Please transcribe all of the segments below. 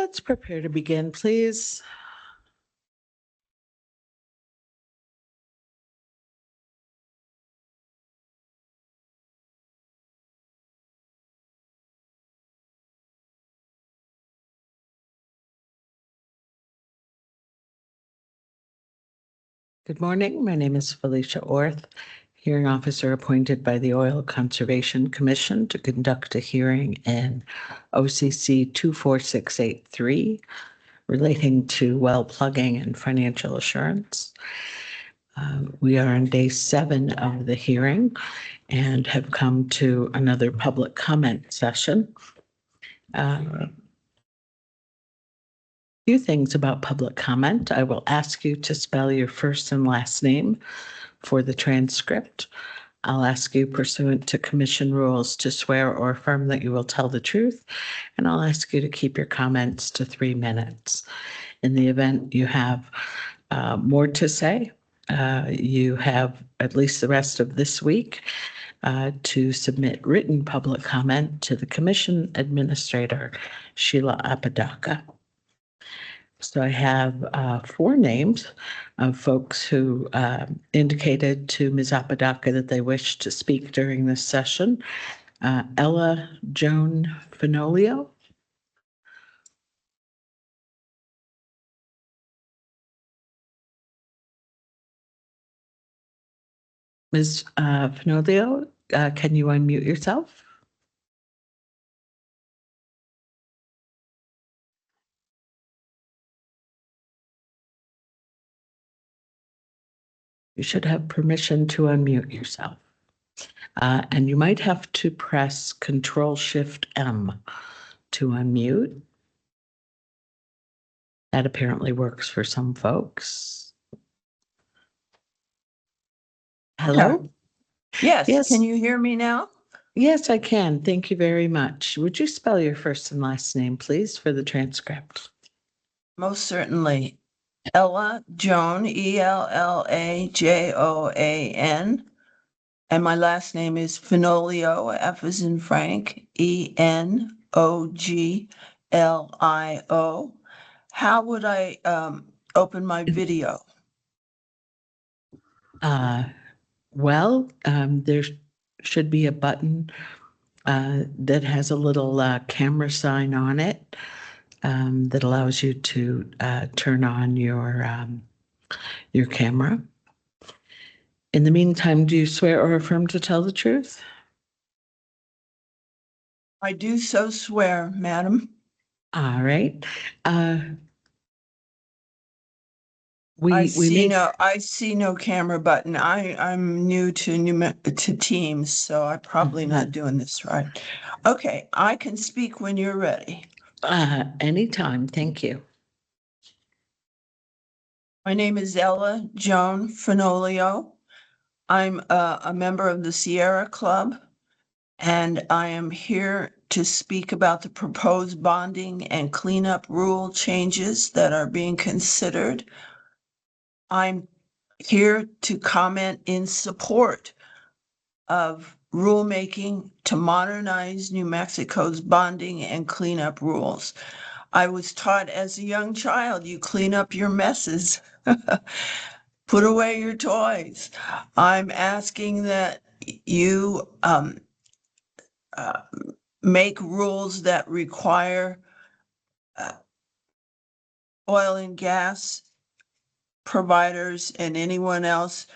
Let's prepare to begin, please. Good morning. My name is Felicia Orth, hearing officer appointed by the Oil Conservation Commission to conduct a hearing in OCC 24683 relating to well plugging and financial assurance. We are on day 7 of the hearing and have come to another public comment session. Few things about public comment. I will ask you to spell your first and last name for the transcript. I'll ask you pursuant to commission rules to swear or affirm that you will tell the truth, and I'll ask you to keep your comments to 3 minutes. In the event you have more to say, you have at least the rest of this week to submit written public comment to the commission administrator, Sheila Apodaca. So I have 4 names of folks who indicated to Ms. Apodaca that they wish to speak during this session. Ella Joan Fenolio. Ms. Fenolio, can you unmute yourself? You should have permission to unmute yourself. And you might have to press Control-Shift-M to unmute. That apparently works for some folks. Hello? Yes. Yes. Can you hear me now? Yes, I can. Thank you very much. Would you spell your first and last name, please, for the transcript? Most certainly. Ella Joan, Ellajoan. And my last name is Fenolio, F as in Frank, Enoglio. How would I open my video? There should be a button that has a little camera sign on it that allows you to turn on your camera. In the meantime, do you swear or affirm to tell the truth? I do so swear, madam. All right. I see no camera button. I'm new to Teams, so I'm probably not doing this right. Okay, I can speak when you're ready. Anytime. Thank you. My name is Ella Joan Fenolio. I'm a member of the Sierra Club, and I am here to speak about the proposed bonding and cleanup rule changes that are being considered. I'm here to comment in support of rulemaking to modernize New Mexico's bonding and cleanup rules. I was taught as a young child, you clean up your messes. Put away your toys. I'm asking that you make rules that require oil and gas providers and anyone else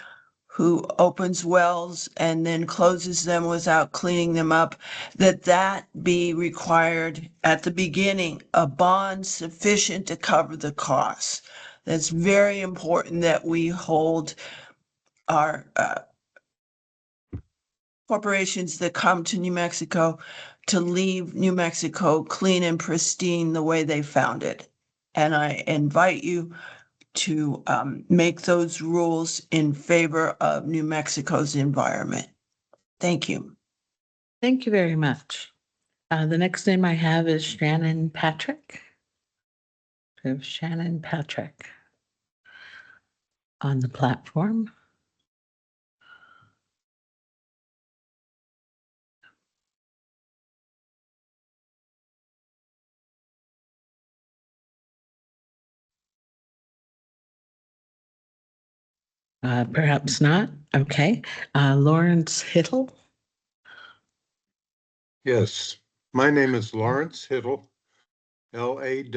who opens wells and then closes them without cleaning them up, that be required at the beginning, a bond sufficient to cover the costs. That's very important that we hold our corporations that come to New Mexico to leave New Mexico clean and pristine the way they found it. And I invite you to make those rules in favor of New Mexico's environment. Thank you. Thank you very much. The next name I have is Shannon Patrick. We have Shannon Patrick on the platform. Perhaps not. Okay. Lawrence Hittle. Yes, my name is Lawrence Hittle, Lawrence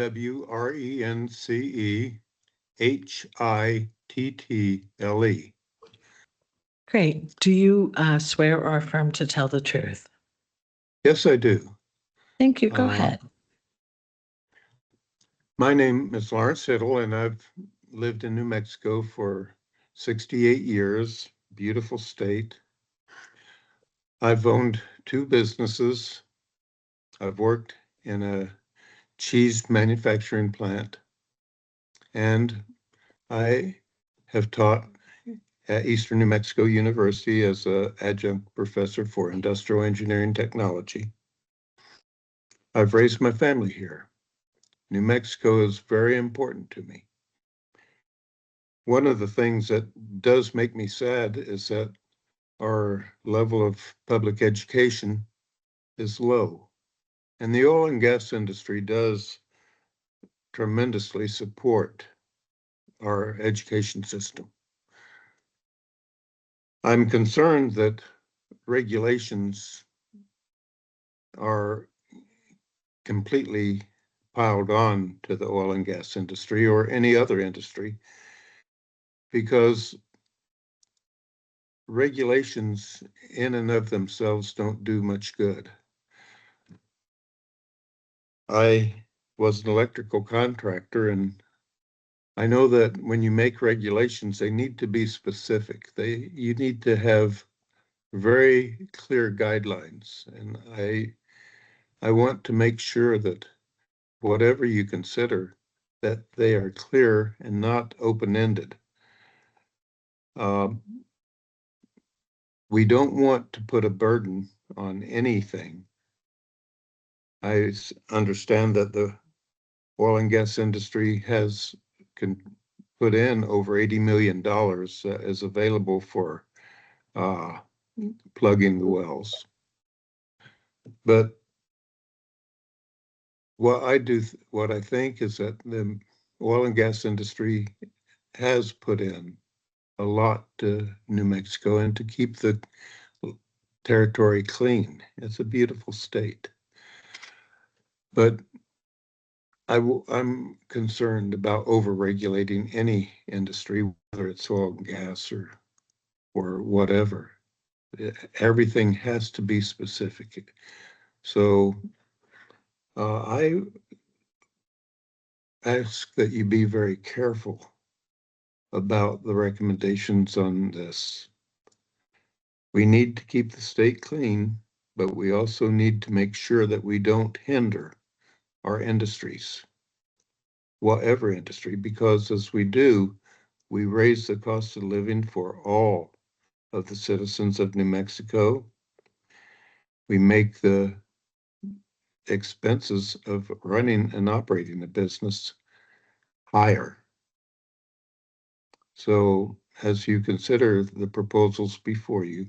Great. Do you swear or affirm to tell the truth? Yes, I do. Thank you. Go ahead. My name is Lawrence Hittle, and I've lived in New Mexico for 68 years. Beautiful state. I've owned 2 businesses. I've worked in a cheese manufacturing plant, and I have taught at Eastern New Mexico University as an adjunct professor for industrial engineering technology. I've raised my family here. New Mexico is very important to me. One of the things that does make me sad is that our level of public education is low. And the oil and gas industry does tremendously support our education system. I'm concerned that regulations are completely piled on to the oil and gas industry or any other industry, because regulations in and of themselves don't do much good. I was an electrical contractor, and I know that when you make regulations, they need to be specific. You need to have very clear guidelines, and I want to make sure that whatever you consider, that they are clear and not open-ended. We don't want to put a burden on anything. I understand that the oil and gas industry can put in over $80 million is available for plugging the wells. But what I think is that the oil and gas industry has put in a lot to New Mexico and to keep the territory clean. It's a beautiful state. But I'm concerned about overregulating any industry, whether it's oil and gas or whatever. Everything has to be specific. So I ask that you be very careful about the recommendations on this. We need to keep the state clean, but we also need to make sure that we don't hinder our industries, whatever industry, because as we do, we raise the cost of living for all of the citizens of New Mexico. We make the expenses of running and operating a business higher. So as you consider the proposals before you,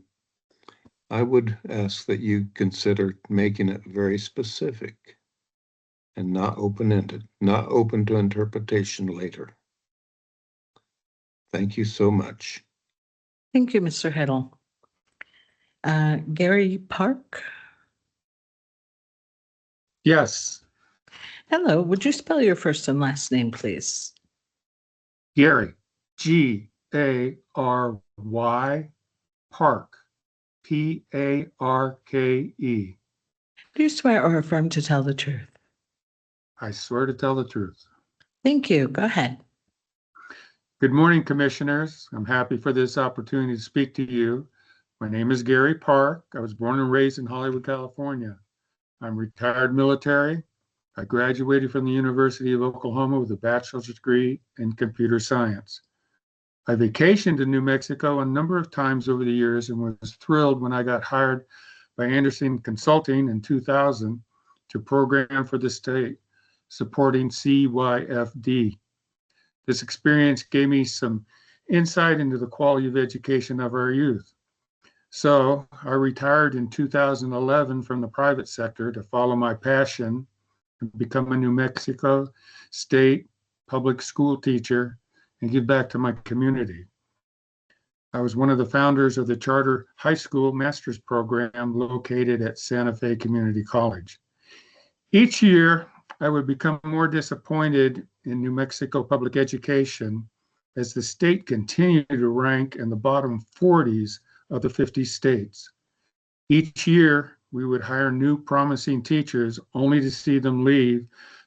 I would ask that you consider making it very specific and not open-ended, not open to interpretation later. Thank you so much. Thank you, Mr. Hittle. Gary Park. Yes, Hello. Would you spell your first and last name, please? Gary, Gary, Park, Parke. Do you swear or affirm to tell the truth? I swear to tell the truth. Thank you. Go ahead. Good morning, commissioners. I'm happy for this opportunity to speak to you. My name is Gary Park. I was born and raised in Hollywood, California. I'm retired military. I graduated from the University of Oklahoma with a bachelor's degree in computer science. I vacationed in New Mexico a number of times over the years and was thrilled when I got hired by Anderson Consulting in 2000 to program for the state, supporting CYFD. This experience gave me some insight into the quality of education of our youth. So I retired in 2011 from the private sector to follow my passion and become a New Mexico state public school teacher and give back to my community. I was one of the founders of the Charter High School Master's Program located at Santa Fe Community College. Each year, I would become more disappointed in New Mexico public education as the state continued to rank in the bottom 40s of the 50 states. Each year, we would hire new promising teachers only to see them leave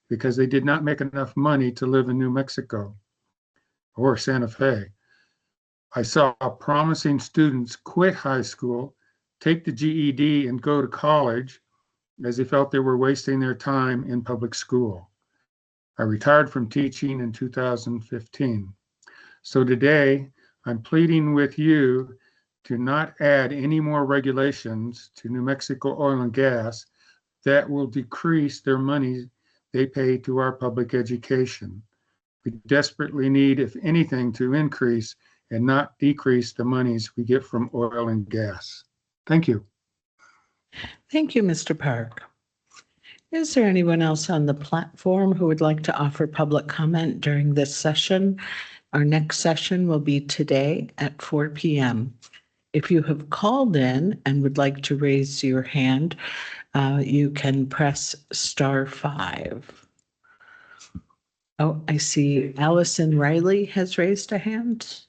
because they did not make enough money to live in New Mexico or Santa Fe. I saw promising students quit high school, take the GED, and go to college as they felt they were wasting their time in public school. I retired from teaching in 2015. So today, I'm pleading with you to not add any more regulations to New Mexico oil and gas that will decrease their money they pay to our public education. We desperately need, if anything, to increase and not decrease the monies we get from oil and gas. Thank you. Thank you, Mr. Park. Is there anyone else on the platform who would like to offer public comment during this session? Our next session will be today at 4 p.m. If you have called in and would like to raise your hand, you can press *5. Oh, I see Allison Riley has raised a hand.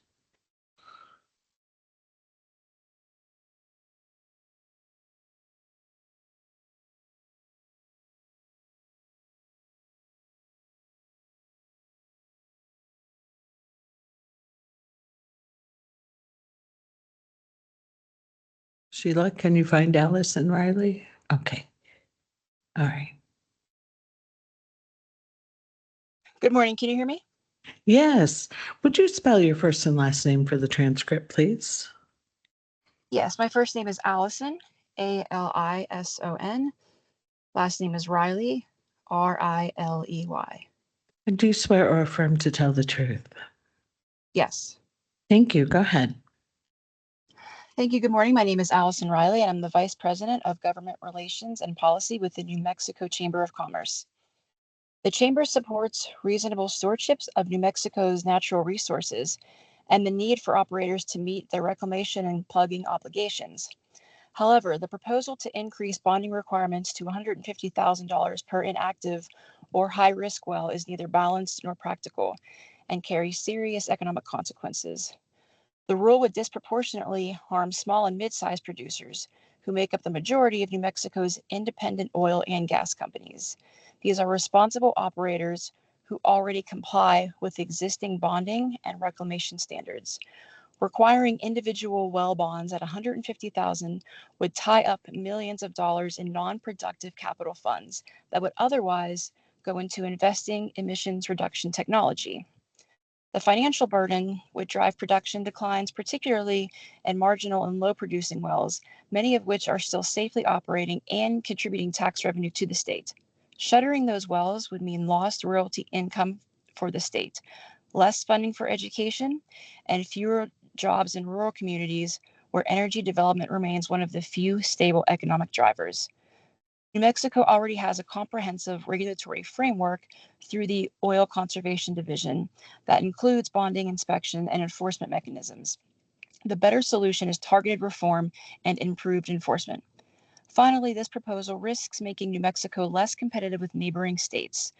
Sheila, can you find Allison Riley? Okay. All right. Good morning. Can you hear me? Yes. Would you spell your first and last name for the transcript, please? Yes, my first name is Allison, Alison. Last name is Riley, Riley. And do you swear or affirm to tell the truth? Yes. Thank you. Go ahead. Thank you. Good morning. My name is Allison Riley, and I'm the Vice President of Government Relations and Policy with the New Mexico Chamber of Commerce. The Chamber supports reasonable stewardship of New Mexico's natural resources and the need for operators to meet their reclamation and plugging obligations. However, the proposal to increase bonding requirements to $150,000 per inactive or high-risk well is neither balanced nor practical and carries serious economic consequences. The rule would disproportionately harm small and mid-sized producers who make up the majority of New Mexico's independent oil and gas companies. These are responsible operators who already comply with existing bonding and reclamation standards. Requiring individual well bonds at $150,000 would tie up millions of dollars in non-productive capital funds that would otherwise go into investing emissions reduction technology. The financial burden would drive production declines, particularly in marginal and low producing wells, many of which are still safely operating and contributing tax revenue to the state. Shuttering those wells would mean lost royalty income for the state, less funding for education, and fewer jobs in rural communities where energy development remains one of the few stable economic drivers. New Mexico already has a comprehensive regulatory framework through the Oil Conservation Division that includes bonding, inspection, and enforcement mechanisms. The better solution is targeted reform and improved enforcement. Finally, this proposal risks making New Mexico less competitive with neighboring states.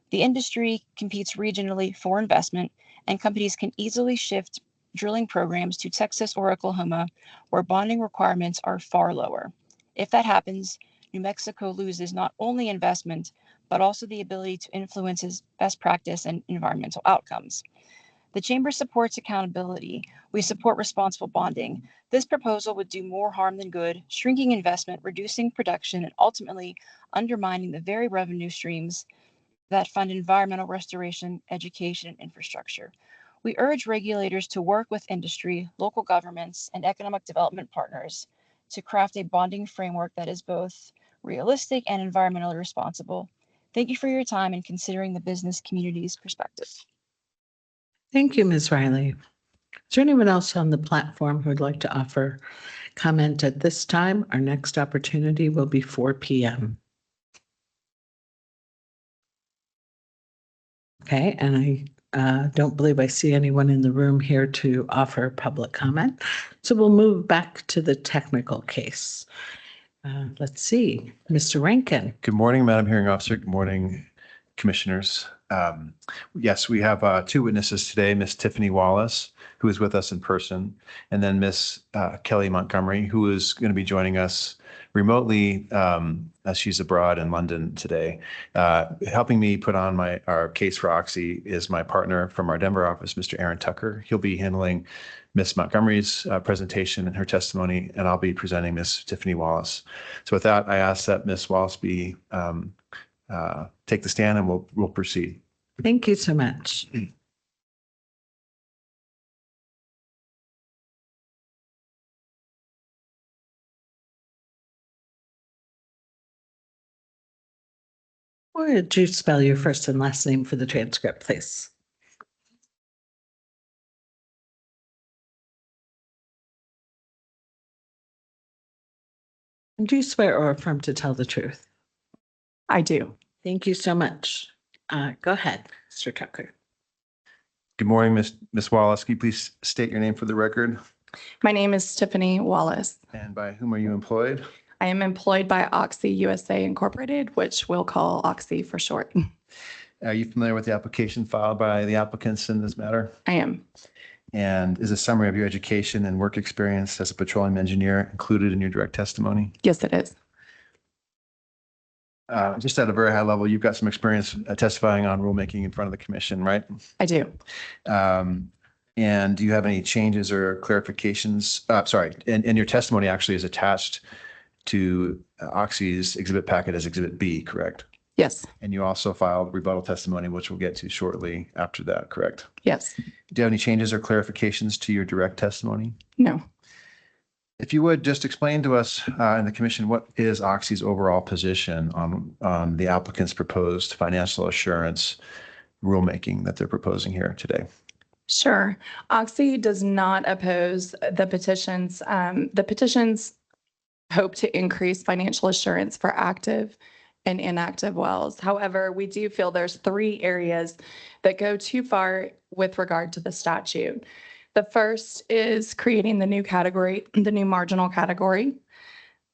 The industry competes regionally for investment, and companies can easily shift drilling programs to Texas or Oklahoma, where bonding requirements are far lower. If that happens, New Mexico loses not only investment, but also the ability to influence its best practice and environmental outcomes. The Chamber supports accountability. We support responsible bonding. This proposal would do more harm than good, shrinking investment, reducing production, and ultimately undermining the very revenue streams that fund environmental restoration, education, and infrastructure. We urge regulators to work with industry, local governments, and economic development partners to craft a bonding framework that is both realistic and environmentally responsible. Thank you for your time and considering the business community's perspective. Thank you, Ms. Riley. Is there anyone else on the platform who would like to offer comment at this time? Our next opportunity will be 4 p.m. Okay, and I Don't believe I see anyone in the room here to offer public comment. So we'll move back to the technical case. Let's see, Mr. Rankin. Good morning, Madam Hearing Officer. Good morning, Commissioners. Yes, we have two witnesses today, Miss Tiffany Wallace, who is with us in person, and then Miss Kelly Montgomery, who is going to be joining us remotely as she's abroad in London today. Helping me put on our case for Oxy is my partner from our Denver office, Mr. Aaron Tucker. He'll be handling Miss Montgomery's presentation and her testimony, and I'll be presenting Miss Tiffany Wallace. So with that, I ask that Miss Wallace be take the stand, and we'll proceed. Thank you so much. Would you spell your first and last name for the transcript, please? And do you swear or affirm to tell the truth? I do. Thank you so much. Go ahead, Mr. Tucker. Good morning, Miss Wallace. Can you please state your name for the record? My name is Tiffany Wallace. And by whom are you employed? I am employed by Oxy USA Incorporated, which we'll call Oxy for short. Are you familiar with the application filed by the applicants in this matter? I am. And is a summary of your education and work experience as a petroleum engineer included in your direct testimony? Yes, it is. Just at a very high level, you've got some experience testifying on rulemaking in front of the commission, right? I do. And do you have any changes or clarifications? And your testimony actually is attached to Oxy's exhibit packet as Exhibit B, correct? Yes. And you also filed rebuttal testimony, which we'll get to shortly after that, correct? Yes. Do you have any changes or clarifications to your direct testimony? No. If you would just explain to us in the commission, what is Oxy's overall position on the applicant's proposed financial assurance rulemaking that they're proposing here today? Sure. Oxy does not oppose the petitions. The petitions hope to increase financial assurance for active and inactive wells. However, we do feel there's 3 areas that go too far with regard to the statute. The first is creating the new category, the new marginal category.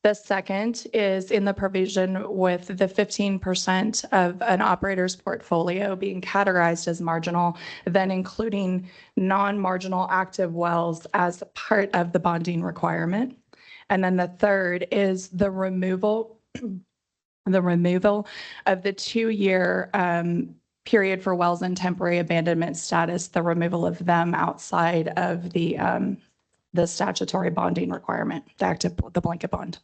The second is in the provision with the 15% of an operator's portfolio being categorized as marginal, then including non-marginal active wells as part of the bonding requirement. And then the third is the removal of the 2-year period for wells in temporary abandonment status, the removal of them outside of the statutory bonding requirement, the blanket bond.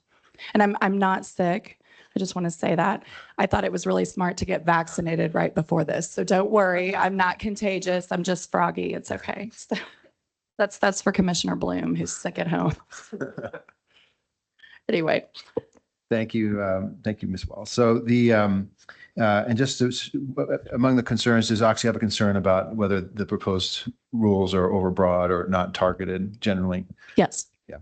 And I'm not sick. I just want to say that. I thought it was really smart to get vaccinated right before this. So don't worry, I'm not contagious. I'm just froggy. It's okay. So that's for Commissioner Bloom, who's sick at home. Anyway. Thank you. Thank you, Ms. Wall. So and just among the concerns, does Oxy have a concern about whether the proposed rules are overbroad or not targeted generally? Yes. Yeah.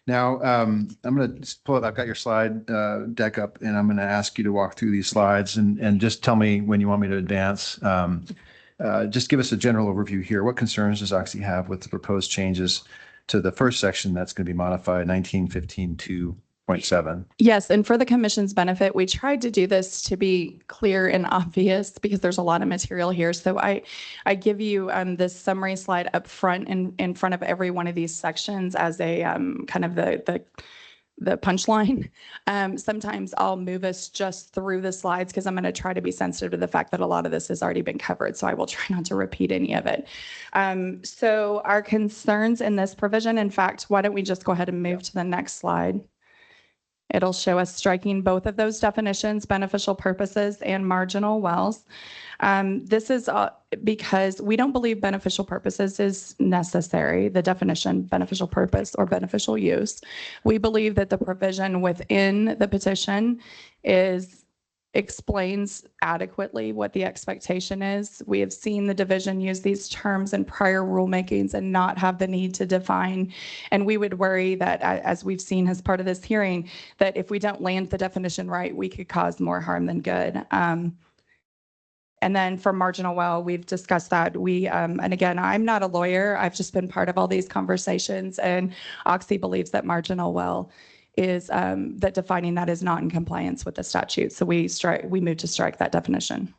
Now, I'm going to pull it. I've got your slide deck up, and I'm going to ask you to walk through these slides and just tell me when you want me to advance. Just give us a general overview here. What concerns does Oxy have with the proposed changes to the first section that's going to be modified 1915-2.7? Yes, and for the commission's benefit, we tried to do this to be clear and obvious because there's a lot of material here. So I give you this summary slide up front in front of every one of these sections as a kind of the punchline. Sometimes I'll move us just through the slides because I'm going to try to be sensitive to the fact that a lot of this has already been covered. So I will try not to repeat any of it. So our concerns in this provision, in fact, why don't we just go ahead and move to the next slide? It'll show us striking both of those definitions, beneficial purposes and marginal wells. This is because we don't believe beneficial purposes is necessary, the definition beneficial purpose or beneficial use. We believe that the provision within the petition explains adequately what the expectation is. We have seen the division use these terms in prior rulemakings and not have the need to define. And we would worry that, as we've seen as part of this hearing, that if we don't land the definition right, we could cause more harm than good. And then for marginal well, we've discussed that. And again, I'm not a lawyer. I've just been part of all these conversations, and OCC believes that marginal well is, that defining that is not in compliance with the statute. So we move to strike that definition.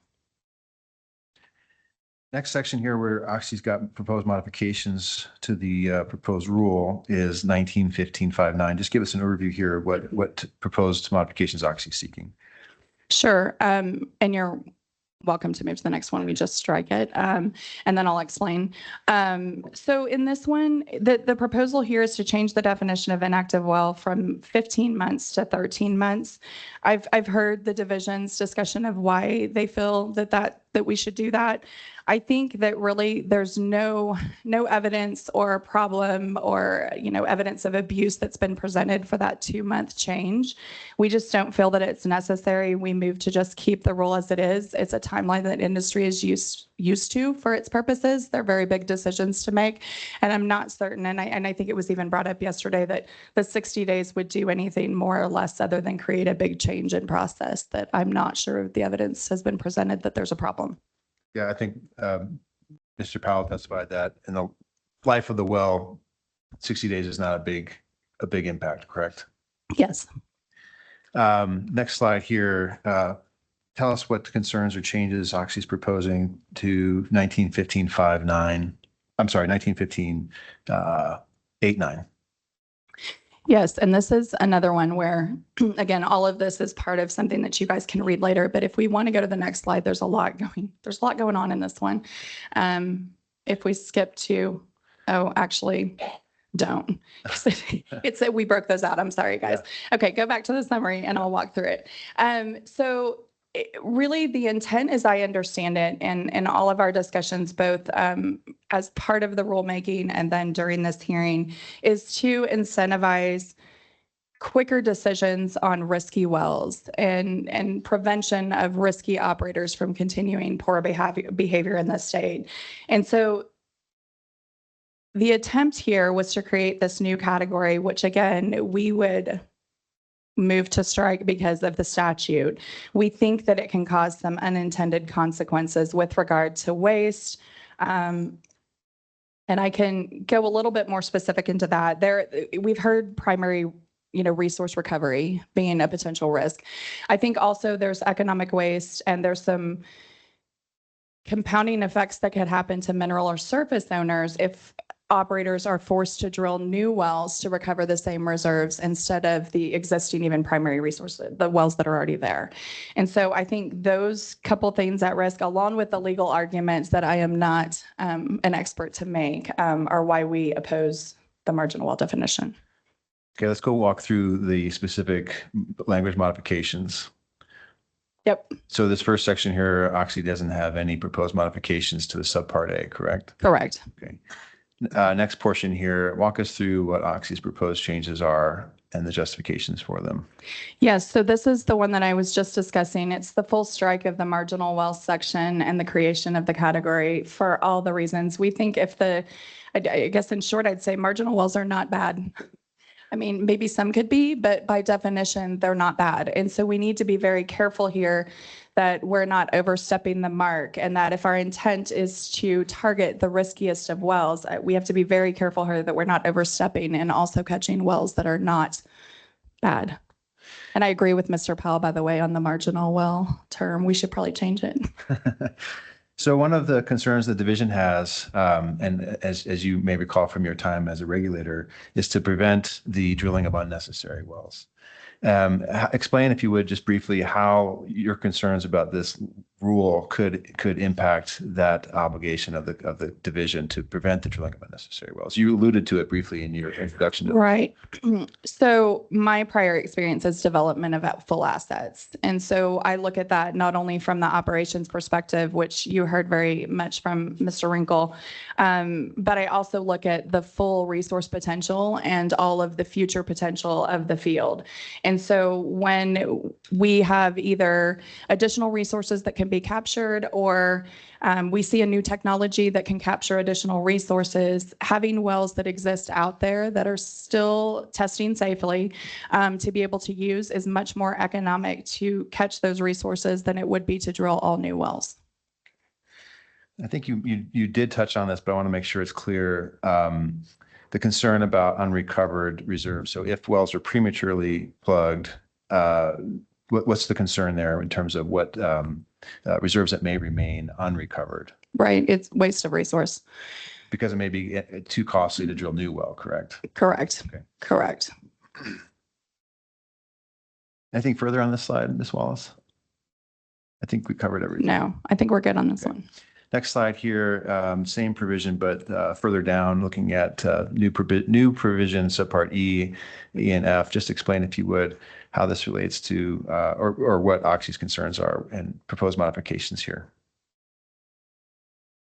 Next section here where OCC's got proposed modifications to the proposed rule is 1915-59. Just give us an overview here of what proposed modifications OCC is seeking. Sure. And you're welcome to move to the next one. We just strike it. And then I'll explain. So in this one, the proposal here is to change the definition of inactive well from 15 months to 13 months. I've heard the division's discussion of why they feel that we should do that. I think that really there's no evidence or problem or, evidence of abuse that's been presented for that 2-month change. We just don't feel that it's necessary. We move to just keep the rule as it is. It's a timeline that industry is used to for its purposes. They're very big decisions to make. And I'm not certain, and I think it was even brought up yesterday, that the 60 days would do anything more or less other than create a big change in process, that I'm not sure the evidence has been presented that there's a problem. Yeah, I think Mr. Powell testified that in the life of the well, 60 days is not a big impact, correct? Yes. Next slide here. Tell us what concerns or changes OCC is proposing to 1915-59. I'm sorry, 1915-89. Yes, and this is another one where, again, all of this is part of something that you guys can read later. But if we want to go to the next slide, there's a lot going on in this one. If we skip to, actually, don't. It's that we broke those out. I'm sorry, guys. Yeah. Okay, go back to the summary and I'll walk through it. Really, the intent, as I understand it, and in all of our discussions, both as part of the rulemaking and then during this hearing, is to incentivize quicker decisions on risky wells and prevention of risky operators from continuing poor behavior in the state. And so the attempt here was to create this new category, which again, we would move to strike because of the statute. We think that it can cause some unintended consequences with regard to waste. And I can go a little bit more specific into that. We've heard primary, resource recovery being a potential risk. I think also there's economic waste, and there's some compounding effects that could happen to mineral or surface owners if operators are forced to drill new wells to recover the same reserves instead of the existing even primary resources, the wells that are already there. And so I think those couple things at risk, along with the legal arguments that I am not an expert to make, are why we oppose the marginal well definition. Okay, let's go walk through the specific language modifications. Yep. So this first section here, OCC doesn't have any proposed modifications to the subpart A, correct? Correct. Okay. Next portion here, walk us through what OCC's proposed changes are and the justifications for them. Yes, so this is the one that I was just discussing. It's the full strike of the marginal well section and the creation of the category for all the reasons. We think I guess in short, I'd say marginal wells are not bad. I mean, maybe some could be, but by definition, they're not bad. And so we need to be very careful here that we're not overstepping the mark, and that if our intent is to target the riskiest of wells, we have to be very careful here that we're not overstepping and also catching wells that are not bad. And I agree with Mr. Powell, by the way, on the marginal well term. We should probably change it. So one of the concerns the division has, and as you may recall from your time as a regulator, is to prevent the drilling of unnecessary wells. Explain, if you would, just briefly how your concerns about this rule could impact that obligation of the division to prevent the drilling of unnecessary wells. You alluded to it briefly in your introduction. Right. So my prior experience is development of full assets. And so I look at that not only from the operations perspective, which you heard very much from Mr. Wrinkle, but I also look at the full resource potential and all of the future potential of the field. And so when we have either additional resources that can be captured, or we see a new technology that can capture additional resources, having wells that exist out there that are still testing safely to be able to use is much more economic to catch those resources than it would be to drill all new wells. I think you did touch on this, but I want to make sure it's clear. The concern about unrecovered reserves. So if wells are prematurely plugged, what's the concern there in terms of what reserves that may remain unrecovered? Right. It's waste of resource. Because it may be too costly to drill new well, correct? Correct. Okay. Correct. Anything further on this slide, Ms. Wallace? I think we covered everything. No, I think we're good on this one. Next slide here, same provision, but further down, looking at new provision, subpart E, E and F. Just explain, if you would, how this relates to, or what Oxy's concerns are and proposed modifications here.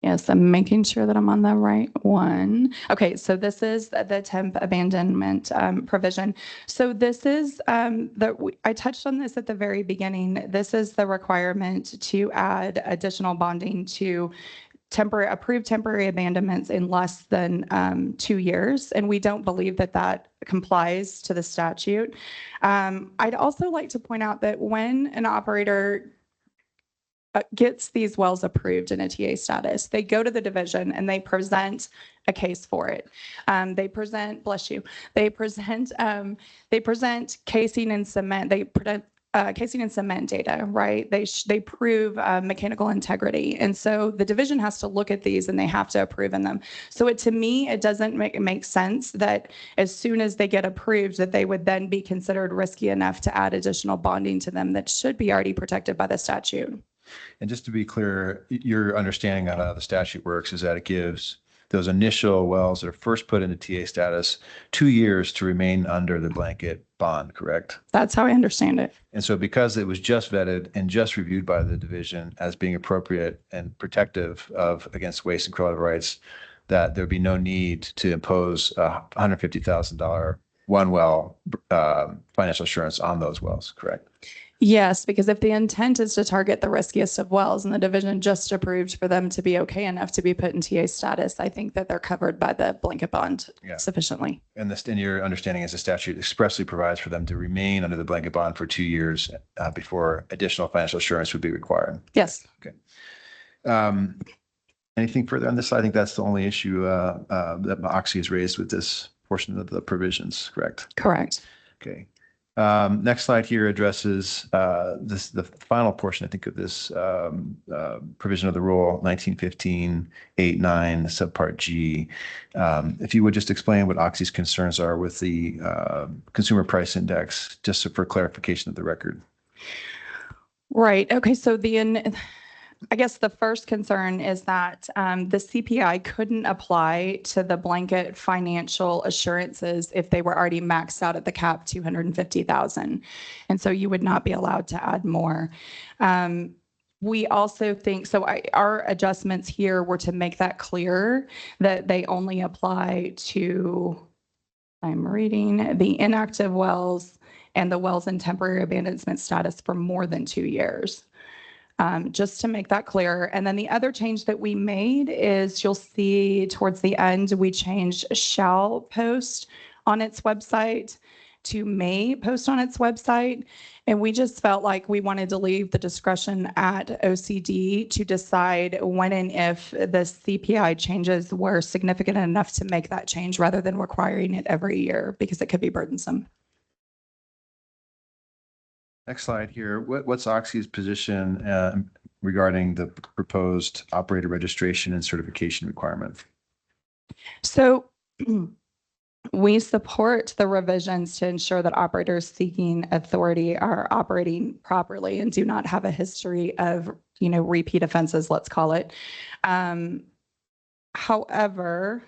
Yes, I'm making sure that I'm on the right one. Okay, so this is the temp abandonment provision. So this is I touched on this at the very beginning. This is the requirement to add additional bonding to approved temporary abandonments in less than 2 years, and we don't believe that that complies to the statute. I'd also like to point out that when an operator gets these wells approved in a TA status, they go to the division and they present a case for it. They present, bless you, they present casing and cement. They present casing and cement data, right? They prove mechanical integrity. And so the division has to look at these and they have to approve in them. So to me, it doesn't make sense that as soon as they get approved, that they would then be considered risky enough to add additional bonding to them that should be already protected by the statute. And just to be clear, your understanding of how the statute works is that it gives those initial wells that are first put into TA status 2 years to remain under the blanket bond, correct? That's how I understand it. And so because it was just vetted and just reviewed by the division as being appropriate and protective of against waste and correlative rights, that there'd be no need to impose a $150,000 one well financial assurance on those wells, correct? Yes, because if the intent is to target the riskiest of wells and the division just approved for them to be okay enough to be put in TA status, I think that they're covered by the blanket bond sufficiently. And your understanding is the statute expressly provides for them to remain under the blanket bond for 2 years before additional financial assurance would be required. Yes. Okay. Anything further on this? I think that's the only issue that Oxy has raised with this portion of the provisions, correct? Correct. Okay. Next slide here addresses the final portion, I think, of this provision of the rule, 1915-8-9, subpart G. If you would just explain what Oxy's concerns are with the consumer price index, just for clarification of the record. Right. Okay. So I guess the first concern is that the CPI couldn't apply to the blanket financial assurances if they were already maxed out at the cap 250,000. And so you would not be allowed to add more. We also think, our adjustments here were to make that clear that they only apply to, I'm reading, the inactive wells and the wells in temporary abandonment status for more than 2 years. Just to make that clear. And then the other change that we made is, you'll see towards the end, we changed shall post on its website to may post on its website. And we just felt like we wanted to leave the discretion at OCD to decide when and if the CPI changes were significant enough to make that change, rather than requiring it every year, because it could be burdensome. Next slide here. What's Oxy's position regarding the proposed operator registration and certification requirement? So we support the revisions to ensure that operators seeking authority are operating properly and do not have a history of, repeat offenses, let's call it. However,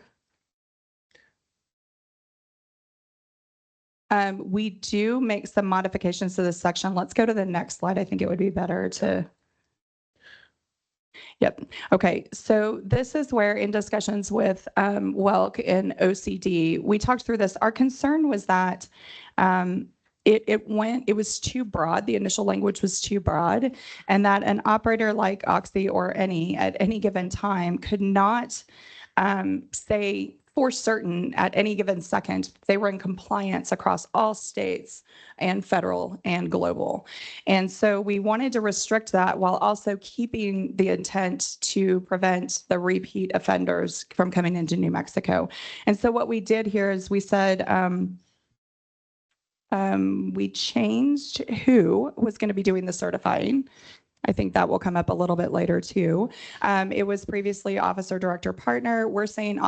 we do make some modifications to this section. Let's go to the next slide. I think it would be better to. Yep. Okay. So this is where, in discussions with WELC and OCD, we talked through this. Our concern was that it was too broad. The initial language was too broad, and that an operator like Oxy or at any given time could not say for certain at any given second, they were in compliance across all states and federal and global. And so we wanted to restrict that while also keeping the intent to prevent the repeat offenders from coming into New Mexico. And so what we did here is we said, we changed who was going to be doing the certifying. I think that will come up a little bit later too. It was previously officer, director, partner. We're saying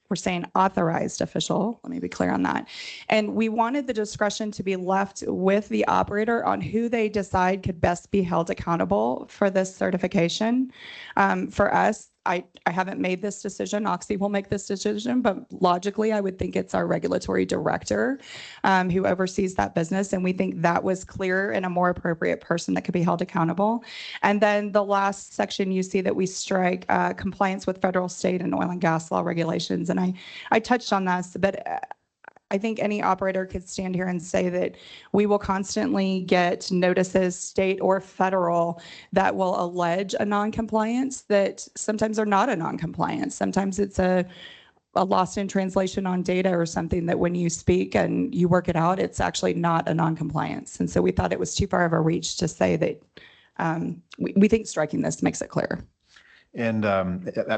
we're saying authorized official. Let me be clear on that. And we wanted the discretion to be left with the operator on who they decide could best be held accountable for this certification. For us, I haven't made this decision. Oxy will make this decision, but logically, I would think it's our regulatory director who oversees that business. And we think that was clear and a more appropriate person that could be held accountable. And then the last section you see that we strike compliance with federal, state, and oil and gas law regulations. And I touched on this, but I think any operator could stand here and say that we will constantly get notices, state or federal, that will allege a non-compliance that sometimes are not a non-compliance. Sometimes it's a lost in translation on data or something that when you speak and you work it out, it's actually not a non-compliance. And so we thought it was too far of a reach to say that we think striking this makes it clear. And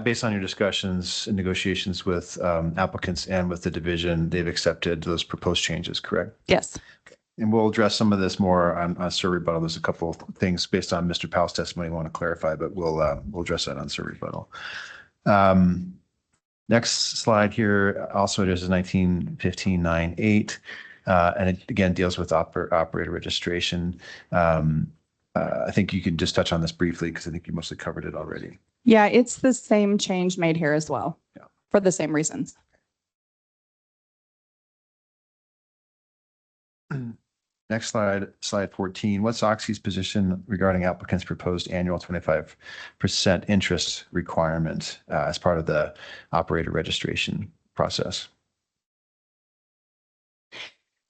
based on your discussions and negotiations with applicants and with the division, they've accepted those proposed changes, correct? Yes. And we'll address some of this more on Sir Rebuttal. There's a couple of things based on Mr. Powell's testimony we want to clarify, but we'll address that on Sir Rebuttal. Next slide here also addresses 1915-9-8, and it again deals with operator registration. I think you can just touch on this briefly because I think you mostly covered it already. Yeah, it's the same change made here as well, for the same reasons. Next slide, slide 14. What's Oxy's position regarding applicants' proposed annual 25% interest requirement as part of the operator registration process?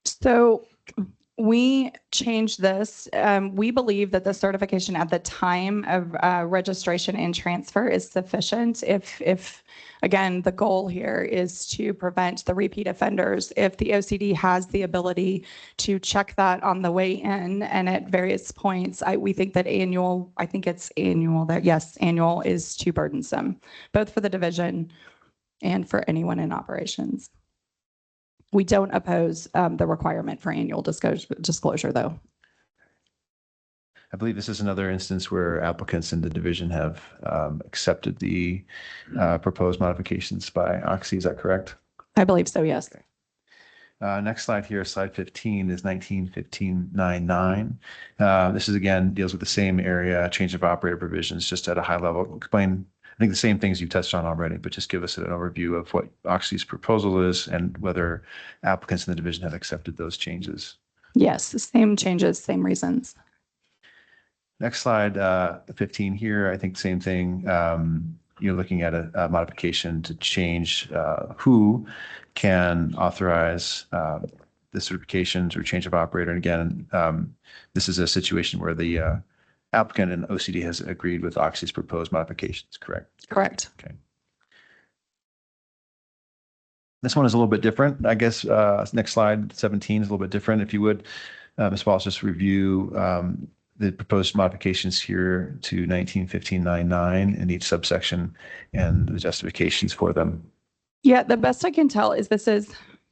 So we changed this. We believe that the certification at the time of registration and transfer is sufficient. If again, the goal here is to prevent the repeat offenders. If the OCD has the ability to check that on the way in and at various points, we think that annual, I think it's annual that yes, annual is too burdensome, both for the division and for anyone in operations. We don't oppose the requirement for annual disclosure, though. I believe this is another instance where applicants in the division have accepted the proposed modifications by Oxy. Is that correct? I believe so, yes. Okay. Next slide here, slide 15 is 1915-9-9. This is again deals with the same area, change of operator provisions, just at a high level. Explain, I think the same things you've touched on already, but just give us an overview of what Oxy's proposal is and whether applicants in the division have accepted those changes. Yes, the same changes, same reasons. Next slide, 15 here, I think same thing. You're looking at a modification to change who can authorize the certifications or change of operator. And again, this is a situation where the applicant and OCD has agreed with Oxy's proposed modifications, correct? Correct. Okay. This one is a little bit different, I guess. Next slide, 17 is a little bit different. If you would, Ms. Wallace, just review the proposed modifications here to 1915-9-9 in each subsection and the justifications for them. Yeah, the best I can tell is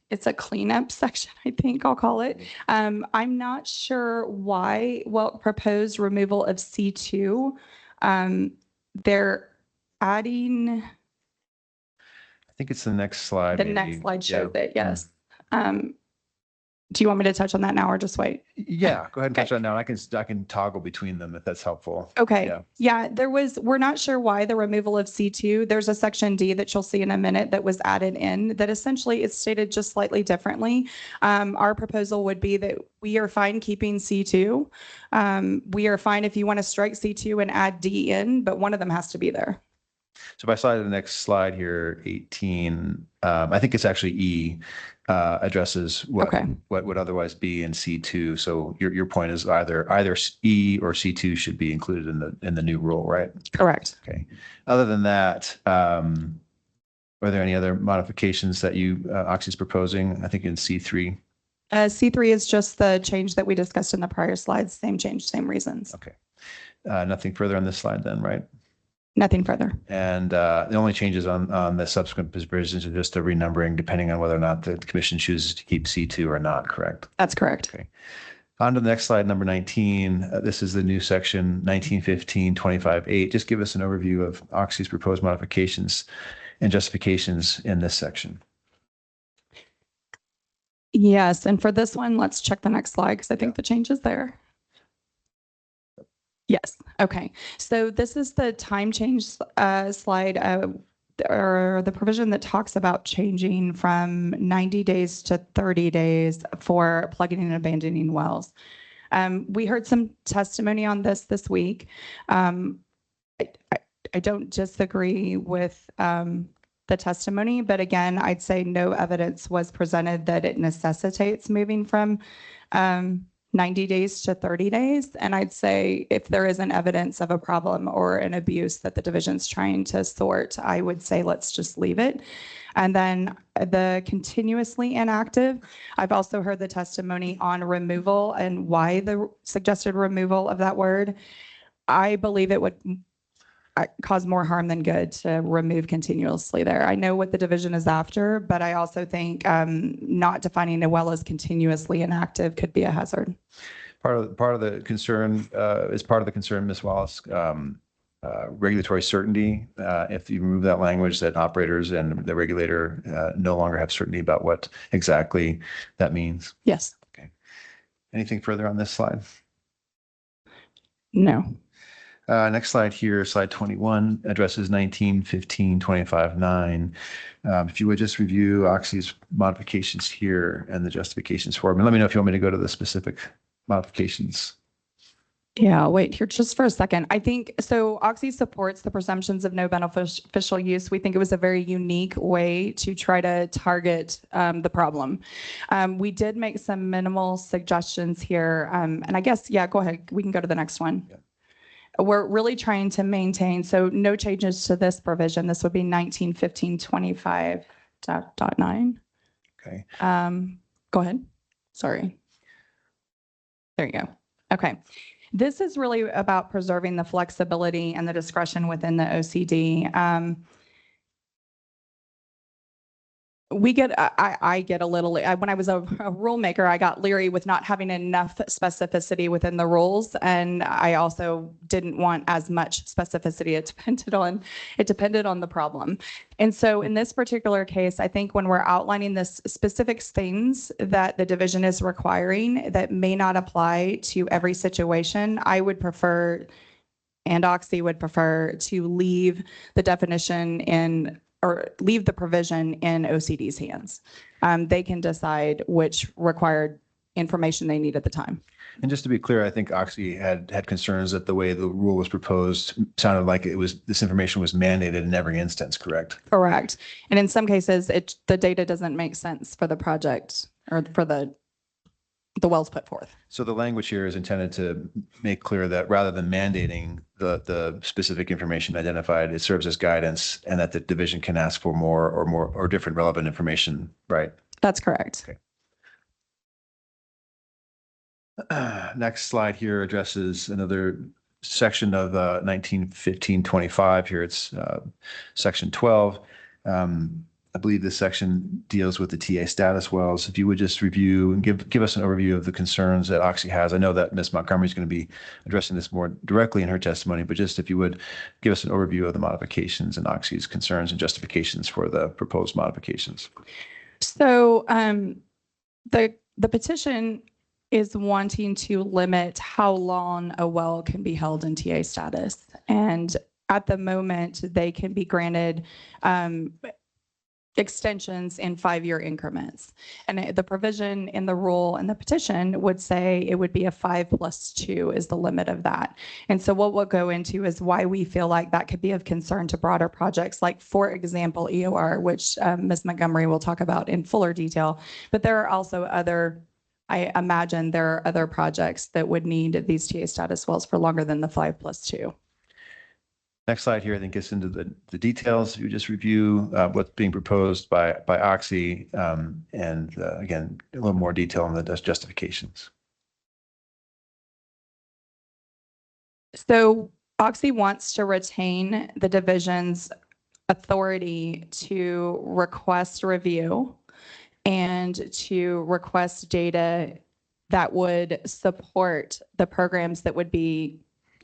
it's a cleanup section, I think I'll call it. I'm not sure why, proposed removal of C2. They're adding. I think it's the next slide. The next slide shows it, yes. Do you want me to touch on that now or just wait? Yeah, go ahead and touch on that now. I can toggle between them if that's helpful. Okay. Yeah, we're not sure why the removal of C2. There's a section D that you'll see in a minute that was added in that essentially is stated just slightly differently. Our proposal would be that we are fine keeping C2. We are fine if you want to strike C2 and add D in, but one of them has to be there. So if I slide to the next slide here, 18, I think it's actually E, addresses what would otherwise be in C2. So your point is either E or C2 should be included in the new rule, right? Correct. Okay. Other than that, Are there any other modifications that Oxy is proposing? I think in C3. C3 is just the change that we discussed in the prior slides. Same change, same reasons. Okay. Nothing further on this slide then, right? Nothing further. And the only changes on the subsequent provisions are just a renumbering depending on whether or not the commission chooses to keep C2 or not, correct? That's correct. Okay. On to the next slide, number 19. This is the new section 1915-25-8. Just give us an overview of Oxy's proposed modifications and justifications in this section. Yes, and for this one, let's check the next slide because I think the change is there. Yes, okay. So this is the time change slide, or the provision that talks about changing from 90 days to 30 days for plugging and abandoning wells. We heard some testimony on this week. I don't disagree with the testimony, but again, I'd say no evidence was presented that it necessitates moving from 90 days to 30 days. And I'd say if there isn't evidence of a problem or an abuse that the division's trying to sort, I would say let's just leave it. And then the continuously inactive, I've also heard the testimony on removal and why the suggested removal of that word. I believe it would cause more harm than good to remove continuously there. I know what the division is after, but I also think not defining a well as continuously inactive could be a hazard. Part of the concern is part of the concern, Ms. Wallace, regulatory certainty. If you remove that language, that operators and the regulator no longer have certainty about what exactly that means. Yes. Okay. Anything further on this slide? No. Next slide here, slide 21, addresses 1915-25-9. If you would just review Oxy's modifications here and the justifications for them. And let me know if you want me to go to the specific modifications. Yeah, wait here just for a second. I think, so Oxy supports the presumptions of no beneficial use. We think it was a very unique way to try to target the problem. We did make some minimal suggestions here. And I guess, yeah, go ahead. We can go to the next one. Yeah. We're really trying to maintain, so no changes to this provision. This would be 1915-25.9. Okay. Go ahead. Sorry. There you go. Okay. This is really about preserving the flexibility and the discretion within the OCD. I get a little, when I was a rule maker, I got leery with not having enough specificity within the rules. And I also didn't want as much specificity. It depended on the problem. And so in this particular case, I think when we're outlining this specific things that the division is requiring that may not apply to every situation, I would prefer, and Oxy would prefer, to leave the definition in, or leave the provision in OCD's hands. They can decide which required information they need at the time. And just to be clear, I think Oxy had concerns that the way the rule was proposed sounded like this information was mandated in every instance, correct? Correct. And in some cases, the data doesn't make sense for the project or for the wells put forth. So the language here is intended to make clear that rather than mandating the specific information identified, it serves as guidance, and that the division can ask for more or different relevant information, right? That's correct. Okay. Next slide here addresses another section of 1915-25. Here it's section 12. I believe this section deals with the TA status wells. If you would just review and give us an overview of the concerns that Oxy has. I know that Ms. Montgomery is going to be addressing this more directly in her testimony, but just if you would give us an overview of the modifications and Oxy's concerns and justifications for the proposed modifications. So the petition is wanting to limit how long a well can be held in TA status. And at the moment, they can be granted extensions in 5-year increments. And the provision in the rule and the petition would say it would be a 5+2 is the limit of that. And so what we'll go into is why we feel like that could be of concern to broader projects, like, for example, EOR, which Ms. Montgomery will talk about in fuller detail. But there are also I imagine there are other projects that would need these TA status wells for longer than the 5+2. Next slide here, I think, gets into the details. You just review what's being proposed by OCC, and again, a little more detail on the justifications. So OXI wants to retain the division's authority to request review and to request data that would support the programs that would be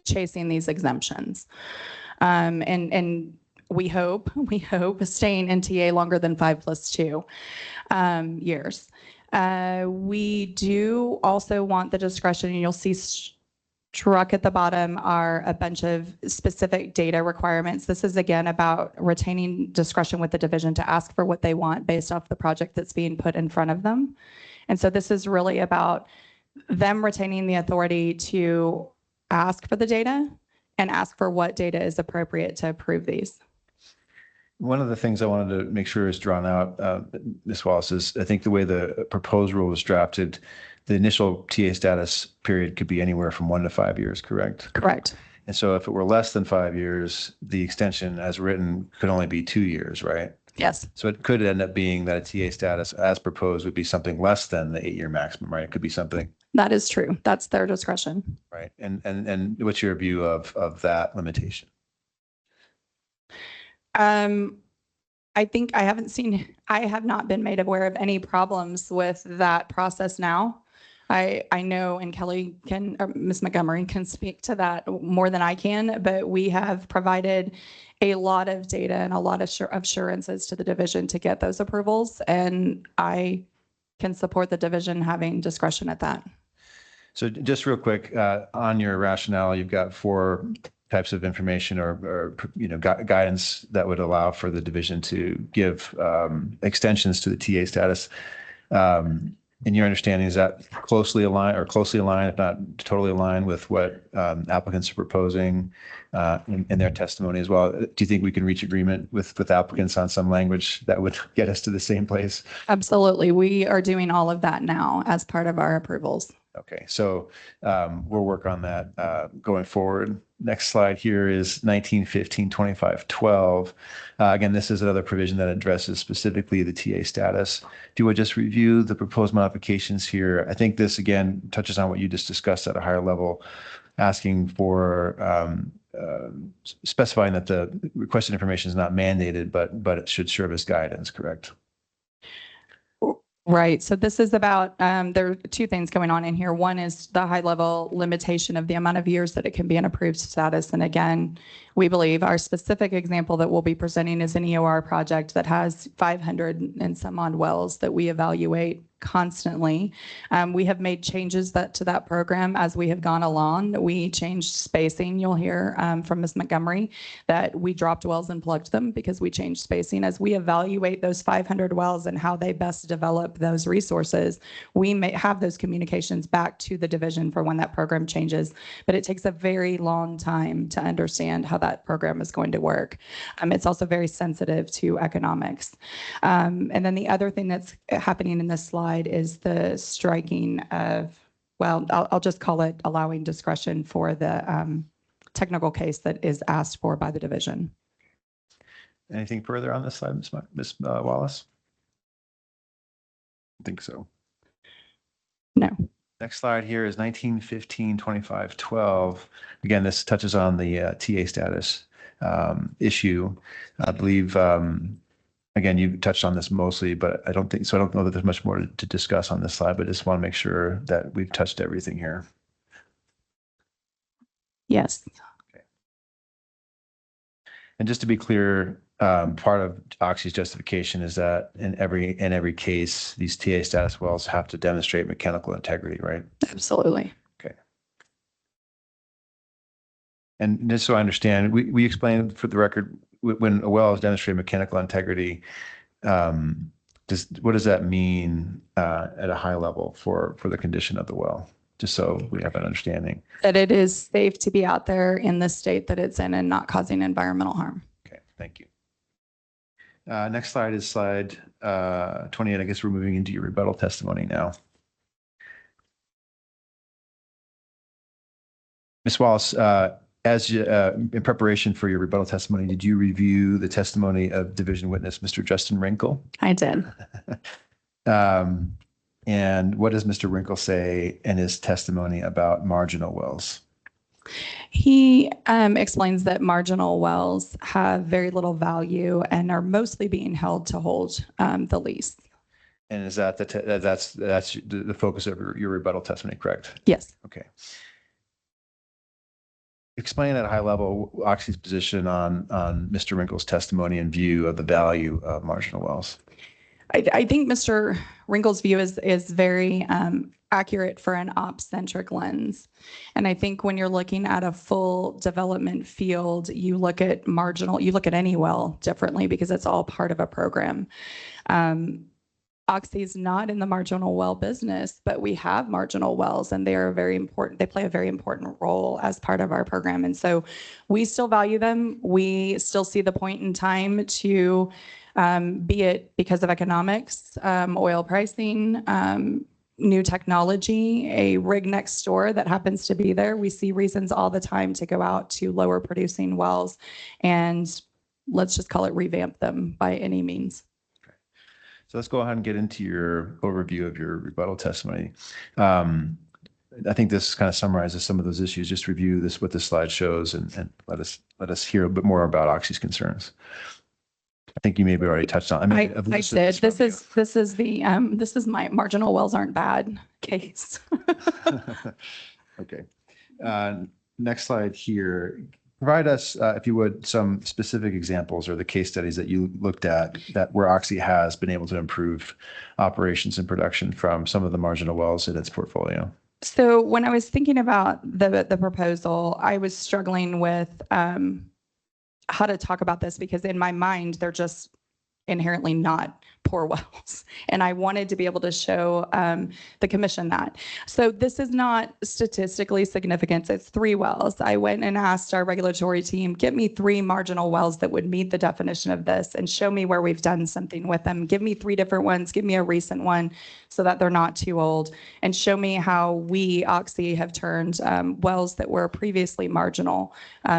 chasing these exemptions. And we hope staying in TA longer than 5+2 years. We do also want the discretion, and you'll see struck at the bottom are a bunch of specific data requirements. This is again about retaining discretion with the division to ask for what they want based off the project that's being put in front of them. And so this is really about them retaining the authority to ask for the data and ask for what data is appropriate to approve these. One of the things I wanted to make sure is drawn out, Ms. Wallace, is I think the way the proposed rule was drafted, the initial TA status period could be anywhere from 1 to 5 years, correct? Correct. And so if it were less than 5 years, the extension as written could only be 2 years, right? Yes. So it could end up being that a TA status as proposed would be something less than the 8-year maximum, right? It could be something. That is true. That's their discretion. Right. And what's your view of that limitation? I think I have not been made aware of any problems with that process now. I know, and Kelly can, or Ms. Montgomery can speak to that more than I can, but we have provided a lot of data and a lot of assurances to the division to get those approvals. And I can support the division having discretion at that. So just real quick, on your rationale, you've got 4 types of information or guidance that would allow for the division to give extensions to the TA status. In your understanding, is that closely aligned, if not totally aligned, with what applicants are proposing in their testimony as well? Do you think we can reach agreement with applicants on some language that would get us to the same place? Absolutely. We are doing all of that now as part of our approvals. Okay, so we'll work on that going forward. Next slide here is 1915-25-12. Again, this is another provision that addresses specifically the TA status. Do you just review the proposed modifications here? I think this, again, touches on what you just discussed at a higher level, asking for specifying that the requested information is not mandated, but it should serve as guidance, correct? Right. So this is about, there are 2 things going on in here. One is the high level limitation of the amount of years that it can be an approved status. And again, we believe our specific example that we'll be presenting is an EOR project that has 500 and some odd wells that we evaluate constantly. We have made changes to that program as we have gone along. We changed spacing. You'll hear from Ms. Montgomery that we dropped wells and plugged them because we changed spacing. As we evaluate those 500 wells and how they best develop those resources, we may have those communications back to the division for when that program changes. But it takes a very long time to understand how that program is going to work. It's also very sensitive to economics. And then the other thing that's happening in this slide is the striking of, well, I'll just call it allowing discretion for the technical case that is asked for by the division. Anything further on this slide, Ms. Wallace? I think so. No. Next slide here is 1915-25-12. Again, this touches on the TA status issue. I believe, again, you touched on this mostly, but I don't know that there's much more to discuss on this slide, but I just want to make sure that we've touched everything here. Yes. Okay. And just to be clear, part of OXI's justification is that in every case, these TA status wells have to demonstrate mechanical integrity, right? Absolutely. Okay. And just so I understand, we explained for the record, when a well has demonstrated mechanical integrity, what does that mean at a high level for the condition of the well? Just so we have an understanding. That it is safe to be out there in the state that it's in and not causing environmental harm. Okay, thank you. Next slide is slide 28. I guess we're moving into your rebuttal testimony now. Ms. Wallace, As in preparation for your rebuttal testimony, did you review the testimony of division witness Mr. Justin Wrinkle? I did. And what does Mr. Wrinkle say in his testimony about marginal wells? He explains that marginal wells have very little value and are mostly being held to hold the lease. And is that that's the focus of your rebuttal testimony, correct? Yes. Okay. Explain at a high level Oxy's position on Mr. Wrinkle's testimony and view of the value of marginal wells. I think Mr. Wrinkle's view is very accurate for an op-centric lens. And I think when you're looking at a full development field, you look at any well differently because it's all part of a program. Oxy is not in the marginal well business, but we have marginal wells and they are very important. They play a very important role as part of our program. And so we still value them. We still see the point in time to, be it because of economics, oil pricing, new technology, a rig next door that happens to be there. We see reasons all the time to go out to lower producing wells and let's just call it revamp them by any means. So let's go ahead and get into your overview of your rebuttal testimony. I think this kind of summarizes some of those issues. Just review this, what this slide shows, and let us hear a bit more about Oxy's concerns. I think you maybe already touched on. I did. This is my marginal wells aren't bad case. Okay. Next slide here. Provide us, if you would, some specific examples or the case studies that you looked at that where Oxy has been able to improve operations and production from some of the marginal wells in its portfolio. So when I was thinking about the proposal, I was struggling with how to talk about this because in my mind, they're just inherently not poor wells. And I wanted to be able to show the commission that. So this is not statistically significant. It's 3 wells. I went and asked our regulatory team, get me 3 marginal wells that would meet the definition of this and show me where we've done something with them. Give me 3 different ones. Give me a recent one so that they're not too old and show me how we, Oxy, have turned wells that were previously marginal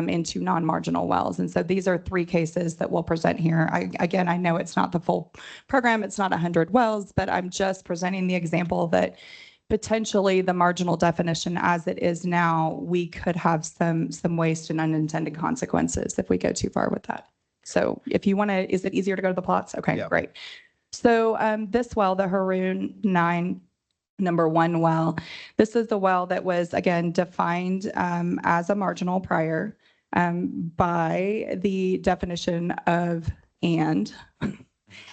into non-marginal wells. And so these are 3 cases that we'll present here. Again, I know it's not the full program. It's not 100 wells, but I'm just presenting the example that potentially the marginal definition as it is now, we could have some waste and unintended consequences if we go too far with that. So if you want to, is it easier to go to the plots? Okay, yeah. Great. So this well, the Haroon 9 number 1 well, this is the well that was again defined as a marginal prior by the definition of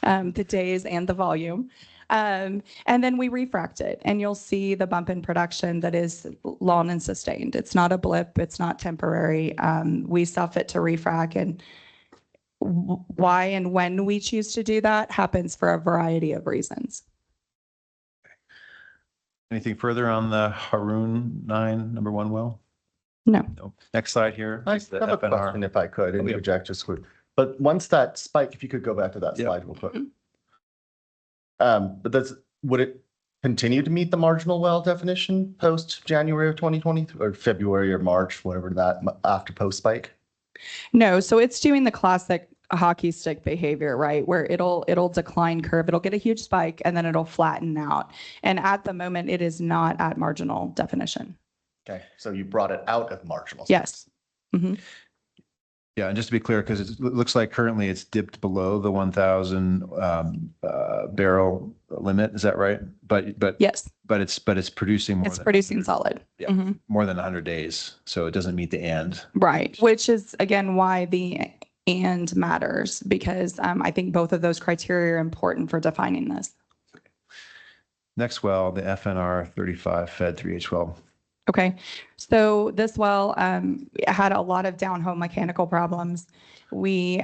the days and the volume. And then we refract it and you'll see the bump in production that is long and sustained. It's not a blip. It's not temporary. We saw fit to refract, and why and when we choose to do that happens for a variety of reasons. Anything further on the Haroon 9 number 1 well? No. No. Next slide here. I is the have a FNR. question if I could yeah. interject just quick. But once that spike, if you could go back to that slide real quick. But would it continue to meet the marginal well definition post January of 2020 or February or March, whatever that after post spike? No, so it's doing the classic hockey stick behavior, right? Where it'll decline curve, it'll get a huge spike and then it'll flatten out. And at the moment, it is not at marginal definition. Okay, so you brought it out of marginal. Yes. Mm-hmm. Yeah, and just to be clear, because it looks like currently it's dipped below the 1,000 barrel limit. Is that right? But yes. But it's producing more. It's producing solid. Yeah, more than 100 days. So it doesn't meet the and. Right, which is again why the and matters, because I think both of those criteria are important for defining this. Next well, the FNR 35 Fed 3H12. Okay, so this well had a lot of downhole mechanical problems. We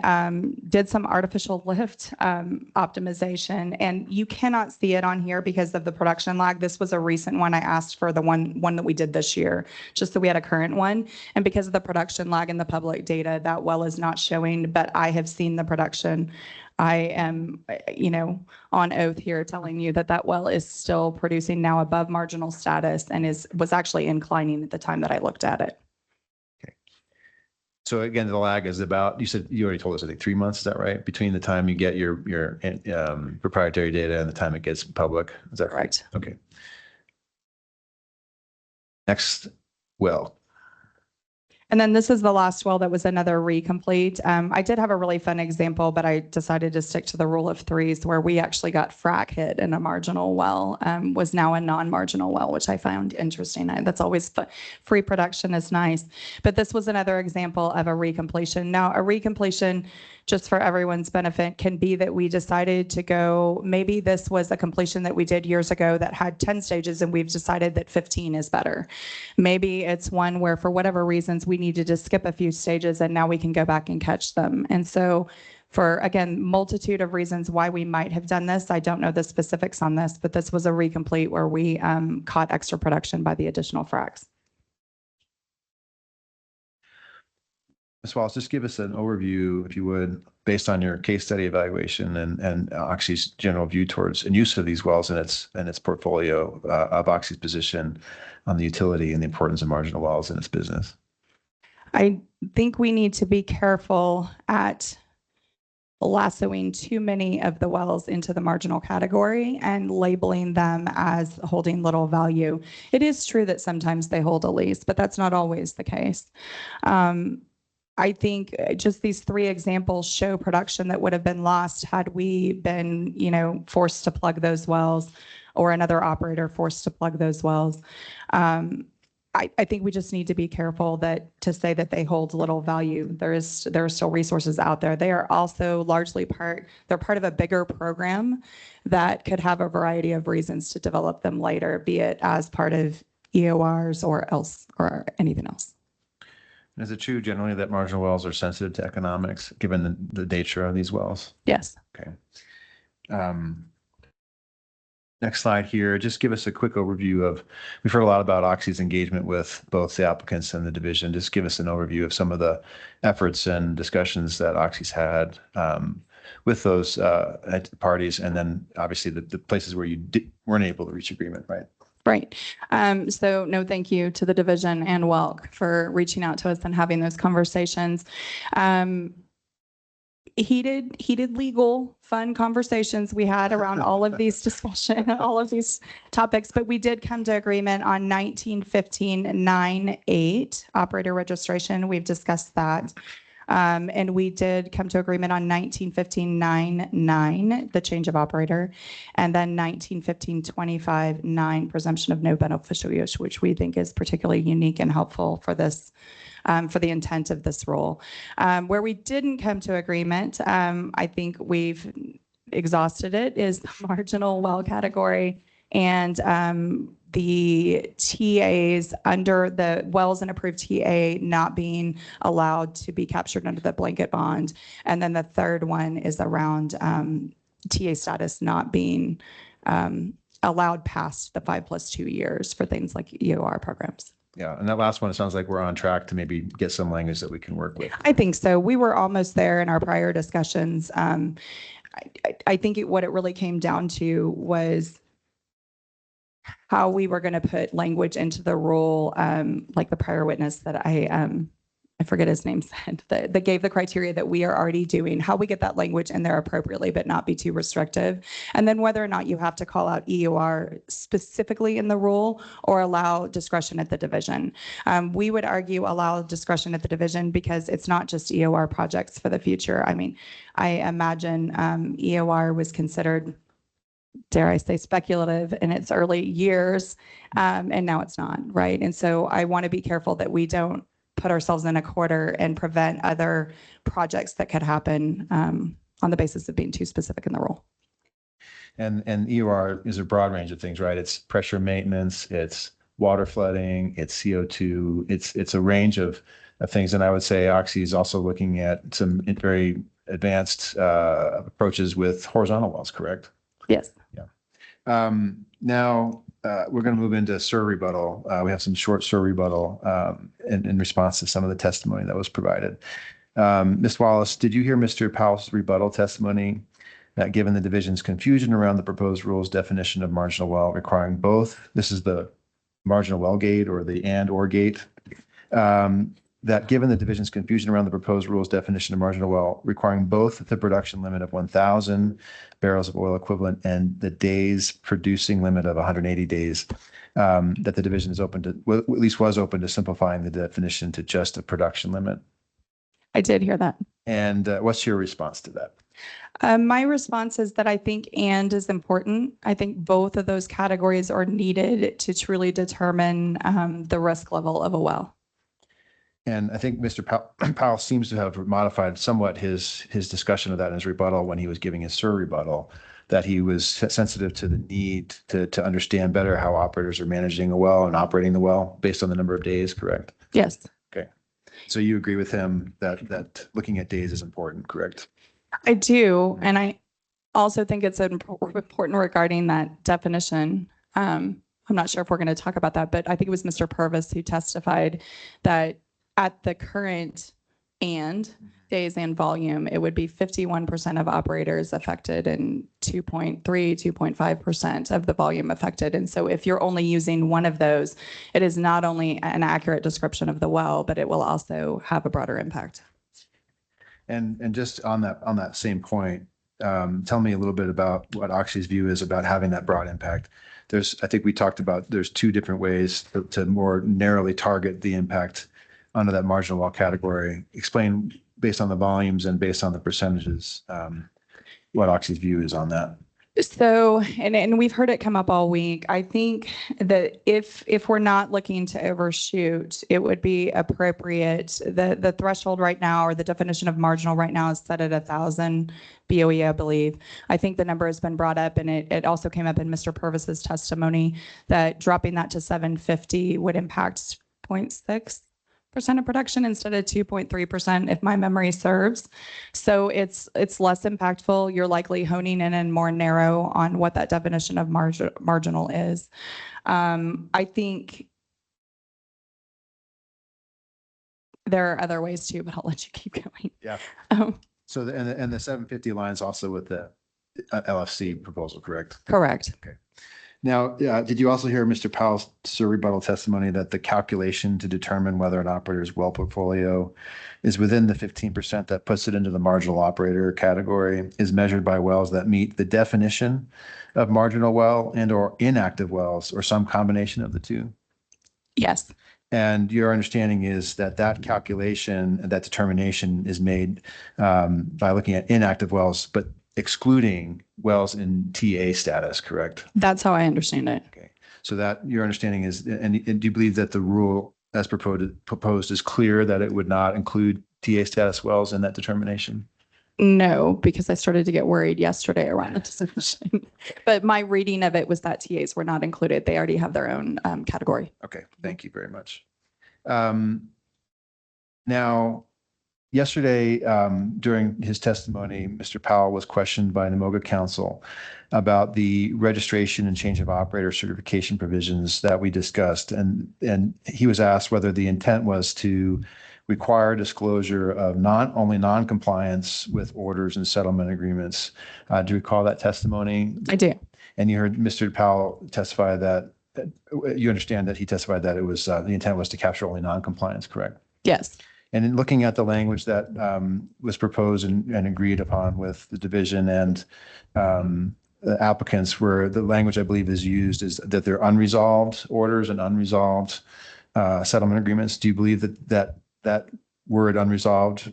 did some artificial lift optimization, and you cannot see it on here because of the production lag. This was a recent one. I asked for the one that we did this year, just so we had a current one. And because of the production lag in the public data, that well is not showing, but I have seen the production. I am, on oath here telling you that well is still producing now above marginal status and was actually inclining at the time that I looked at it. Okay. So again, the lag is about, you said, you already told us, I think 3 months, is that right? Between the time you get your proprietary data and the time it gets public, is that correct? Okay. Next, well, And then this is the last well that was another recomplete. I did have a really fun example, but I decided to stick to the rule of threes where we actually got frac hit and a marginal well was now a non-marginal well, which I found interesting. That's always free production is nice. But this was another example of a recompletion. Now, a recompletion, just for everyone's benefit, can be that we decided to go, maybe this was a completion that we did years ago that had 10 stages and we've decided that 15 is better. Maybe it's one where for whatever reasons we needed to skip a few stages and now we can go back and catch them. And so for, again, multitude of reasons why we might have done this, I don't know the specifics on this, but this was a recomplete where we caught extra production by the additional fracs. Ms. Wallace, just give us an overview, if you would, based on your case study evaluation and Oxy's general view towards and use of these wells in its portfolio of Oxy's position on the utility and the importance of marginal wells in its business. I think we need to be careful at lassoing too many of the wells into the marginal category and labeling them as holding little value. It is true that sometimes they hold a lease, but that's not always the case. I think just these three examples show production that would have been lost had we been, forced to plug those wells or another operator forced to plug those wells. I think we just need to be careful to say that they hold little value. There are still resources out there. They are also largely they're part of a bigger program that could have a variety of reasons to develop them later, be it as part of EORs or anything else. Is it true generally that marginal wells are sensitive to economics, given the nature of these wells? Yes. Okay. Next slide here, just give us a quick overview of, we've heard a lot about Oxy's engagement with both the applicants and the division. Just give us an overview of some of the efforts and discussions that Oxy's had with those parties, and then obviously the places where you weren't able to reach agreement, right? Right. So no, thank you to the division and WELC for reaching out to us and having those conversations. Heated legal, fun conversations we had around all of these discussion, all of these topics, but we did come to agreement on 1915-9-8 operator registration. We've discussed that. And we did come to agreement on 1915-9-9, the change of operator, and then 1915-25-9, presumption of no beneficial use, which we think is particularly unique and helpful for this, for the intent of this rule. Where we didn't come to agreement, I think we've exhausted it, is the marginal well category and the TAs under the wells and approved TA not being allowed to be captured under the blanket bond. And then the third one is around TA status not being allowed past the 5+2 years for things like EOR programs. Yeah, and that last one, it sounds like we're on track to maybe get some language that we can work with. I think so. We were almost there in our prior discussions. I think what it really came down to was how we were going to put language into the rule, like the prior witness that I forget his name said, that gave the criteria that we are already doing, how we get that language in there appropriately, but not be too restrictive. And then whether or not you have to call out EOR specifically in the rule or allow discretion at the division. We would argue allow discretion at the division because it's not just EOR projects for the future. I mean, I imagine EOR was considered, dare I say, speculative in its early years, and now it's not, right? And so I want to be careful that we don't put ourselves in a corner and prevent other projects that could happen on the basis of being too specific in the rule. And EOR is a broad range of things, right? It's pressure maintenance, it's water flooding, it's CO2, it's a range of things. And I would say Oxy is also looking at some very advanced approaches with horizontal wells, correct? Yes. Yeah. Now we're going to move into SIR rebuttal. We have some short SIR rebuttal in response to some of the testimony that was provided. Ms. Wallace, did you hear Mr. Powell's rebuttal testimony that given the division's confusion around the proposed rules definition of marginal well requiring both, this is the marginal well gate or the and/or gate, that given the division's confusion around the proposed rules definition of marginal well, requiring both the production limit of 1,000 barrels of oil equivalent and the days producing limit of 180 days, that the division is open to, well, at least was open to simplifying the definition to just a production limit. I did hear that. And what's your response to that? My response is that I think "and" is important. I think both of those categories are needed to truly determine the risk level of a well. And I think Mr. Powell seems to have modified somewhat his discussion of that in his rebuttal when he was giving his SIR rebuttal, that he was sensitive to the need to understand better how operators are managing a well and operating the well based on the number of days, correct? Yes. Okay. So you agree with him that looking at days is important, correct? I do. And I also think it's important regarding that definition. I'm not sure if we're going to talk about that, but I think it was Mr. Purvis who testified that at the current and days and volume, it would be 51% of operators affected and 2.5% of the volume affected. And so if you're only using one of those, it is not only an accurate description of the well, but it will also have a broader impact. And just on that same point, tell me a little bit about what Oxy's view is about having that broad impact. I think we talked about, there's two different ways to more narrowly target the impact under that marginal well category. Explain, based on the volumes and based on the percentages, what Oxy's view is on that. So, and we've heard it come up all week. I think that if we're not looking to overshoot, it would be appropriate. The threshold right now, or the definition of marginal right now, is set at 1,000 BOE, I believe. I think the number has been brought up, and it also came up in Mr. Purvis's testimony that dropping that to 750 would impact 0.6% of production instead of 2.3%, if my memory serves. So it's less impactful. You're likely honing in and more narrow on what that definition of marginal is. I think there are other ways too, but I'll let you keep going. Yeah. So the 750 aligns also with the LFC proposal, correct? Correct. Okay. Now, did you also hear Mr. Powell's rebuttal testimony that the calculation to determine whether an operator's well portfolio is within the 15% that puts it into the marginal operator category is measured by wells that meet the definition of marginal well and or inactive wells, or some combination of the two? Yes. And your understanding is that calculation, that determination is made by looking at inactive wells, but excluding wells in TA status, correct? That's how I understand it. Okay. So that your understanding is, and do you believe that the rule as proposed is clear that it would not include TA status wells in that determination? No, because I started to get worried yesterday around the decision. But my reading of it was that TAs were not included. They already have their own category. Okay, thank you very much. Now, yesterday, during his testimony, Mr. Powell was questioned by Namoga Council about the registration and change of operator certification provisions that we discussed. And he was asked whether the intent was to require disclosure of not only non-compliance with orders and settlement agreements. Do you recall that testimony? I do. And you heard Mr. Powell testify that, you understand that he testified that it was, the intent was to capture only non-compliance, correct? Yes. And in looking at the language that was proposed and agreed upon with the division and the applicants, where the language I believe is used is that they're unresolved orders and unresolved settlement agreements. Do you believe that word unresolved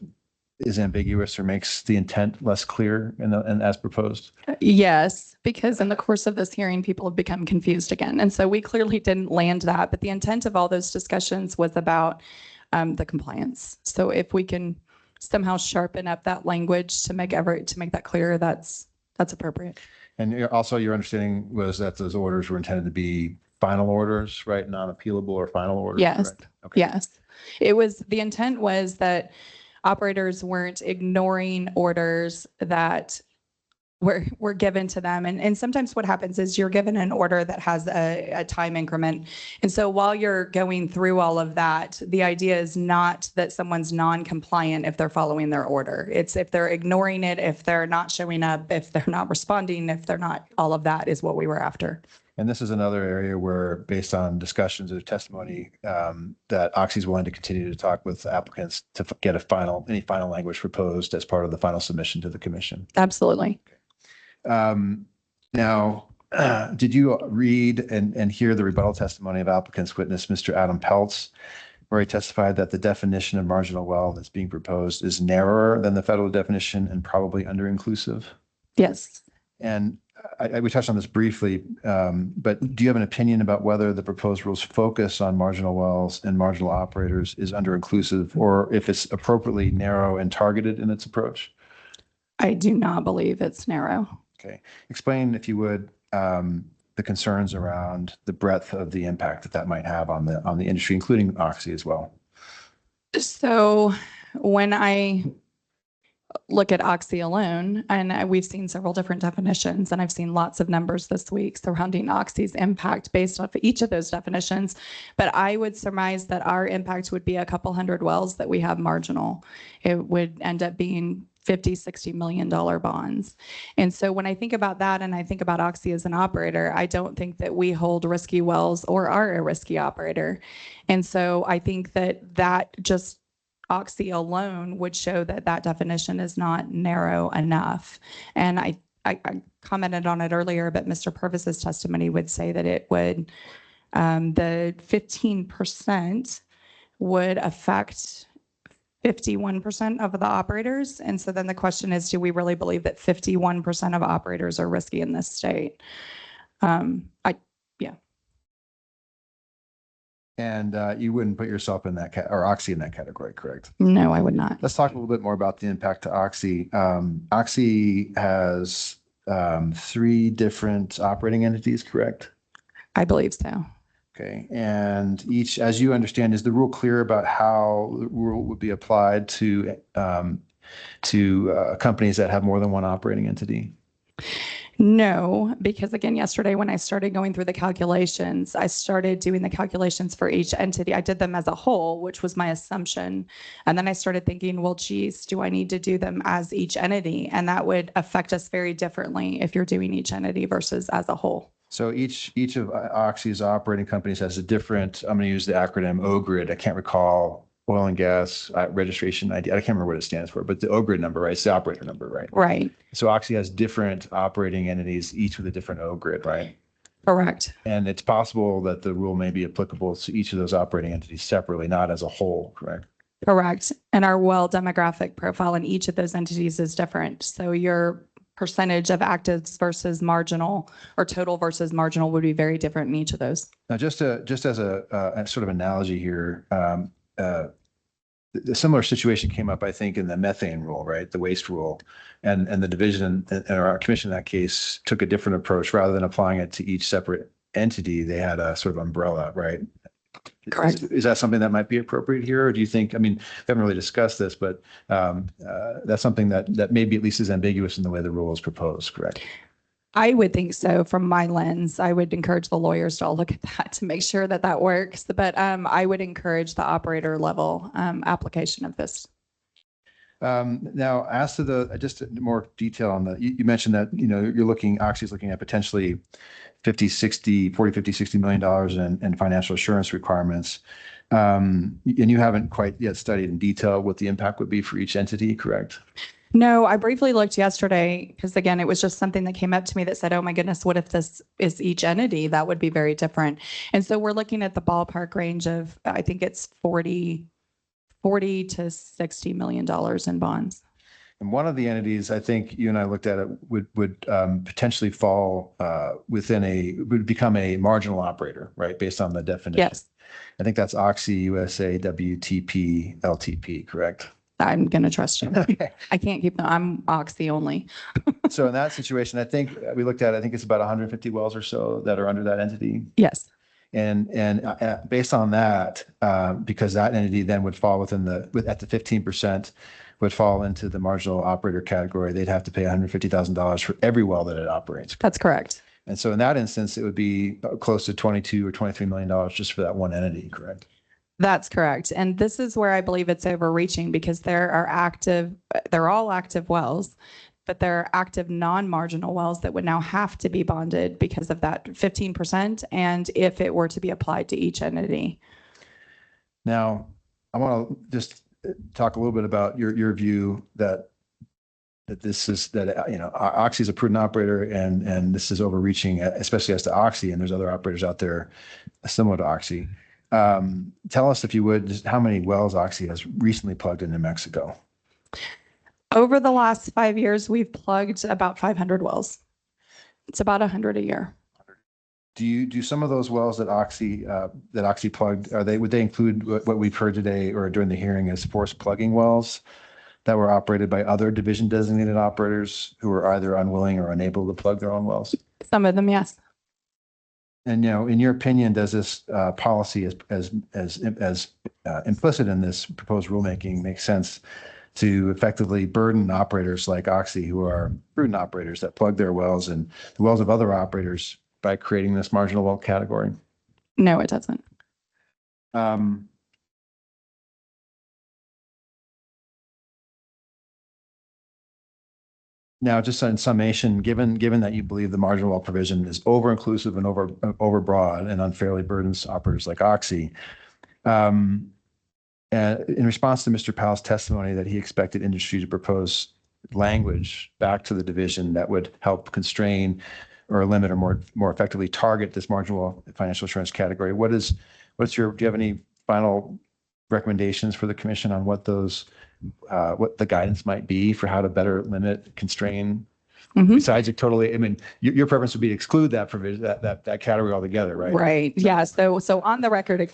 is ambiguous or makes the intent less clear and as proposed? Yes, because in the course of this hearing, people have become confused again. And so we clearly didn't land that, but the intent of all those discussions was about the compliance. So if we can somehow sharpen up that language to make that clear, that's appropriate. And also your understanding was that those orders were intended to be final orders, right? Non-appealable or final orders? Yes. Correct? Okay. Yes. The intent was that operators weren't ignoring orders that were given to them. And sometimes what happens is you're given an order that has a time increment. And so while you're going through all of that, the idea is not that someone's non-compliant if they're following their order. It's if they're ignoring it, if they're not showing up, if they're not responding, if they're not, all of that is what we were after. And this is another area where, based on discussions or testimony, that Oxy is willing to continue to talk with applicants to get any final language proposed as part of the final submission to the commission. Absolutely. Now, did you read and hear the rebuttal testimony of applicant's witness, Mr. Adam Peltz, where he testified that the definition of marginal well that's being proposed is narrower than the federal definition and probably under-inclusive? Yes. And we touched on this briefly, but do you have an opinion about whether the proposed rules focus on marginal wells and marginal operators is under-inclusive, or if it's appropriately narrow and targeted in its approach? I do not believe it's narrow. Okay. Explain, if you would, the concerns around the breadth of the impact that might have on the industry, including Oxy as well. So when I look at Oxy alone, and we've seen several different definitions, and I've seen lots of numbers this week surrounding Oxy's impact based off of each of those definitions. But I would surmise that our impact would be a couple hundred wells that we have marginal. It would end up being $50-60 million bonds. And so when I think about that and I think about Oxy as an operator, I don't think that we hold risky wells or are a risky operator. And so I think that just Oxy alone would show that definition is not narrow enough. And I commented on it earlier, but Mr. Purvis's testimony would say that it would, the 15% would affect 51% of the operators. And so then the question is, do we really believe that 51% of operators are risky in this state? And you wouldn't put yourself in that or Oxy in that category, correct? No, I would not. Let's talk a little bit more about the impact to Oxy. Oxy has 3 different operating entities, correct? I believe so. Okay, and each, as you understand, is the rule clear about how the rule would be applied to companies that have more than one operating entity? No, because again, yesterday when I started going through the calculations, I started doing the calculations for each entity. I did them as a whole, which was my assumption. And then I started thinking, well, geez, do I need to do them as each entity? And that would affect us very differently if you're doing each entity versus as a whole. So each of Oxy's operating companies has a different, I'm going to use the acronym OGRID. I can't recall oil and gas registration ID. I can't remember what it stands for, but the OGRID number, right? It's the operator number, right? Right. So Oxy has different operating entities, each with a different OGRID, right? Correct. And it's possible that the rule may be applicable to each of those operating entities separately, not as a whole, correct? Correct. And our well demographic profile in each of those entities is different. So your percentage of actives versus marginal or total versus marginal would be very different in each of those. Now, just as a sort of analogy here, the similar situation came up, I think, in the methane rule, right? The waste rule, and the division and our commission in that case took a different approach. Rather than applying it to each separate entity, they had a sort of umbrella, right? Correct. Is that something that might be appropriate here? Or do you think, I mean, we haven't really discussed this, but that's something that maybe at least is ambiguous in the way the rule is proposed, correct? I would think so. From my lens, I would encourage the lawyers to all look at that to make sure that works. But I would encourage the operator level application of this. Now, as to just more detail on you mentioned that, Oxy's looking at potentially $40-50-60 million in financial assurance requirements. And you haven't quite yet studied in detail what the impact would be for each entity, correct? No, I briefly looked yesterday because, again, it was just something that came up to me that said, oh, my goodness, what if this is each entity? That would be very different. And so we're looking at the ballpark range of, I think it's $40 to $60 million in bonds. And one of the entities, I think you and I looked at it, would potentially fall would become a marginal operator, right? Based on the definition. Yes. I think that's Oxy USA WTP LTP, correct? I'm going to trust you. Okay. I can't keep them. I'm Oxy only. So in that situation, I think we looked at, I think it's about 150 wells or so that are under that entity. Yes. And based on that, because that entity then would fall at the 15% would fall into the marginal operator category, they'd have to pay $150,000 for every well that it operates. That's correct. And so in that instance, it would be close to $22 or $23 million just for that one entity, correct? That's correct. And this is where I believe it's overreaching because they're all active wells. but there are active non-marginal wells that would now have to be bonded because of that 15%. And if it were to be applied to each entity. Now, I want to just talk a little bit about your view that this is that, you know, Oxy is a prudent operator and this is overreaching, especially as to Oxy, and there's other operators out there similar to Oxy. Tell us, if you would, just how many wells Oxy has recently plugged in New Mexico. Over the last 5 years, we've plugged about 500 wells. It's about 100 a year. Do some of those wells that Oxy plugged, would they include what we've heard today or during the hearing as forced plugging wells that were operated by other division designated operators who were either unwilling or unable to plug their own wells? Some of them, yes. And, you know, in your opinion, does this policy as implicit in this proposed rulemaking make sense to effectively burden operators like Oxy, who are prudent operators that plug their wells and the wells of other operators, by creating this marginal well category? No, it doesn't. Now, just in summation, given that you believe the marginal well provision is over-inclusive and overbroad and unfairly burdens operators like Oxy, in response to Mr. Powell's testimony that he expected industry to propose language back to the division that would help constrain or limit or more effectively target this marginal financial assurance category, do you have any final recommendations for the commission on what the guidance might be for how to better limit, constrain? Besides it totally, I mean, your preference would be to exclude that provision, that category altogether, right? Right. Yeah. So on the record,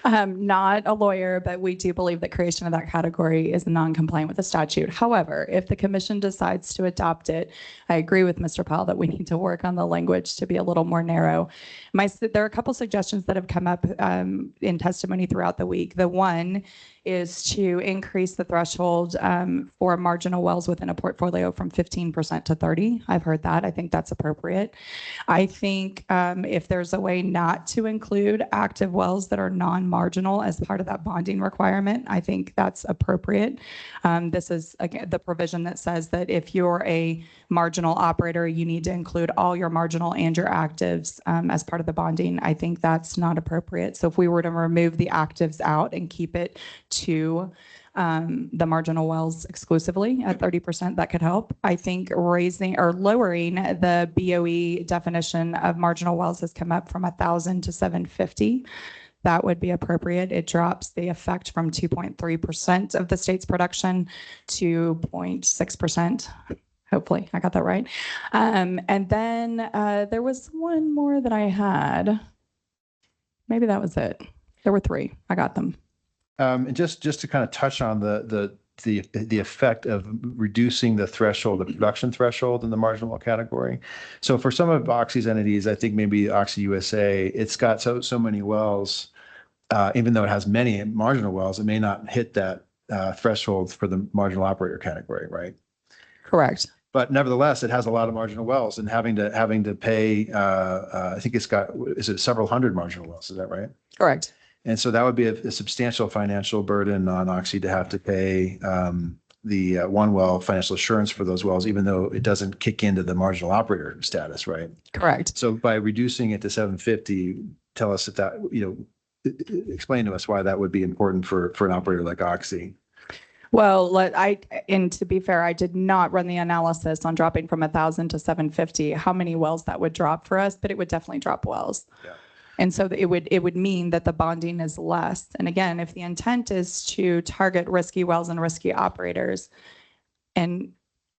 not a lawyer, but we do believe that creation of that category is non-compliant with the statute. However, if the commission decides to adopt it, I agree with Mr. Powell that we need to work on the language to be a little more narrow. There are a couple suggestions that have come up in testimony throughout the week. The one is to increase the threshold for marginal wells within a portfolio from 15% to 30%. I've heard that. I think that's appropriate. I think if there's a way not to include active wells that are non-marginal as part of that bonding requirement, I think that's appropriate. This is, again, the provision that says that if you're a marginal operator, you need to include all your marginal and your actives as part of the bonding. I think that's not appropriate. So if we were to remove the actives out and keep it to the marginal wells exclusively at 30%, that could help. I think raising or lowering the BOE definition of marginal wells has come up from 1,000 to 750. That would be appropriate. It drops the effect from 2.3% of the state's production to 0.6%. Hopefully I got that right. And then there was one more that I had. Maybe that was it. There were three. I got them. And just to kind of touch on the effect of reducing the threshold, the production threshold in the marginal well category. So for some of Oxy's entities, I think maybe Oxy USA, it's got so many wells, even though it has many marginal wells, it may not hit that threshold for the marginal operator category, right? Correct. But nevertheless, it has a lot of marginal wells, and having to pay, I think is it several hundred marginal wells? Is that right? Correct. And so that would be a substantial financial burden on Oxy to have to pay the one well financial assurance for those wells, even though it doesn't kick into the marginal operator status, right? Correct. So by reducing it to 750, tell us if that, explain to us why that would be important for an operator like Oxy. Well, and to be fair, I did not run the analysis on dropping from 1,000 to 750, how many wells that would drop for us, but it would definitely drop wells. Yeah. And so it would mean that the bonding is less. And again, if the intent is to target risky wells and risky operators, and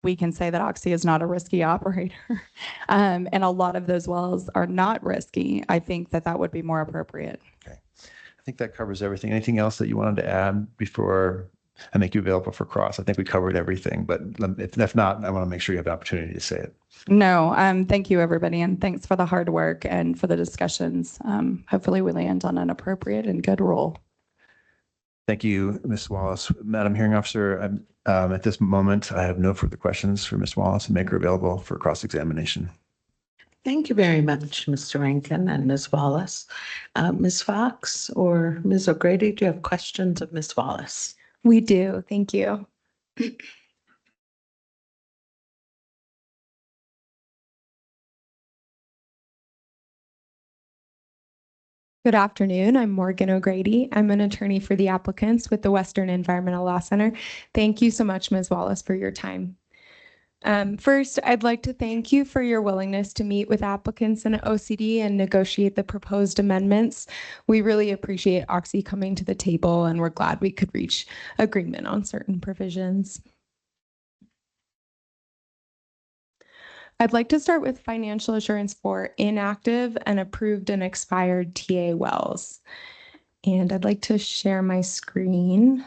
we can say that Oxy is not a risky operator, and a lot of those wells are not risky, I think that would be more appropriate. Okay. I think that covers everything. Anything else that you wanted to add before I make you available for cross? I think we covered everything, but if not, I want to make sure you have the opportunity to say it. No, thank you, everybody, and thanks for the hard work and for the discussions. Hopefully we land on an appropriate and good rule. Thank you, Ms. Wallace. Madam Hearing Officer, at this moment, I have no further questions for Ms. Wallace and make her available for cross-examination. Thank you very much, Mr. Rankin and Ms. Wallace. Ms. Fox or Ms. O'Grady, do you have questions of Ms. Wallace? We do. Thank you. Good afternoon. I'm Morgan O'Grady. I'm an attorney for the applicants with the Western Environmental Law Center. Thank you so much, Ms. Wallace, for your time. First, I'd like to thank you for your willingness to meet with applicants and OCD and negotiate the proposed amendments. We really appreciate OCC coming to the table, and we're glad we could reach agreement on certain provisions. I'd like to start with financial assurance for inactive and approved and expired TA wells. And I'd like to share my screen.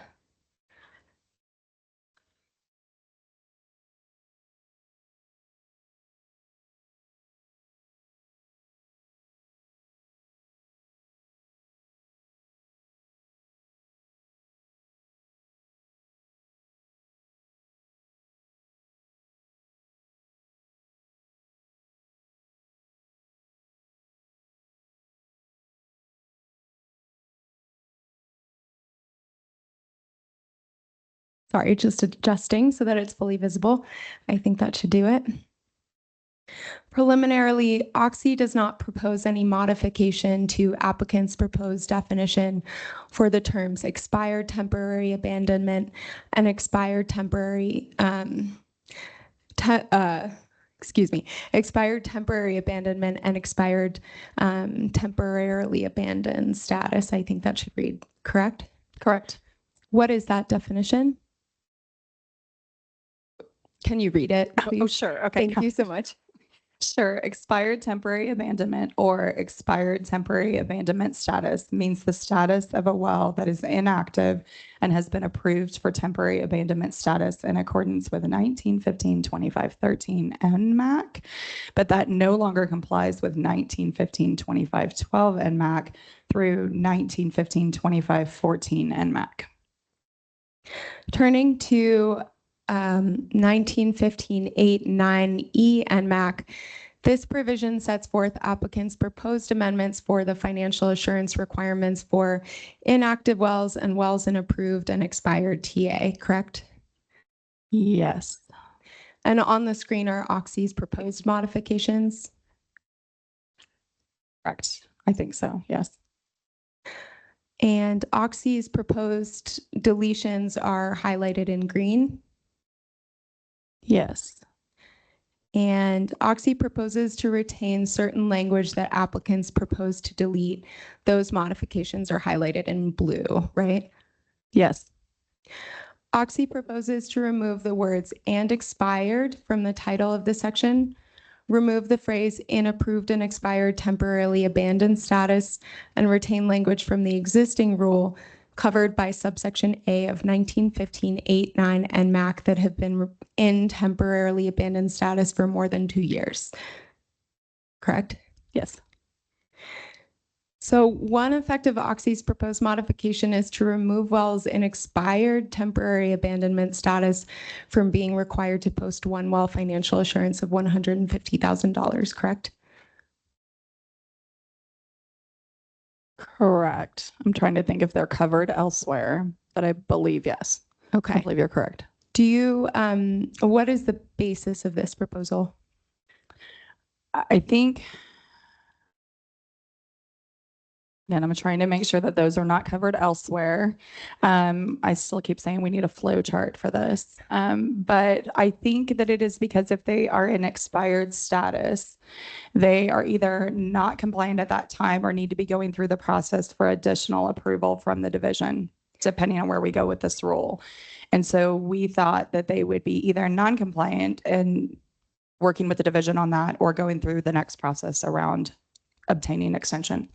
Sorry, just adjusting so that it's fully visible. I think that should do it. Preliminarily, OCC does not propose any modification to applicant's proposed definition for the terms expired temporary abandonment and expired temporary, expired temporary abandonment and expired temporarily abandoned status. I think that should read correct? Correct. What is that definition? Can you read it, please? Oh, sure. Okay. Thank you so much. Sure. Expired temporary abandonment or expired temporary abandonment status means the status of a well that is inactive and has been approved for temporary abandonment status in accordance with 1915-2513 NMAC, but that no longer complies with 1915-2512 NMAC through 1915-2514 NMAC. Turning to 1915-8-9E NMAC, this provision sets forth applicants' proposed amendments for the financial assurance requirements for inactive wells and wells in approved and expired TA, correct? Yes. And on the screen are OCC's proposed modifications. Correct. I think so. Yes. And OCC's proposed deletions are highlighted in green. Yes. And OCC proposes to retain certain language that applicants propose to delete. Those modifications are highlighted in blue, right? Yes. OCC proposes to remove the words "and expired" from the title of the section, remove the phrase "in approved and expired temporarily abandoned status," and retain language from the existing rule covered by subsection A of 1915-8-9 NMAC that have been in temporarily abandoned status for more than 2 years. Correct? Yes. So one effective OCC's proposed modification is to remove wells in expired temporary abandonment status from being required to post one well financial assurance of $150,000, correct? Correct. I'm trying to think if they're covered elsewhere, but I believe yes. Okay. I believe you're correct. Do you, what is the basis of this proposal? I think, and I'm trying to make sure that those are not covered elsewhere. I still keep saying we need a flow chart for this. But I think that it is because if they are in expired status, they are either not compliant at that time or need to be going through the process for additional approval from the division, depending on where we go with this rule. And so we thought that they would be either non-compliant and working with the division on that or going through the next process around obtaining extension.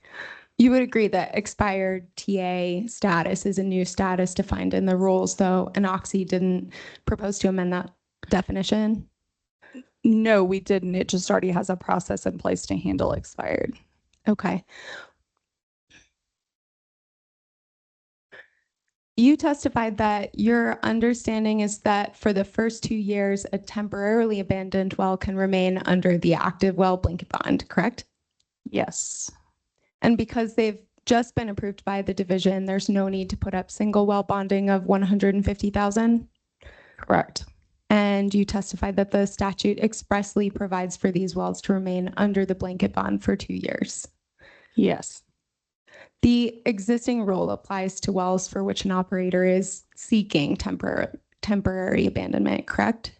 You would agree that expired TA status is a new status defined in the rules, though, and OCC didn't propose to amend that definition? No, we didn't. It just already has a process in place to handle expired. Okay. You testified that your understanding is that for the first 2 years, a temporarily abandoned well can remain under the active well blanket bond, correct? Yes. And because they've just been approved by the division, there's no need to put up single well bonding of $150,000? Correct. And you testified that the statute expressly provides for these wells to remain under the blanket bond for 2 years. Yes. The existing rule applies to wells for which an operator is seeking temporary abandonment, correct?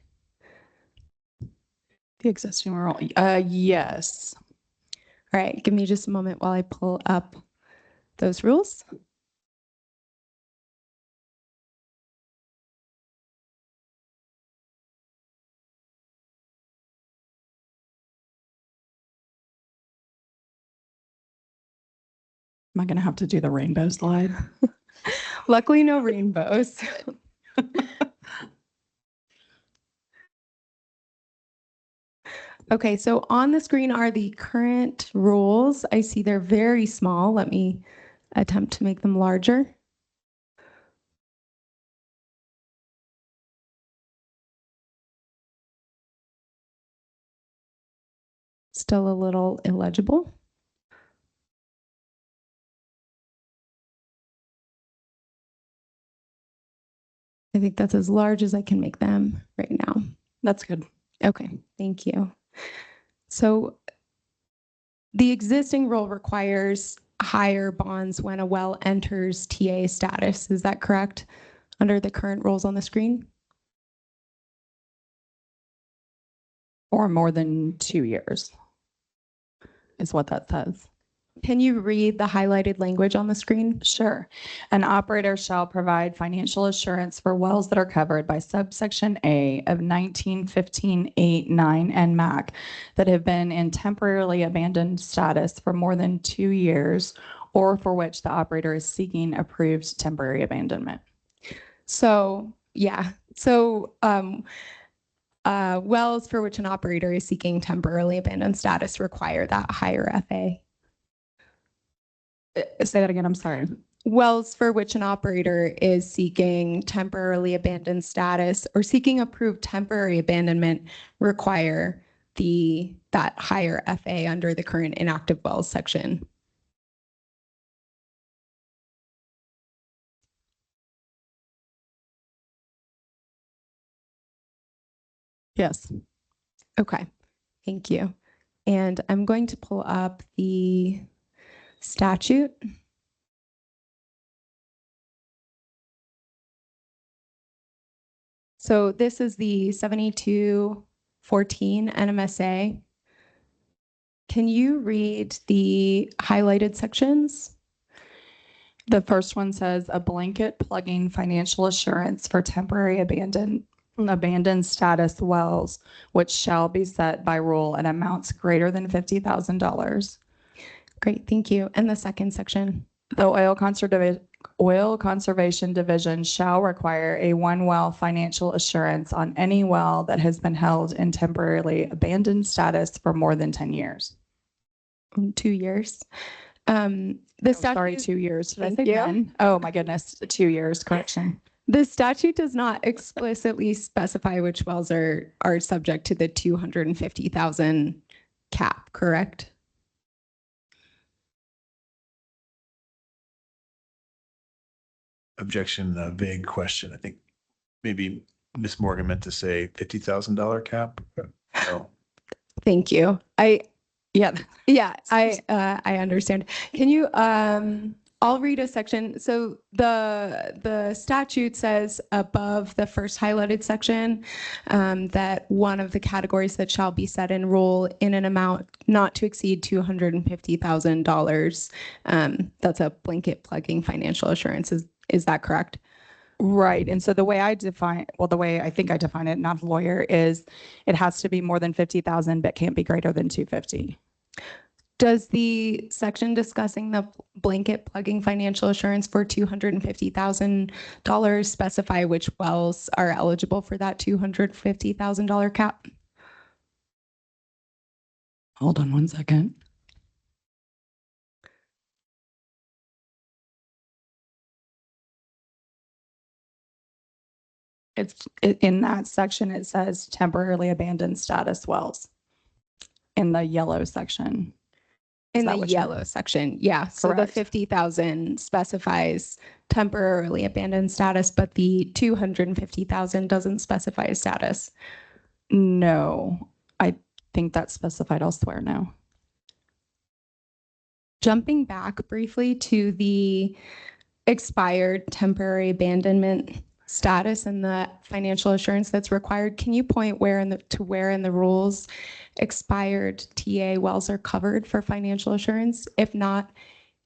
The existing rule, yes. All right, give me just a moment while I pull up those rules. Am I going to have to do the rainbow slide? Luckily, no rainbows. Okay, so on the screen are the current rules. I see they're very small. Let me attempt to make them larger. Still a little illegible. I think that's as large as I can make them right now. That's good. Okay, thank you. So the existing rule requires higher bonds when a well enters TA status. Is that correct? Under the current rules on the screen? Or more than 2 years is what that says. Can you read the highlighted language on the screen? Sure. An operator shall provide financial assurance for wells that are covered by subsection A of 1915-8-9 and MAC that have been in temporarily abandoned status for more than 2 years or for which the operator is seeking approved temporary abandonment. So, yeah. So, wells for which an operator is seeking temporarily abandoned status require that higher FA. Say that again, I'm sorry. Wells for which an operator is seeking temporarily abandoned status or seeking approved temporary abandonment require that higher FA under the current inactive wells section. Yes. Okay, thank you. And I'm going to pull up the statute. So this is the 7214 NMSA. Can you read the highlighted sections? The first one says a blanket plugging financial assurance for temporary abandoned status wells, which shall be set by rule at amounts greater than $50,000. Great, thank you. And the second section? The Oil Conservation Division shall require a one-well financial assurance on any well that has been held in temporarily abandoned status for more than 10 years. 2 years. The statute, Sorry, 2 years. Did I Thank say you. 10? Oh my goodness, 2 years, correction. The statute does not explicitly specify which wells are subject to the 250,000 cap, correct? Objection, vague question. I think maybe Ms. Morgan meant to say $50,000 cap. No. Thank you. Yeah, I understand. Can you, I'll read a section. So the statute says above the first highlighted section that one of the categories that shall be set in rule in an amount not to exceed $250,000. That's a blanket plugging financial assurance. Is that correct? right. And so the way I think I define it, not a lawyer, is it has to be more than 50,000, but can't be greater than 250. Does the section discussing the blanket plugging financial assurance for $250,000 specify which wells are eligible for that $250,000 cap? Hold on one second. In that section, it says temporarily abandoned status wells in the yellow section. In that the what you- yellow section, yeah. So the Correct. 50,000 specifies temporarily abandoned status, but the 250,000 doesn't specify a status. No, I think that's specified elsewhere now. jumping back briefly to the expired temporary abandonment status and the financial assurance that's required, can you point where in the rules expired TA wells are covered for financial assurance? If not,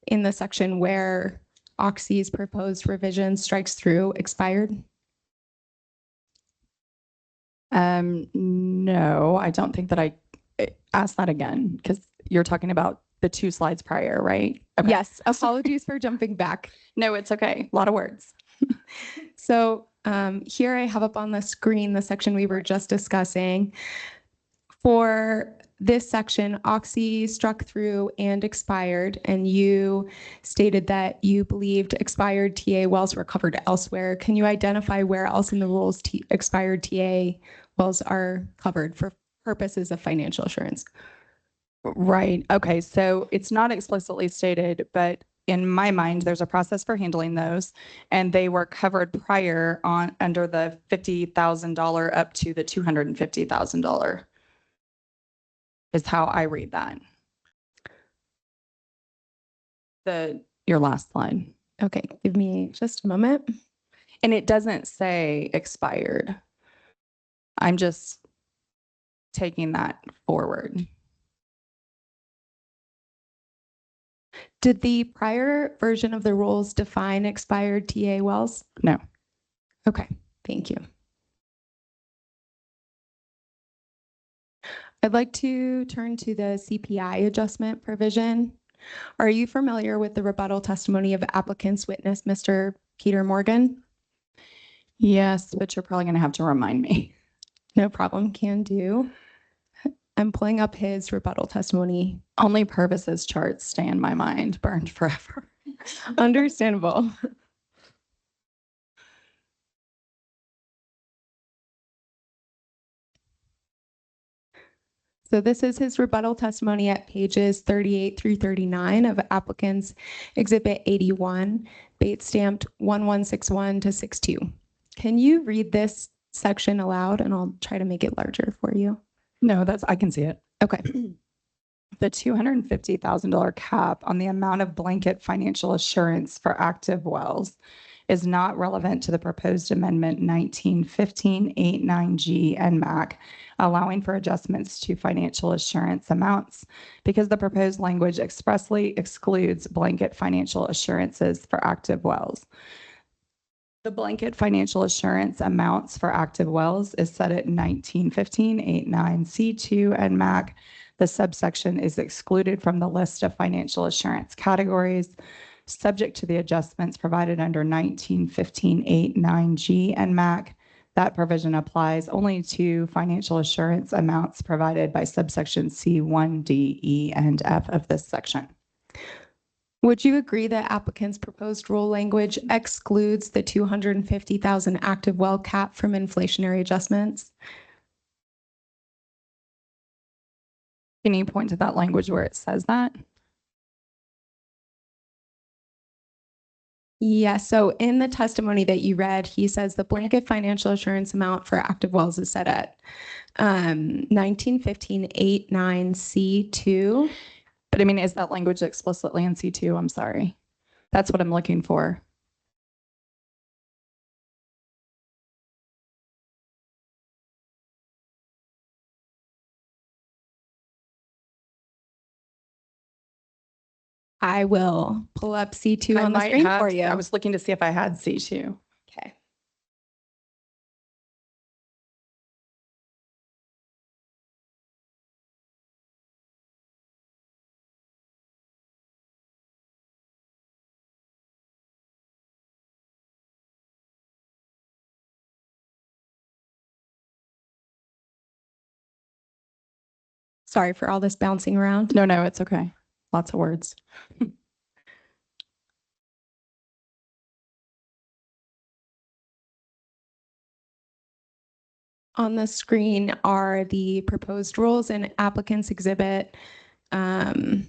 in the section where OCC's proposed revision strikes through expired? No, I don't think that I asked that again because you're talking about the 2 slides prior, right? Okay. Yes, apologies for jumping back. No, it's okay. A lot of words. So here I have up on the screen the section we were just discussing. For this section, OCC struck through and expired, and you stated that you believed expired TA wells were covered elsewhere. Can you identify where else in the rules expired TA wells are covered for purposes of financial assurance? Right. Okay. So it's not explicitly stated, but in my mind, there's a process for handling those, and they were covered prior on under the $50,000 up to the $250,000 is how I read that. Your last slide. Okay, give me just a moment. And it doesn't say expired. I'm just taking that forward. Did the prior version of the rules define expired TA wells? No. Okay, thank you. I'd like to turn to the CPI adjustment provision. Are you familiar with the rebuttal testimony of applicant's witness, Mr. Peter Morgan? Yes, but you're probably going to have to remind me. No problem, can do. I'm pulling up his rebuttal testimony. Only Purvis's charts stay in my mind, burned forever. Understandable. So this is his rebuttal testimony at pages 38 through 39 of applicant's Exhibit 81, Bates stamped 1161 to 62. Can you read this section aloud, and I'll try to make it larger for you? No, I can see it. Okay. The $250,000 cap on the amount of blanket financial assurance for active wells is not relevant to the proposed amendment 1915-89G and MAC, allowing for adjustments to financial assurance amounts because the proposed language expressly excludes blanket financial assurances for active wells. The blanket financial assurance amounts for active wells is set at 1915-89C2 and MAC. The subsection is excluded from the list of financial assurance categories, subject to the adjustments provided under 1915-89G and MAC. That provision applies only to financial assurance amounts provided by subsection C1, D, E, and F of this section. Would you agree that applicant's proposed rule language excludes the 250,000 active well cap from inflationary adjustments? Can you point to that language where it says that? Yeah, so in the testimony that you read, he says the blanket financial assurance amount for active wells is set at 1915-89C2. But I mean, is that language explicitly in C2? I'm sorry. That's what I'm looking for. I will pull up C2 on the screen for you. I was looking to see if I had C2. Okay. Sorry for all this bouncing around. No, it's okay. Lots of words. On the screen are the proposed rules in applicant's exhibit 1-C.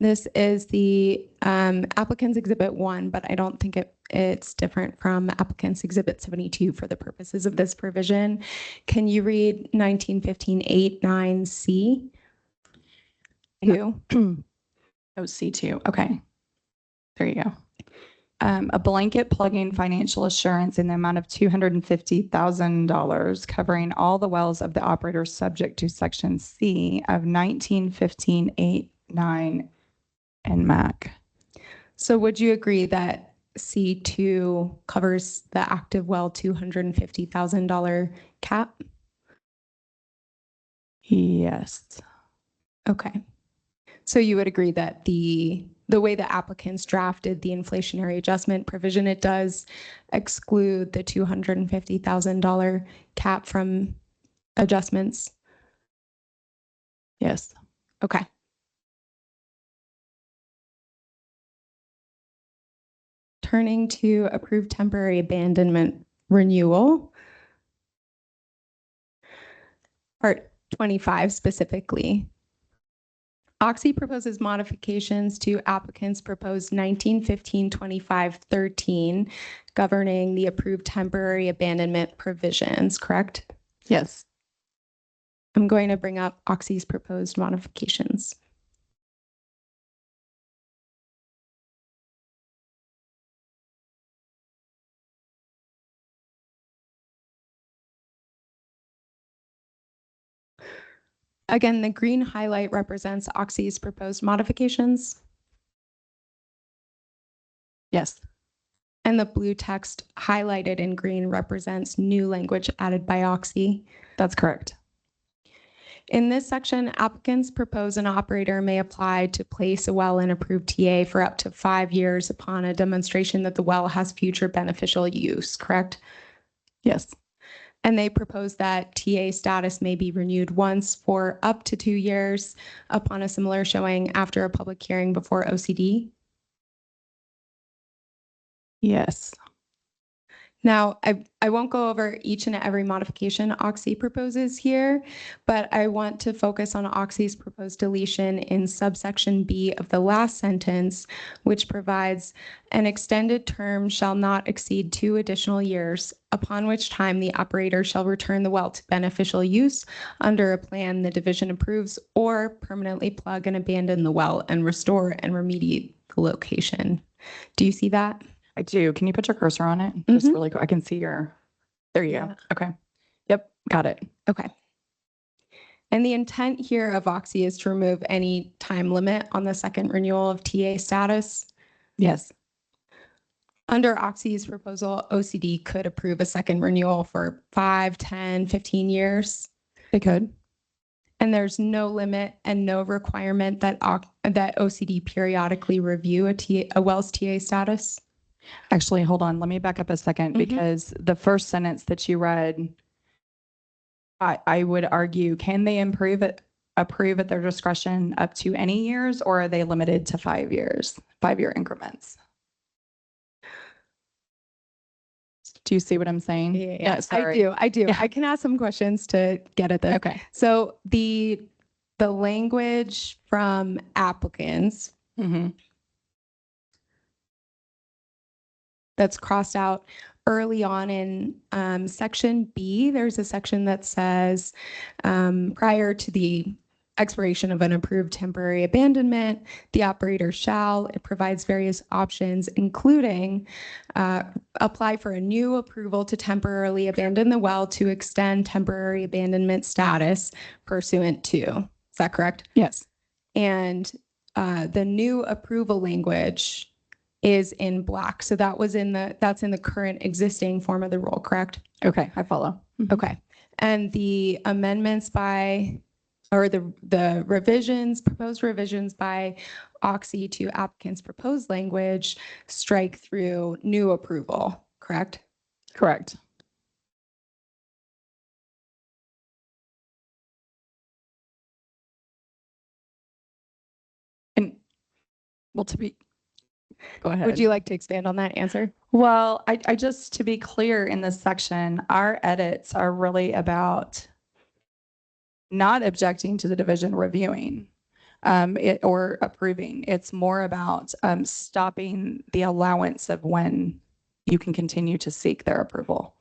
This is the applicant's Exhibit 1, but I don't think it's different from applicant's Exhibit 72 for the purposes of this provision. Can you read 1915-8-9C? Oh, C2. Okay. There you go. A blanket plugging financial assurance in the amount of $250,000 covering all the wells of the operator subject to Section C of 1915-8-9 and MAC. So would you agree that C2 covers the active well $250,000 cap? Yes. Okay. So you would agree that the way the applicants drafted the inflationary adjustment provision, it does exclude the $250,000 cap from adjustments? Yes. Okay. Turning to approved temporary abandonment renewal. Part 25 specifically. OCC proposes modifications to applicant's proposed 1915-25-13 governing the approved temporary abandonment provisions, correct? Yes. I'm going to bring up OCC's proposed modifications. Again, the green highlight represents OCC's proposed modifications. Yes. And the blue text highlighted in green represents new language added by OCC. That's correct. In this section, applicants propose an operator may apply to place a well in approved TA for up to 5 years upon a demonstration that the well has future beneficial use, correct? Yes. And they propose that TA status may be renewed once for up to 2 years upon a similar showing after a public hearing before OCD. Yes. Now, I won't go over each and every modification OCC proposes here, but I want to focus on OCC's proposed deletion in subsection B of the last sentence, which provides an extended term shall not exceed 2 additional years, upon which time the operator shall return the well to beneficial use under a plan the division approves, or permanently plug and abandon the well and restore and remediate the location. Do you see that? I do. Can you put your cursor on it? Just Mhm. really quick. I can see your, there you Yeah. go. Okay. Yep. Got it. Okay. And the intent here of OCC is to remove any time limit on the second renewal of TA status. Yes. Under OCC's proposal, OCD could approve a second renewal for 5, 10, 15 years. They could. And there's no limit and no requirement that OCD periodically review a well's TA status. Actually, hold on. Let me back up a second because the first sentence that you read, I would argue, can they approve at their discretion up to any years, or are they limited to 5 years, 5-year increments? Do you see what I'm saying? Yeah, sorry. I do. Yeah. I can ask some questions to get at this. Okay. So the language from applicants that's crossed out early on in section B, there's a section that says prior to the expiration of an approved temporary abandonment, the operator shall, it provides various options, including apply for a new approval to temporarily abandon the well to extend temporary abandonment status pursuant to. Is that correct? Yes. And the new approval language is in black. So that's in the current existing form of the rule, correct? Okay. I follow. Okay. And the amendments the proposed revisions by OCC to applicant's proposed language strike through new approval, correct? Correct. And well, go ahead. Would you like to expand on that answer? Well, I just, to be clear in this section, our edits are really about not objecting to the division reviewing. or approving. It's more about stopping the allowance of when you can continue to seek their approval.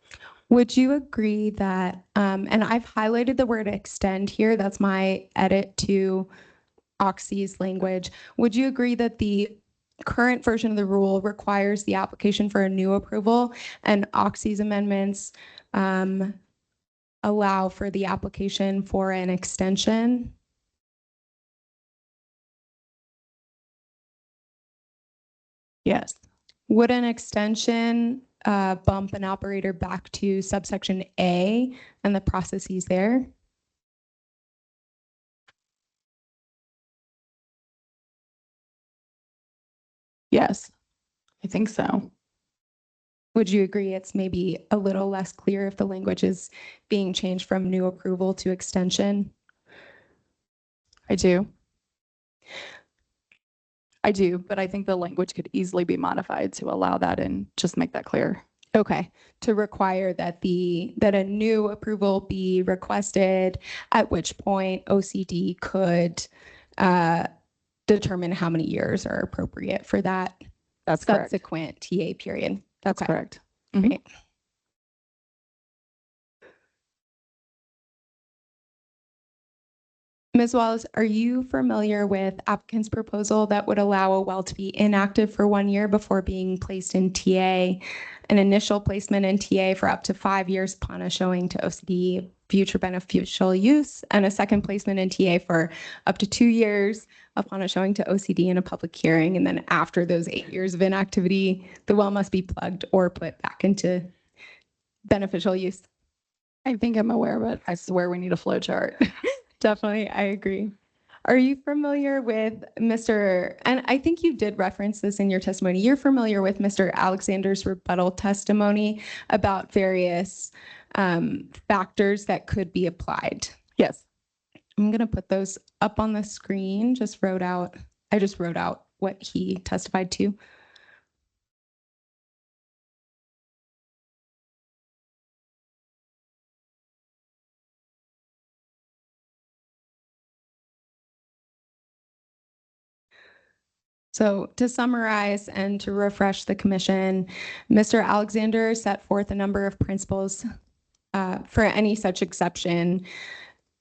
Would you agree that, and I've highlighted the word extend here, that's my edit to OCC's language. Would you agree that the current version of the rule requires the application for a new approval and OCC's amendments allow for the application for an extension? Yes. Would an extension bump an operator back to subsection A and the processes there? Yes, I think so. Would you agree it's maybe a little less clear if the language is being changed from new approval to extension? I do. I do, but I think the language could easily be modified to allow that and just make that clear. Okay, to require that a new approval be requested, at which point OCD could determine how many years are appropriate for that That's correct. subsequent TA period. That's Okay. correct. Mhm. Great. Ms. Wallace, are you familiar with applicant's proposal that would allow a well to be inactive for 1 year before being placed in TA, an initial placement in TA for up to 5 years upon a showing to OCD future beneficial use, and a second placement in TA for up to 2 years upon a showing to OCD in a public hearing, and then after those 8 years of inactivity, the well must be plugged or put back into beneficial use? I think I'm aware, but I swear we need a flow chart. Definitely, I agree. Are you familiar with Mr., and I think you did reference this in your testimony, you're familiar with Mr. Alexander's rebuttal testimony about various factors that could be applied? Yes. I'm going to put those up on the screen. I just wrote out what he testified to. So to summarize and to refresh the commission, Mr. Alexander set forth a number of principles for any such exception,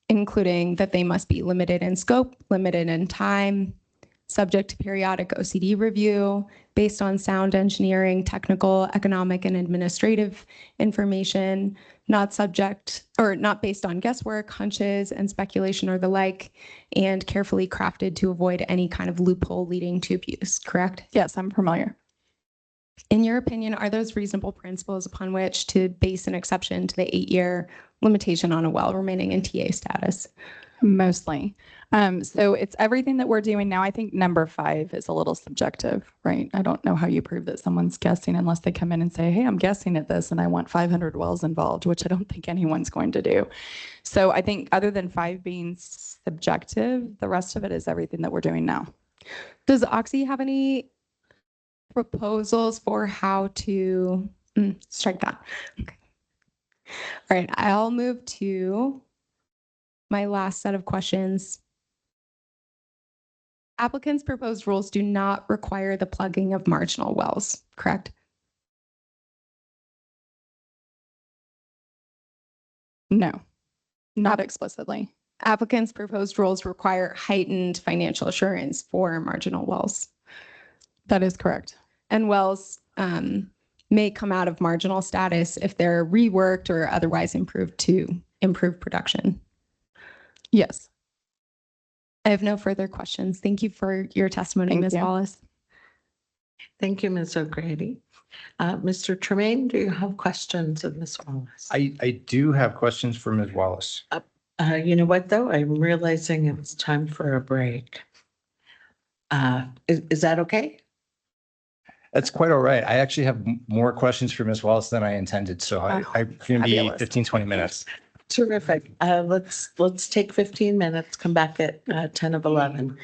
including that they must be limited in scope, limited in time, subject to periodic OCD review, based on sound engineering, technical, economic, and administrative information, not based on guesswork, hunches, and speculation or the like, and carefully crafted to avoid any kind of loophole leading to abuse, correct? Yes, I'm familiar. In your opinion, are those reasonable principles upon which to base an exception to the 8-year limitation on a well remaining in TA status? Mostly. So it's everything that we're doing now. I think number 5 is a little subjective, right? I don't know how you prove that someone's guessing unless they come in and say, hey, I'm guessing at this and I want 500 wells involved, which I don't think anyone's going to do. So I think other than 5 being subjective, the rest of it is everything that we're doing now. Does OCC have any proposals for how to strike that? Okay. All right, I'll move to my last set of questions. Applicants' proposed rules do not require the plugging of marginal wells, correct? No, not explicitly. Applicants' proposed rules require heightened financial assurance for marginal wells. That is correct. And wells may come out of marginal status if they're reworked or otherwise improved to improve production. Yes. I have no further questions. Thank you for your testimony, Thank Ms. you. Wallace. Thank you, Ms. O'Grady. Mr. Tremaine, do you have questions of Ms. Wallace? I do have questions for Ms. Wallace. You know what, though? I'm realizing it's time for a break. Is that okay? That's quite all right. I actually have more questions for Ms. Wallace than I intended, so I'm going to be fabulous. 15, 20 minutes. Terrific. Let's take 15 minutes, come back at 10 of 11.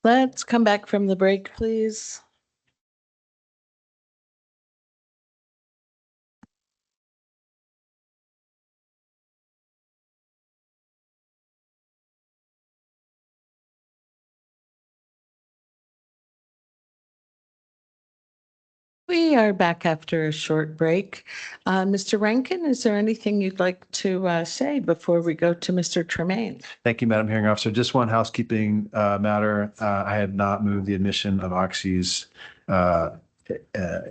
Let's come back from the break, please. We are back after a short break. Mr. Rankin, is there anything you'd like to say before we go to Mr. Tremaine? Thank you, Madam Hearing Officer. Just one housekeeping matter. I had not moved the admission of Oxy's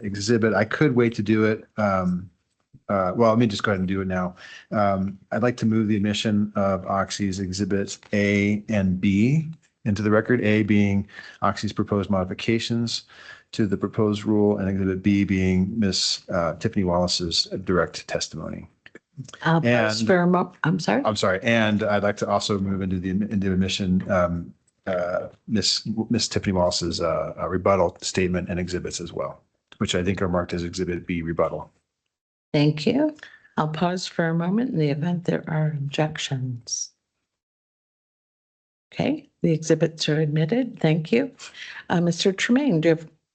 exhibit. I could wait to do it. Well, let me just go ahead and do it now. I'd like to move the admission of Oxy's exhibits A and B into the record, A being Oxy's proposed modifications to the proposed rule, and exhibit B being Ms. Tiffany Wallace's direct testimony. I'll pause And- for a moment. I'm sorry. I'm sorry, and I'd like to also move into admission Miss Tiffany Wallace's rebuttal statement and exhibits as well, which I think are marked as Exhibit B rebuttal. Thank you. I'll pause for a moment in the event there are objections. Okay, the exhibits are admitted. Thank you. Mr. Tremaine,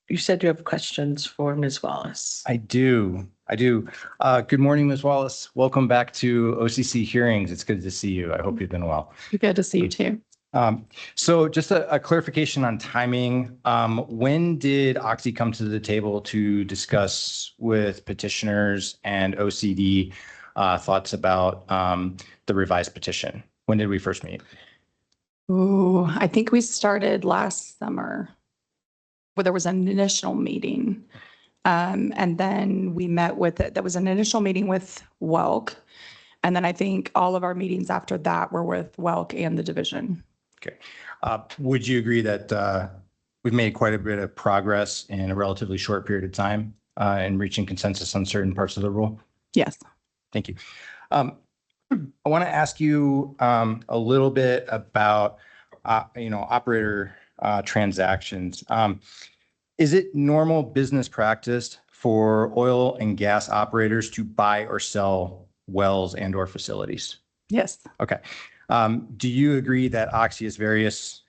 you said you have questions for Ms. Wallace. I do. Good morning, Ms. Wallace. Welcome back to OCC hearings. It's good to see you. I hope you've been well. Good to see you too. So just a clarification on timing. When did Oxy come to the table to discuss with petitioners and OCD thoughts about the revised petition? When did we first meet? Ooh, I think we started last summer where there was an initial meeting. And then we met with, there was an initial meeting with WELC. And then I think all of our meetings after that were with WELC and the division. Okay. Would you agree that we've made quite a bit of progress in a relatively short period of time in reaching consensus on certain parts of the rule? Yes. Thank you. I want to ask you a little bit about, operator transactions. Is it normal business practice for oil and gas operators to buy or sell wells and or facilities? Yes. Okay. Do you agree that Oxy's various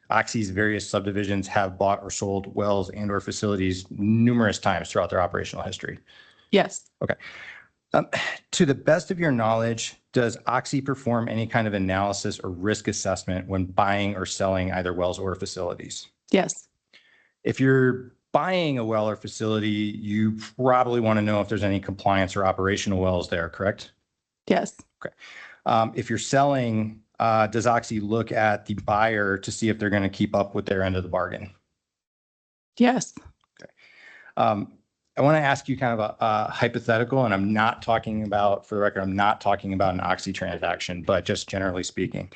subdivisions have bought or sold wells and or facilities numerous times throughout their operational history? Yes. Okay. To the best of your knowledge, does Oxy perform any kind of analysis or risk assessment when buying or selling either wells or facilities? Yes. If you're buying a well or facility, you probably want to know if there's any compliance or operational wells there, correct? Yes. Okay. If you're selling, does Oxy look at the buyer to see if they're going to keep up with their end of the bargain? Yes. Okay. I want to ask you kind of a hypothetical, and I'm not talking about, for the record, I'm not talking about an Oxy transaction, but just generally speaking.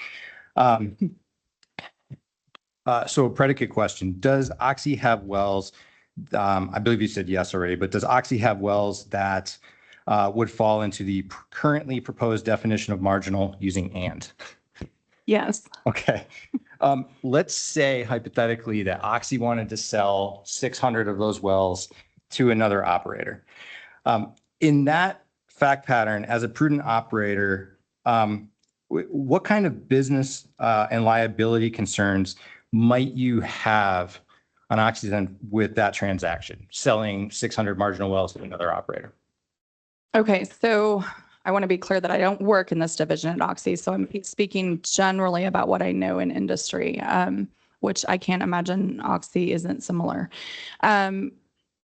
So a predicate question, does Oxy have wells, I believe you said yes already, but does Oxy have wells that would fall into the currently proposed definition of marginal using and? Yes. Okay. Let's say hypothetically that Oxy wanted to sell 600 of those wells to another operator. In that fact pattern, as a prudent operator, what kind of business and liability concerns might you have on Oxy's end with that transaction, selling 600 marginal wells to another operator? Okay. So I want to be clear that I don't work in this division at Oxy. So I'm speaking generally about what I know in industry, which I can't imagine Oxy isn't similar.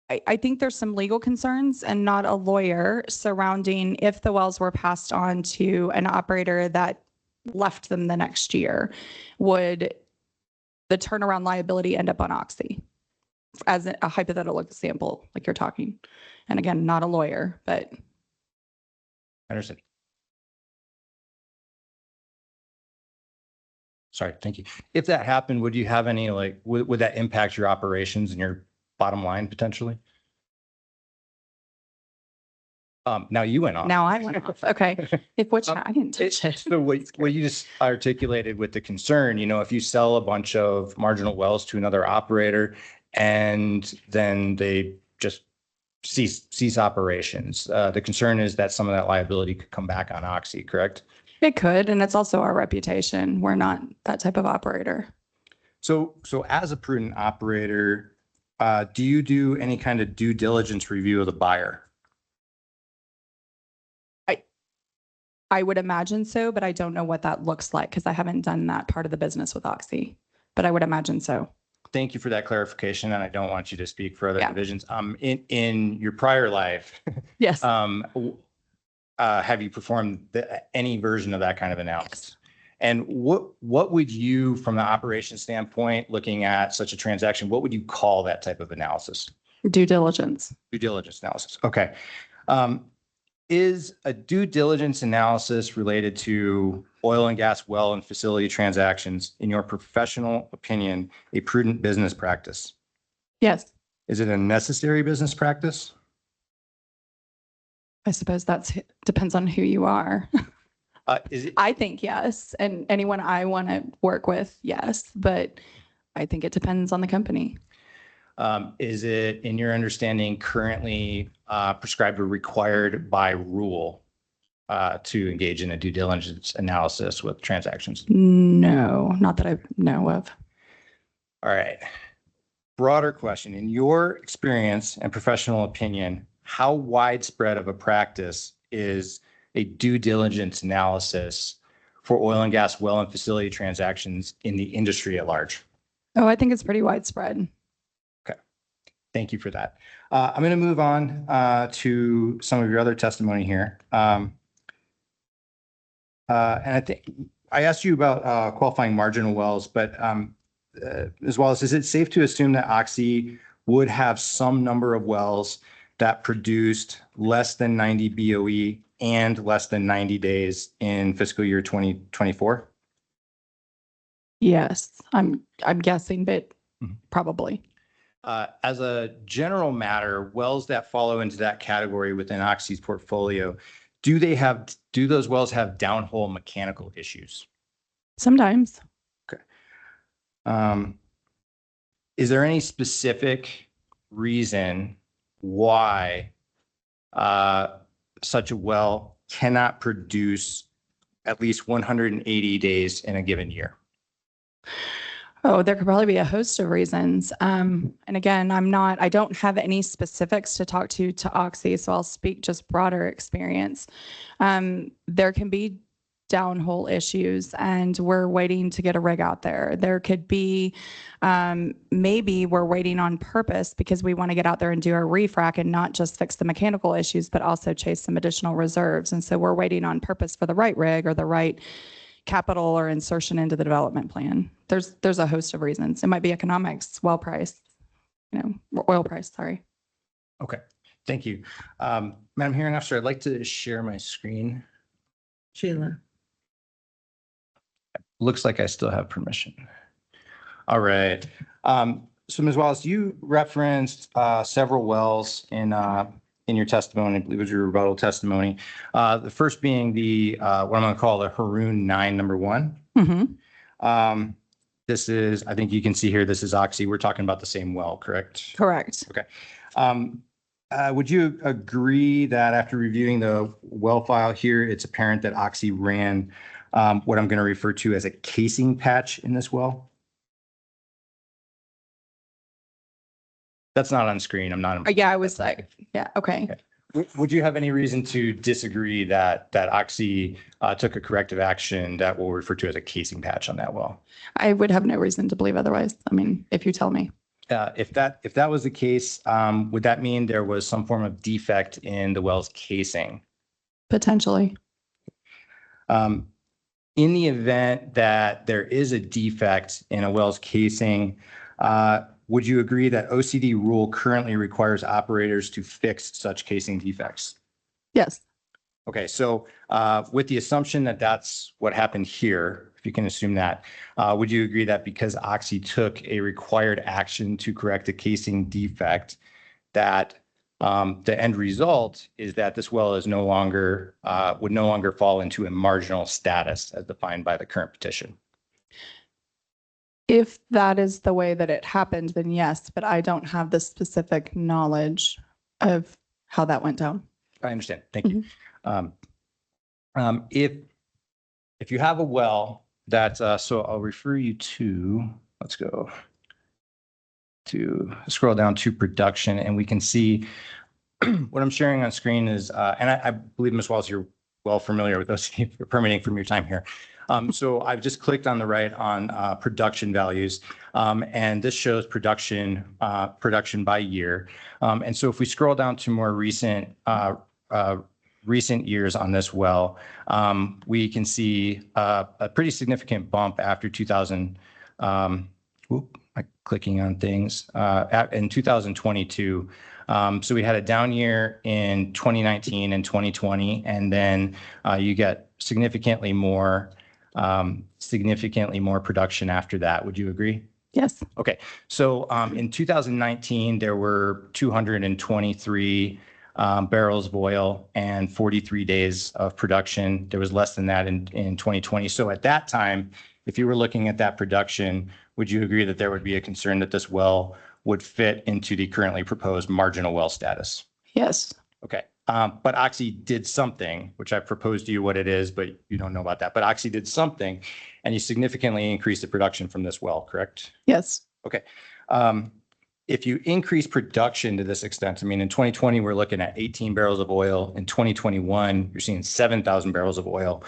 I think there's some legal concerns and not a lawyer surrounding if the wells were passed on to an operator that left them the next year, would the turnaround liability end up on Oxy? As a hypothetical example, like you're talking. And again, not a lawyer, but. Understood. Sorry, thank you. If that happened, would you have any, would that impact your operations and your bottom line potentially? Now you went off. Now I went off. Okay. I didn't touch it. So what you just articulated with the concern, if you sell a bunch of marginal wells to another operator and then they just cease operations, the concern is that some of that liability could come back on Oxy, correct? It could, and it's also our reputation. We're not that type of operator. So as a prudent operator, do you do any kind of due diligence review of the buyer? I would imagine so, but I don't know what that looks like because I haven't done that part of the business with Oxy, but I would imagine so. Thank you for that clarification, and I don't want you to speak for other Yeah. divisions. In your prior life, Yes. have you performed any version of that kind of analysis? And what would you, from the operation standpoint, looking at such a transaction, what would you call that type of analysis? Due diligence. Due diligence analysis. Okay. Is a due diligence analysis related to oil and gas well and facility transactions, in your professional opinion, a prudent business practice? Yes. Is it a necessary business practice? I suppose depends on who you are. Is it? I think yes. And anyone I want to work with, yes. But I think it depends on the company. Is it, in your understanding, currently prescribed or required by rule to engage in a due diligence analysis with transactions? No, not that I know of. All right. Broader question. In your experience and professional opinion, how widespread of a practice is a due diligence analysis for oil and gas well and facility transactions in the industry at large? Oh, I think it's pretty widespread. Thank you for that. I'm going to move on to some of your other testimony here. And I think I asked you about qualifying marginal wells, but as well as, is it safe to assume that Oxy would have some number of wells that produced less than 90 BOE and less than 90 days in fiscal year 2024? Yes, I'm guessing, but probably. As a general matter, wells that follow into that category within Oxy's portfolio, do those wells have downhole mechanical issues? Sometimes. Okay. Is there any specific reason why such a well cannot produce at least 180 days in a given year? Oh, there could probably be a host of reasons. And again, I don't have any specifics to talk to Oxy, so I'll speak just broader experience. There can be downhole issues, and we're waiting to get a rig out there. There could be, maybe we're waiting on purpose because we want to get out there and do our refrac and not just fix the mechanical issues, but also chase some additional reserves. And so we're waiting on purpose for the right rig or the right capital or insertion into the development plan. There's a host of reasons. It might be economics, well price, oil price, sorry. Okay, thank you. Madam Hearing Officer, I'd like to share my screen. Sheila. Looks like I still have permission. All right. So Ms. Wallace, you referenced several wells in your testimony. I believe it was your rebuttal testimony. The first being the what I'm going to call the Haroon 9 #1. Mm-hmm. This is, I think you can see here, this is Oxy. We're talking about the same well, correct? Correct. Okay. Would you agree that after reviewing the well file here, it's apparent that Oxy ran what I'm going to refer to as a casing patch in this well? That's not on screen. I'm not. Yeah, I was like, yeah, okay. Would you have any reason to disagree that Oxy took a corrective action that we'll refer to as a casing patch on that well? I would have no reason to believe otherwise. I mean, if you tell me. If that was the case, would that mean there was some form of defect in the well's casing? Potentially. In the event that there is a defect in a well's casing, would you agree that OCD rule currently requires operators to fix such casing defects? Yes. Okay, so with the assumption that that's what happened here, if you can assume that, would you agree that because Oxy took a required action to correct a casing defect, that the end result is that this well is no longer would no longer fall into a marginal status as defined by the current petition? If that is the way that it happened, then yes, but I don't have the specific knowledge of how that went down. I understand. Thank you. If you have a well that, so I'll refer you to let's go to scroll down to production, and we can see what I'm sharing on screen is, and I believe, Ms. Walls, you're well familiar with OCC permitting from your time here. So I've just clicked on the right on production values, and this shows production by year. And so if we scroll down to more recent years on this well, we can see a pretty significant bump after 2000. I'm clicking on things in 2022. So we had a down year in 2019 and 2020, and then you get significantly more production after that. Would you agree? Yes. Okay. So in 2019, there were 223 barrels of oil and 43 days of production. There was less than that in 2020. So at that time, if you were looking at that production, would you agree that there would be a concern that this well would fit into the currently proposed marginal well status? Yes. Okay. But Oxy did something, which I proposed to you what it is, but you don't know about that. But Oxy did something, and you significantly increased the production from this well, correct? Yes. Okay. If you increase production to this extent, I mean, in 2020, we're looking at 18 barrels of oil. In 2021, you're seeing 7,000 barrels of oil.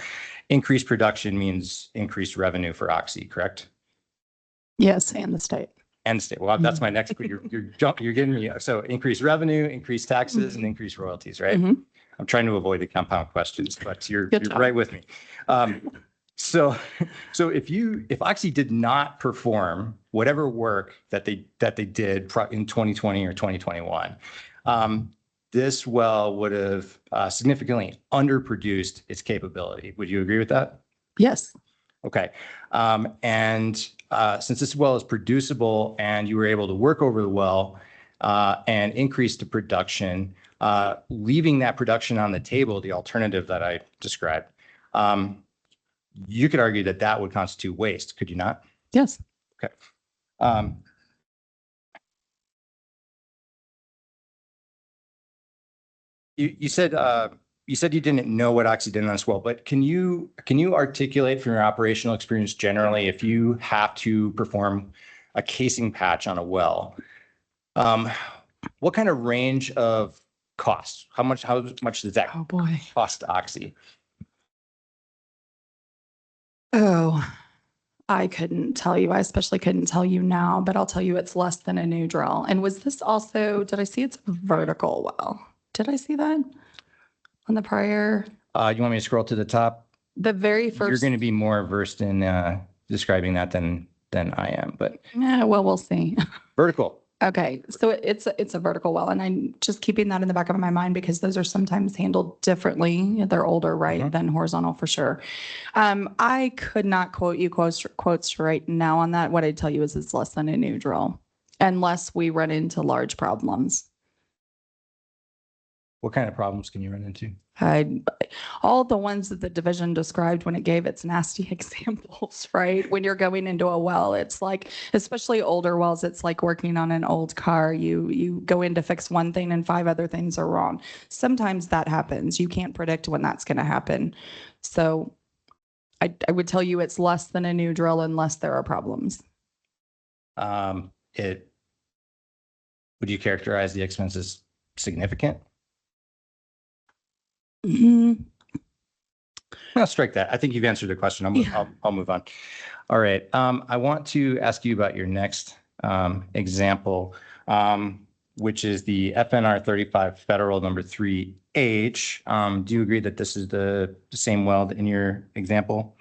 Increased production means increased revenue for Oxy, correct? Yes, and the state. And the state. Well, that's my next, you're getting me. So increased revenue, increased taxes, and increased royalties, right? Mhm. I'm trying to avoid the compound questions, but you're Good job. right with me. So if Oxy did not perform whatever work that they did in 2020 or 2021, this well would have significantly underproduced its capability. Would you agree with that? Yes. Okay. Since this well is producible and you were able to work over the well and increase the production, leaving that production on the table, the alternative that I described, you could argue that that would constitute waste, could you not? Yes. Okay. You said you didn't know what Oxy did on this well, but can you articulate from your operational experience generally, if you have to perform a casing patch on a well, what kind of range of costs? How much does that Oh, boy. cost Oxy? Oh, I couldn't tell you. I especially couldn't tell you now, but I'll tell you it's less than a new drill. And was this also, did I see it's a vertical well? Did I see that on the prior? You want me to scroll to the top? The very You're first. going to be more versed in describing that than I am, but Yeah, well, we'll see. vertical. Okay, so it's a vertical well, and I'm just keeping that in the back of my mind because those are sometimes handled differently. They're older, right, than horizontal for sure. I could not quote you quotes right now on that. What I'd tell you is it's less than a new drill, unless we run into large problems. What kind of problems can you run into? All the ones that the division described when it gave its nasty examples, right? When you're going into a well, it's like, especially older wells, it's like working on an old car. You go in to fix one thing and 5 other things are wrong. Sometimes that happens. You can't predict when that's going to happen. So I would tell you it's less than a new drill unless there are problems. Would you characterize the expenses significant? Mm-hmm. I'll strike that. I think you've answered the question. I'll move on. All right. I want to ask you about your next example, which is the FNR 35 Federal number 3H. Do you agree that this is the same well in your example?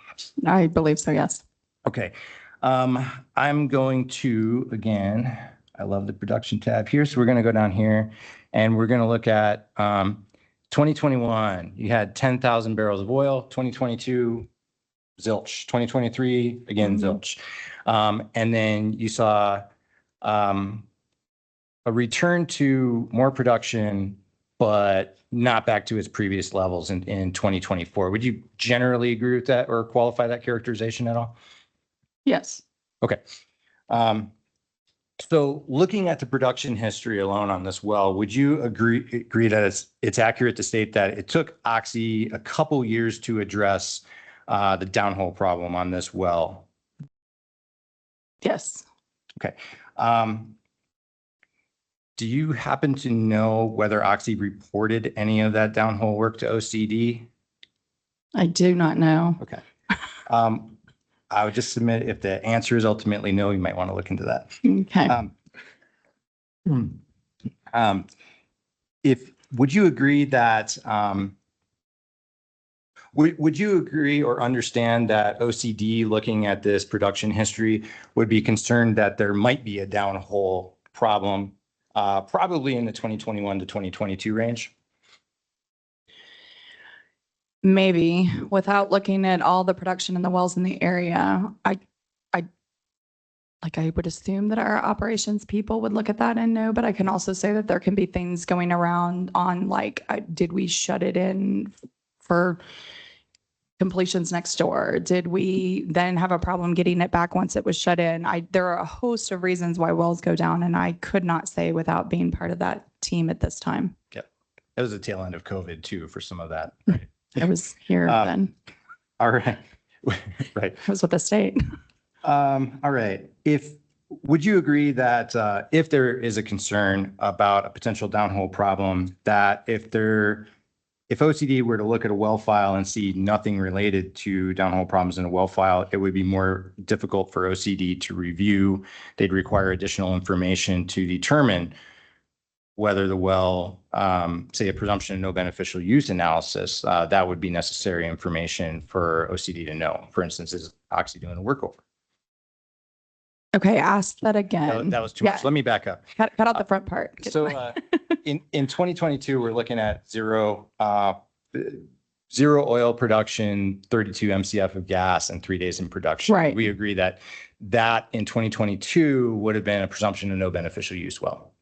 I believe so, yes. Okay. I'm going to, again, I love the production tab here. So we're going to go down here and we're going to look at 2021, you had 10,000 barrels of oil. 2022, zilch. 2023, again, zilch. And then you saw a return to more production, but not back to its previous levels in 2024. Would you generally agree with that or qualify that characterization at all? Yes. Okay. So looking at the production history alone on this well, would you agree that it's accurate to state that it took Oxy a couple years to address the downhole problem on this well? Yes. Okay. Do you happen to know whether Oxy reported any of that downhole work to OCD? I do not know. Okay. I would just submit if the answer is ultimately no, you might want to look into that. Okay. Would you agree that, would you agree or understand that OCD, looking at this production history, would be concerned that there might be a downhole problem, probably in the 2021 to 2022 range? Maybe without looking at all the production in the wells in the area, I would assume that our operations people would look at that and know, but I can also say that there can be things going around on did we shut it in for completions next door? Did we then have a problem getting it back once it was shut in? There are a host of reasons why wells go down, and I could not say without being part of that team at this time. Yep. That was the tail end of COVID too, for some of that. I was here then. All right. Right. I was with the state. All right. Would you agree that if there is a concern about a potential downhole problem, that if OCD were to look at a well file and see nothing related to downhole problems in a well file, it would be more difficult for OCD to review. They'd require additional information to determine whether the well, say a presumption of no beneficial use analysis, that would be necessary information for OCD to know. For instance, is Oxy doing a workover? Okay, ask that again. That was too much. Let me back up. Cut out the front part. So in 2022, we're looking at zero oil production, 32 MCF of gas, and 3 days in production. Right. We agree that in 2022 would have been a presumption of no beneficial use well.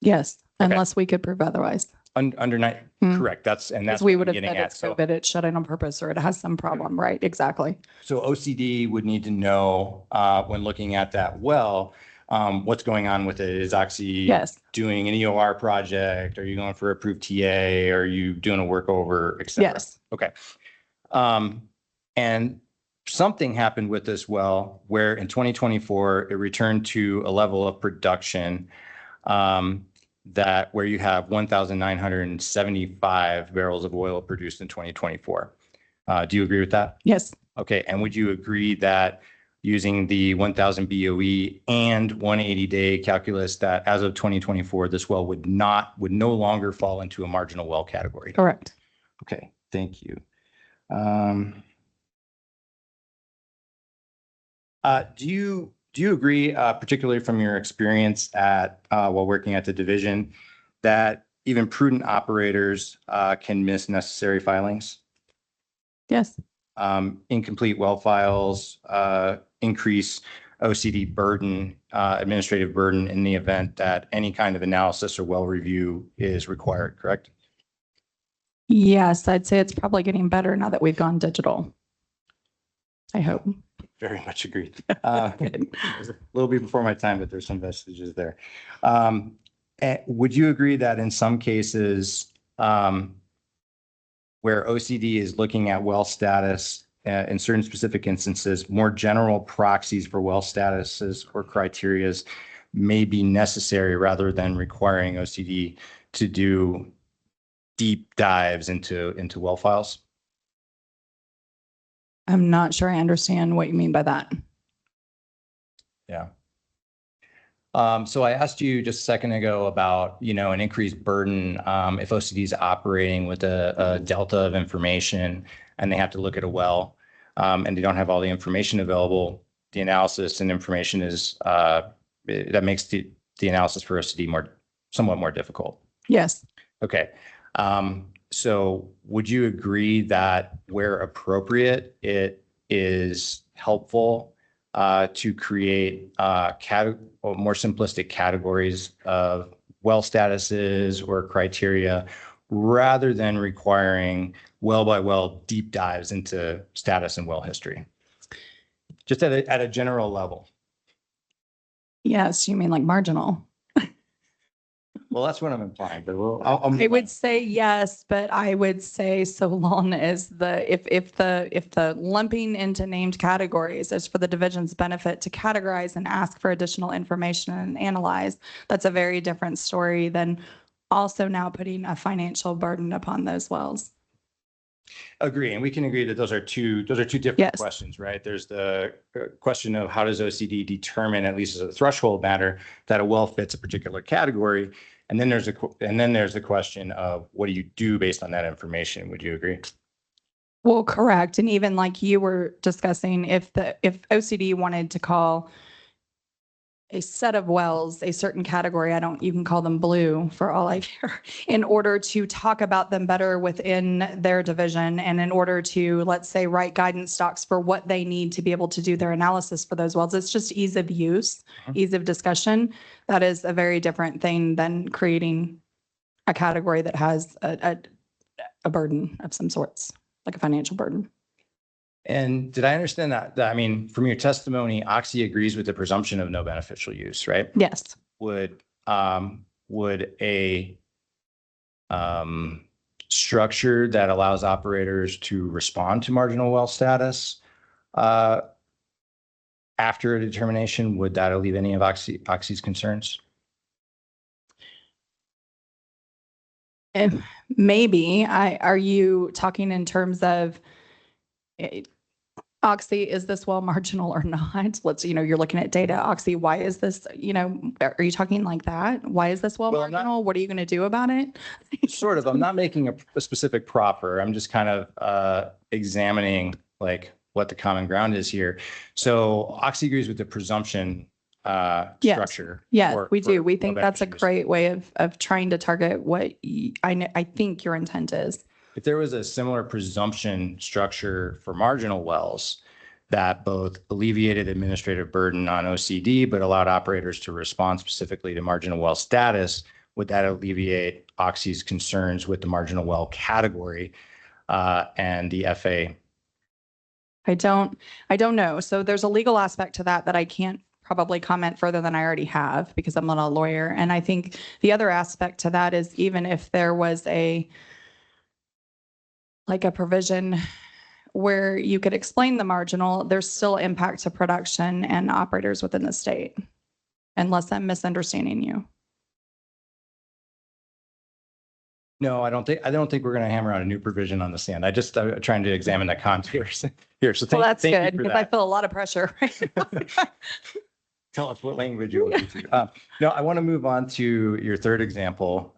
Yes, Okay. unless we could prove otherwise. Under nine, Hmm. correct. That's Because what we I'm would have getting said at. it's COVID, it's shut in on purpose, or it has some problem, right? Exactly. So OCD would need to know when looking at that well, what's going on with it. Is Oxy Yes. doing an EOR project? Are you going for approved TA? Are you doing a workover, et cetera? Yes. Okay. And something happened with this well where in 2024, it returned to a level of production where you have 1,975 barrels of oil produced in 2024. Do you agree with that? Yes. Okay. And would you agree that using the 1,000 BOE and 180-day calculus, that as of 2024, this well would no longer fall into a marginal well category? Correct. Okay. Thank you. Do you agree, particularly from your experience while working at the division, that even prudent operators can miss necessary filings? Yes. Incomplete well files increase OCD burden, administrative burden, in the event that any kind of analysis or well review is required, correct? Yes, I'd say it's probably getting better now that we've gone digital. I hope. Very much agreed. A little bit before my time, but there's some vestiges there. Would you agree that in some cases where OCD is looking at well status in certain specific instances, more general proxies for well statuses or criterias may be necessary rather than requiring OCD to do deep dives into well files? I'm not sure I understand what you mean by that. Yeah. So I asked you just a second ago about, an increased burden if OCD is operating with a delta of information and they have to look at a well and they don't have all the information available. The analysis and information that makes the analysis for OCD somewhat more difficult. Yes. Okay. So would you agree that where appropriate, it is helpful to create more simplistic categories of well statuses or criteria rather than requiring well by well deep dives into status and well history? Just at a general level. Yes, you mean like marginal. Well, that's what I'm implying, but I would say yes, but I would say so long as if the lumping into named categories is for the division's benefit to categorize and ask for additional information and analyze, that's a very different story than also now putting a financial burden upon those wells. Agree, and we can agree that those are two different Yes. questions, right? There's the question of how does OCD determine, at least as a threshold matter, that a well fits a particular category, and then there's the question of what do you do based on that information? Would you agree? Well, correct. And even like you were discussing, if OCD wanted to call a set of wells a certain category, you can call them blue for all I care, in order to talk about them better within their division and in order to, let's say, write guidance docs for what they need to be able to do their analysis for those wells. It's just ease of use, ease of discussion. That is a very different thing than creating a category that has a burden of some sorts, like a financial burden. And did I understand that, I mean, from your testimony, Oxy agrees with the presumption of no beneficial use, right? Yes. Would a structure that allows operators to respond to marginal well status after a determination, would that alleviate any of Oxy's concerns? And maybe, are you talking in terms of Oxy, is this well marginal or not? You're looking at data. Oxy, why is this, are you talking like that? Why is this well marginal? What are you going to do about it? Sort of. I'm not making a specific proffer. I'm just kind of examining like what the common ground is here. So Oxy agrees with the presumption structure. Yes, we do. We no think that's a beneficial use. great way of trying to target what I think your intent is. If there was a similar presumption structure for marginal wells that both alleviated administrative burden on OCD, but allowed operators to respond specifically to marginal well status, would that alleviate Oxy's concerns with the marginal well category and the FA? I don't know. So there's a legal aspect to that I can't probably comment further than I already have because I'm not a lawyer. And I think the other aspect to that is even if there was a provision where you could explain the marginal, there's still impact to production and operators within the state, unless I'm misunderstanding you. No, I don't think we're going to hammer out a new provision on the stand. I'm trying to examine the contours here. So That's thank good you for because I that. feel a lot of pressure right now. Tell us what language you're looking to. No, I want to move on to your third example,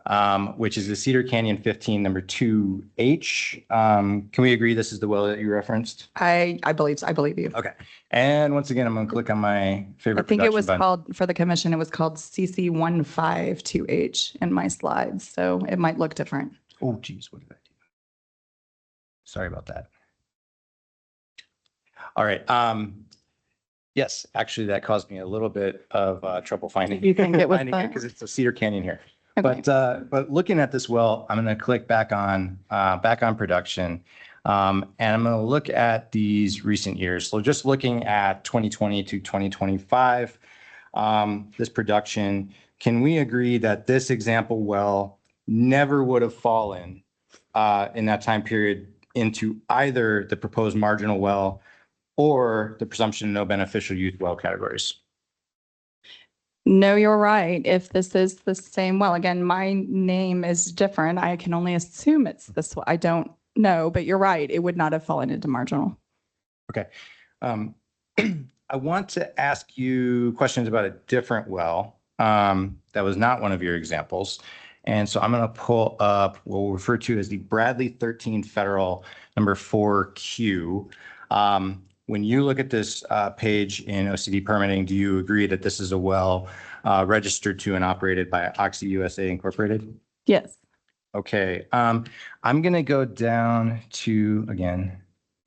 which is the Cedar Canyon 15, number 2H. Can we agree this is the well that you referenced? I believe you. Okay. And once again, I'm going to click on my favorite. I think it was button. called, for the commission, it was called CC152H in my slides. So it might look different. Oh, geez, what did I do? Sorry about that. All right. Yes, actually, that caused me a little bit of trouble finding. You think it was because it's a Cedar Canyon here. Okay. But looking at this well, I'm going to click back on production, and I'm going to look at these recent years. So just looking at 2020 to 2025, this production, can we agree that this example well never would have fallen in that time period into either the proposed marginal well or the presumption of no beneficial use well categories? No, you're right. If this is the same, well, again, my name is different. I can only assume it's this. I don't know, but you're right. It would not have fallen into marginal. Okay. I want to ask you questions about a different well that was not one of your examples. And so I'm going to pull up what we'll refer to as the Bradley 13 Federal number 4Q. When you look at this page in OCD permitting, do you agree that this is a well registered to and operated by Oxy USA Incorporated? Yes. Okay. I'm going to go down to, again,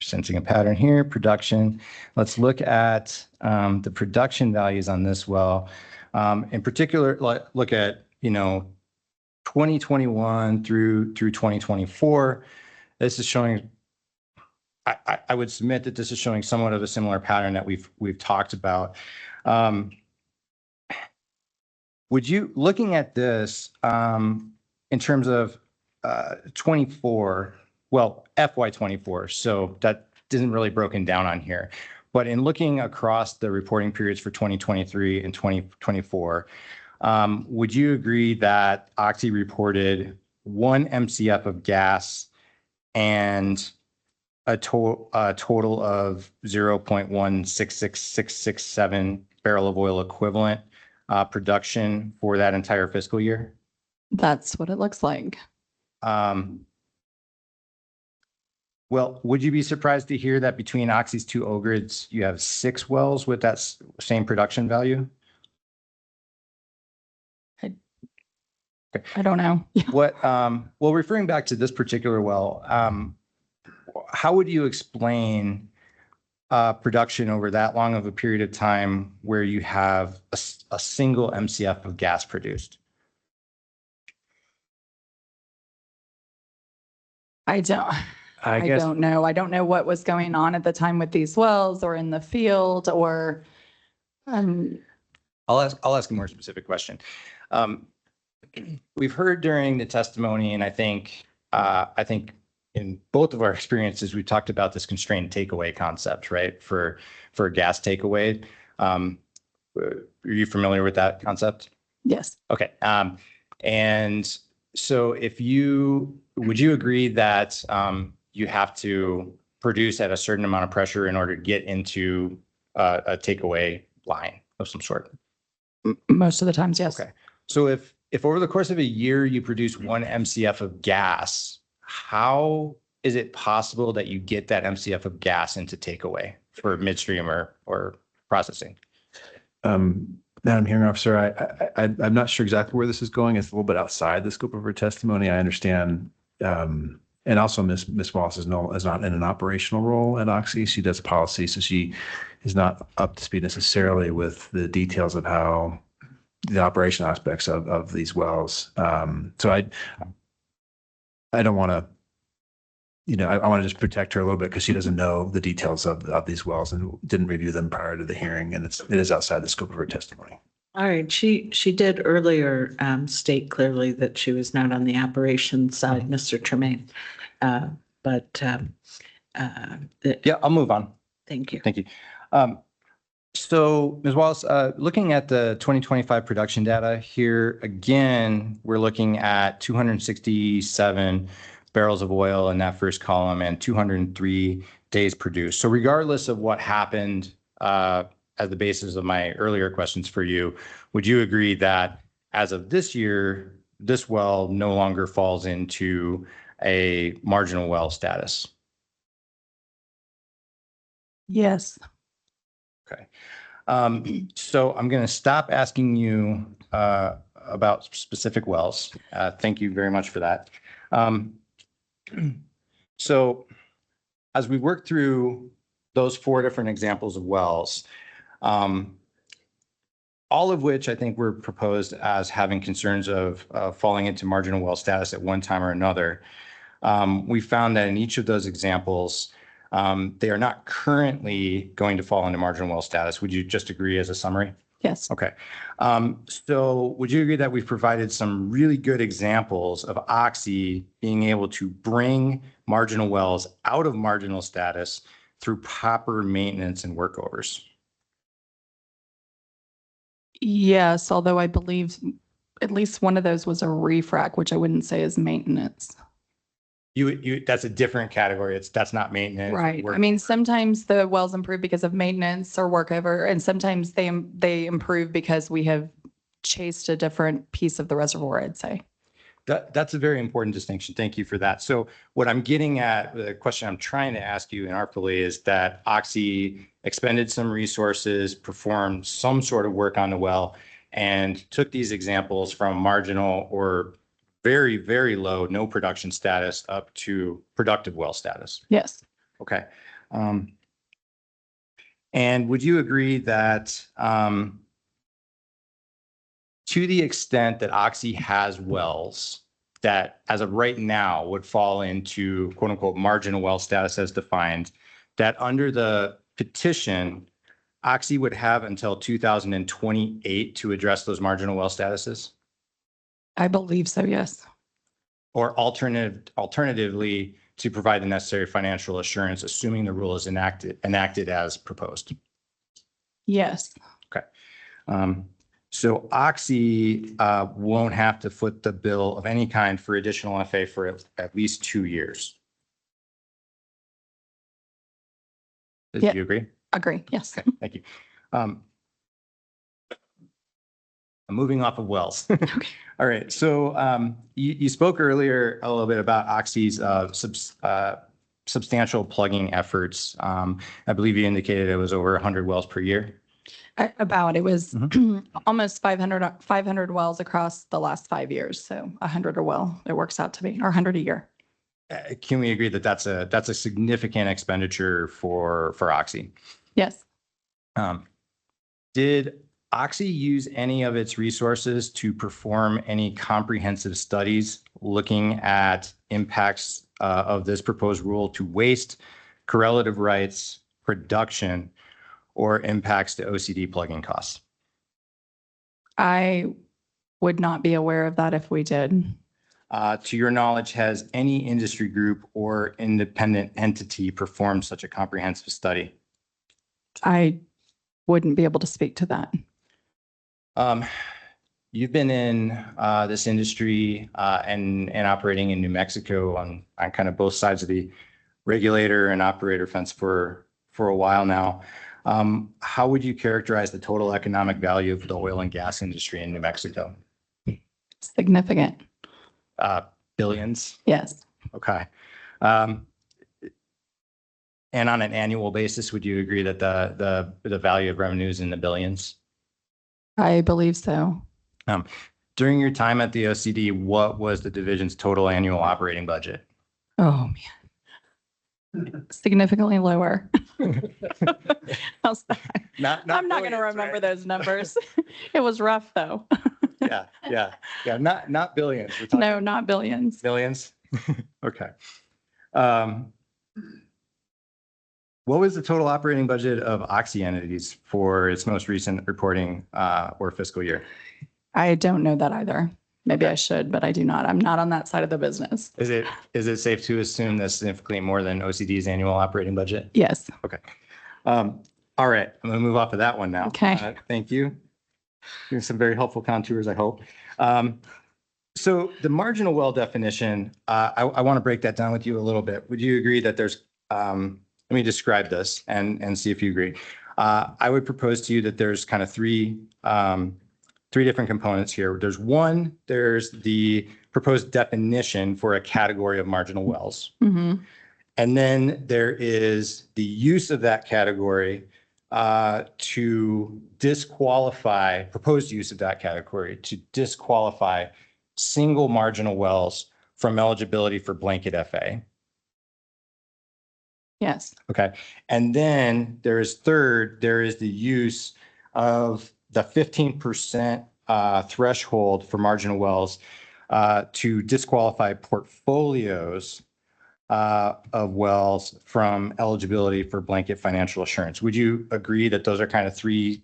sensing a pattern here, production. Let's look at the production values on this well. In particular, look at, 2021 through 2024. This is showing, I would submit that this is showing somewhat of a similar pattern that we've talked about. Would you, looking at this in terms of 24, well, FY 24, so that isn't really broken down on here. But in looking across the reporting periods for 2023 and 2024, would you agree that Oxy reported 1 MCF of gas and a total of 0.166667 barrel of oil equivalent production for that entire fiscal year? That's what it looks like. Well, would you be surprised to hear that between Oxy's 2 O-grids, you have 6 wells with that same production value? I don't know. What, well, referring back to this particular well, how would you explain production over that long of a period of time where you have a single MCF of gas produced? I don't guess know. I don't know what was going on at the time with these wells or in the field or I'll ask a more specific question. We've heard during the testimony, and I think in both of our experiences, we've talked about this constrained takeaway concept, right? For gas takeaway. Are you familiar with that concept? yes. Okay. And so would you agree that you have to produce at a certain amount of pressure in order to get into a takeaway line of some sort? Most of the times, yes. Okay. So if over the course of a year you produce 1 MCF of gas, how is it possible that you get that MCF of gas into takeaway for midstream or processing? Madam Hearing Officer, I'm not sure exactly where this is going. It's a little bit outside the scope of her testimony. I understand. And also Ms. Wallace is not in an operational role at Oxy. She does policy, so she is not up to speed necessarily with the details of how the operation aspects of these wells. So I don't want to, I want to just protect her a little bit because she doesn't know the details of these wells and didn't review them prior to the hearing, and it is outside the scope of her testimony. All right, she did earlier state clearly that she was not on the operations side, Mr. Tremaine. Yeah, I'll move on. Thank you. Thank you. So Ms. Wallace, looking at the 2025 production data here, again, we're looking at 267 barrels of oil in that first column and 203 days produced. So regardless of what happened as the basis of my earlier questions for you, would you agree that as of this year, this well no longer falls into a marginal well status? Yes. Okay. So I'm going to stop asking you about specific wells. Thank you very much for that. So as we work through those 4 different examples of wells, all of which I think were proposed as having concerns of falling into marginal well status at one time or another, we found that in each of those examples, they are not currently going to fall into marginal well status. Would you just agree as a summary? Yes. Okay. So would you agree that we've provided some really good examples of Oxy being able to bring marginal wells out of marginal status through proper maintenance and workovers? Yes, although I believe at least one of those was a refrac, which I wouldn't say is maintenance. That's a different category. That's not maintenance. Right. I mean, sometimes the wells improve because of maintenance or workover, and sometimes they improve because we have chased a different piece of the reservoir, I'd say. That's a very important distinction. Thank you for that. So what I'm getting at, the question I'm trying to ask you inartfully, is that Oxy expended some resources, performed some sort of work on the well, and took these examples from marginal or very, very low, no production status up to productive well status. Yes. Okay. And would you agree that to the extent that Oxy has wells that as of right now would fall into quote unquote marginal well status as defined, that under the petition, Oxy would have until 2028 to address those marginal well statuses? I believe so, yes. Or alternatively, to provide the necessary financial assurance, assuming the rule is enacted as proposed? Yes. So Oxy won't have to foot the bill of any kind for additional FA for at least 2 years. Do Yeah. you agree? Agree, yes. Okay, thank you. I'm moving off of wells. All right, so you spoke earlier a little bit about Oxy's substantial plugging efforts. I believe you indicated it was over 100 wells per year. It was almost 500 wells across the last 5 years. So 100 a well, it works out to be, or 100 a year. Can we agree that that's a significant expenditure for Oxy? Yes. Did Oxy use any of its resources to perform any comprehensive studies looking at impacts of this proposed rule to waste, correlative rights, production, or impacts to OCD plugging costs? I would not be aware of that if we did. To your knowledge, has any industry group or independent entity performed such a comprehensive study? I wouldn't be able to speak to that. You've been in this industry and operating in New Mexico on kind of both sides of the regulator and operator fence for a while now. How would you characterize the total economic value of the oil and gas industry in New Mexico? Significant. Billions? Yes. Okay. And on an annual basis, would you agree that the value of revenue is in the billions? I believe so. During your time at the OCD, what was the division's total annual operating budget? Oh, man. Significantly lower. How's that? I'm not going to remember those numbers. It was rough, though. Yeah. Not billions. We're talking No, not billions. billions. Okay. What was the total operating budget of Oxy entities for its most recent reporting or fiscal year? I don't know that either. Maybe I should, but I do not. I'm not on that side of the business. Is it safe to assume that's significantly more than OCD's annual operating budget? Yes. Okay. All right. I'm going to move off of that one now. Okay. Thank you. Doing some very helpful contours, I hope. So the marginal well definition, I want to break that down with you a little bit. Would you agree that there's, let me describe this and see if you agree. I would propose to you that there's kind of three different components here. There's the proposed definition for a category of marginal wells. Mm-hmm. And then there is the use of that category to disqualify, proposed use of that category to disqualify single marginal wells from eligibility for blanket FA. Yes. Okay. And then there is the use of the 15% threshold for marginal wells to disqualify portfolios of wells from eligibility for blanket financial assurance. Would you agree that those are kind of three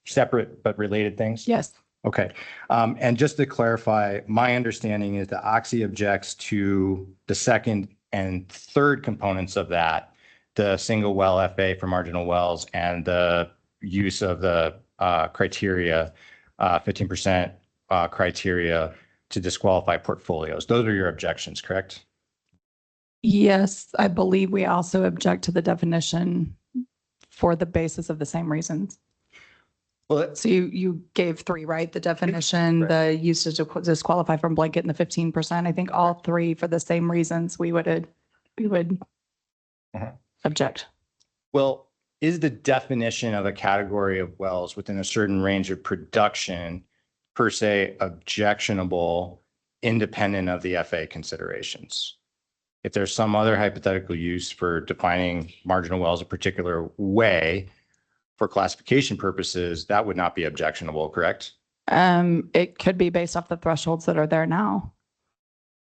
separate but related things? Yes. Okay. And just to clarify, my understanding is that Oxy objects to the second and third components of that, the single well FA for marginal wells and the use of the criteria, 15% criteria to disqualify portfolios. Those are your objections, correct? Yes, I believe we also object to the definition for the basis of the same reasons. Well, So you gave three, right? The definition, the use to disqualify from blanket and the 15%. I think all three for the same reasons we would object. well, is the definition of a category of wells within a certain range of production per se objectionable independent of the FA considerations? If there's some other hypothetical use for defining marginal wells a particular way for classification purposes, that would not be objectionable, correct? It could be based off the thresholds that are there now.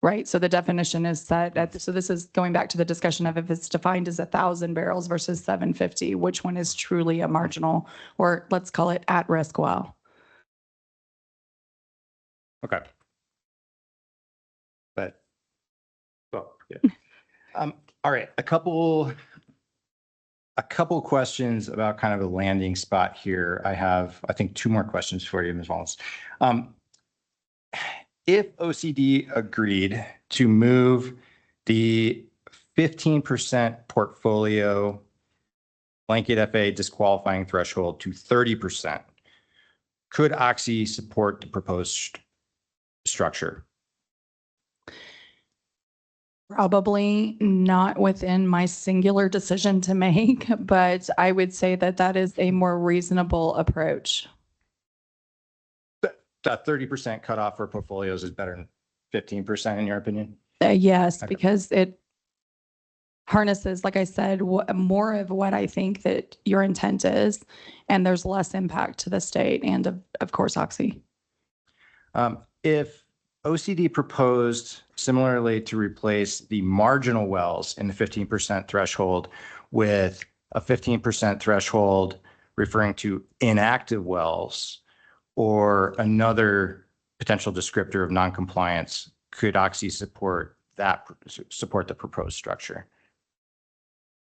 Right. So the definition is set at, so this is going back to the discussion of if it's defined as 1,000 barrels versus 750, which one is truly a marginal, or let's call it at-risk well. Okay. But, well, yeah. All right, a couple questions about kind of a landing spot here. I have, I think, 2 more questions for you, Ms. Wallace. If OCD agreed to move the 15% portfolio blanket FA disqualifying threshold to 30%, could Oxy support the proposed structure? Probably not within my singular decision to make, but I would say that that is a more reasonable approach. That 30% cutoff for portfolios is better than 15% in your opinion? Yes, Okay. because it harnesses, like I said, more of what I think that your intent is, and there's less impact to the state and of course, Oxy. If OCD proposed similarly to replace the marginal wells in the 15% threshold with a 15% threshold referring to inactive wells or another potential descriptor of noncompliance, could Oxy support the proposed structure?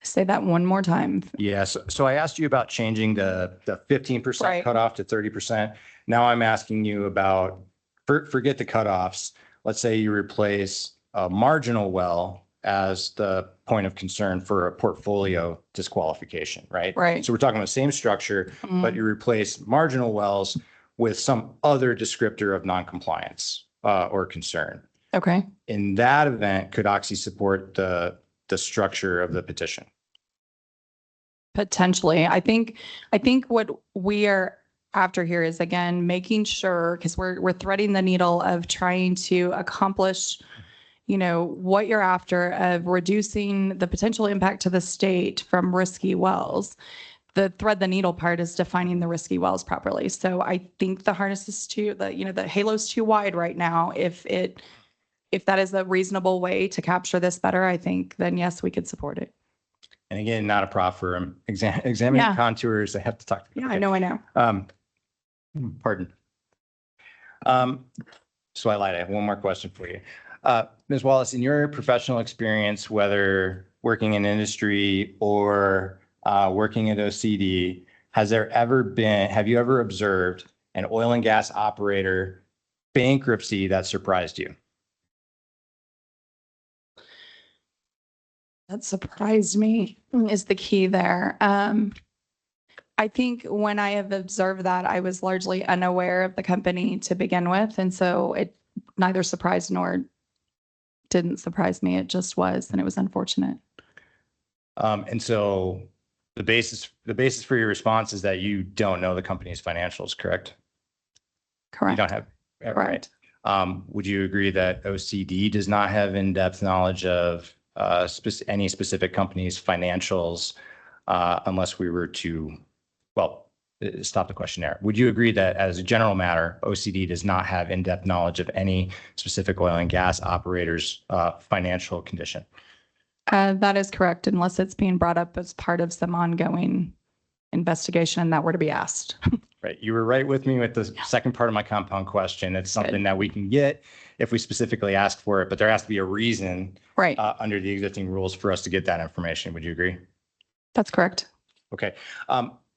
Say that one more time. Yes. So I asked you about changing the 15% Right. cutoff to 30%. Now I'm asking you about, forget the cutoffs. Let's say you replace a marginal well as the point of concern for a portfolio disqualification, right? Right. So we're talking about the same structure, but you replace marginal wells with some other descriptor of noncompliance or concern. Okay. In that event, could Oxy support the structure of the petition? Potentially. I think what we are after here is, again, making sure, because we're threading the needle of trying to accomplish, what you're after of reducing the potential impact to the state from risky wells. The thread the needle part is defining the risky wells properly. So I think the harness is the halo's too wide right now. If that is a reasonable way to capture this better, I think then yes, we could support it. And again, not a proffer. I'm examining Yeah. contours. I have to talk. Yeah, Okay. I know. Pardon. So I lied. I have one more question for you. Ms. Wallace, in your professional experience, whether working in industry or working at OCD, have you ever observed an oil and gas operator bankruptcy that surprised you? That surprised me is the key there. I think when I have observed that, I was largely unaware of the company to begin with. And so it neither surprised nor didn't surprise me. It just was, and it was unfortunate. And so the basis for your response is that you don't know the company's financials, correct? Correct. You don't have. Correct. Right. Would you agree that OCD does not have in-depth knowledge of any specific company's financials unless we were to, stop the question there. Would you agree that as a general matter, OCD does not have in-depth knowledge of any specific oil and gas operators' financial condition? That is correct, unless it's being brought up as part of some ongoing investigation and that were to be asked. Right. You were right with me with the second part of my compound question. It's something that we can get if we specifically ask for it, but there has to be a reason Right. Under the existing rules for us to get that information. Would you agree? That's correct. Okay.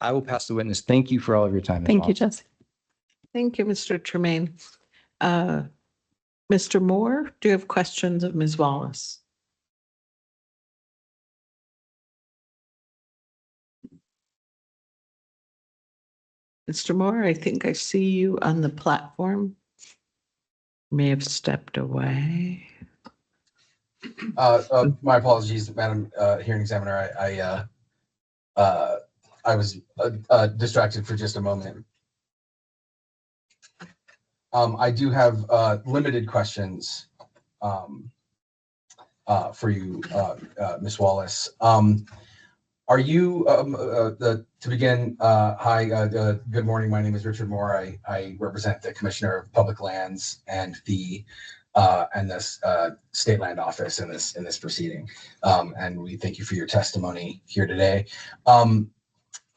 I will pass the witness. Thank you for all of your time. Ms. Thank you, Wallace. Jesse. Thank you, Mr. Tremaine. Mr. Moore, do you have questions of Ms. Wallace? Mr. Moore, I think I see you on the platform. May have stepped away. My apologies, Madam Hearing Examiner. I was distracted for just a moment. I do have limited questions for you, Ms. Wallace. Are you, to begin, hi, good morning. My name is Richard Moore. I represent the Commissioner of Public Lands and the and this state land office in this proceeding. And we thank you for your testimony here today.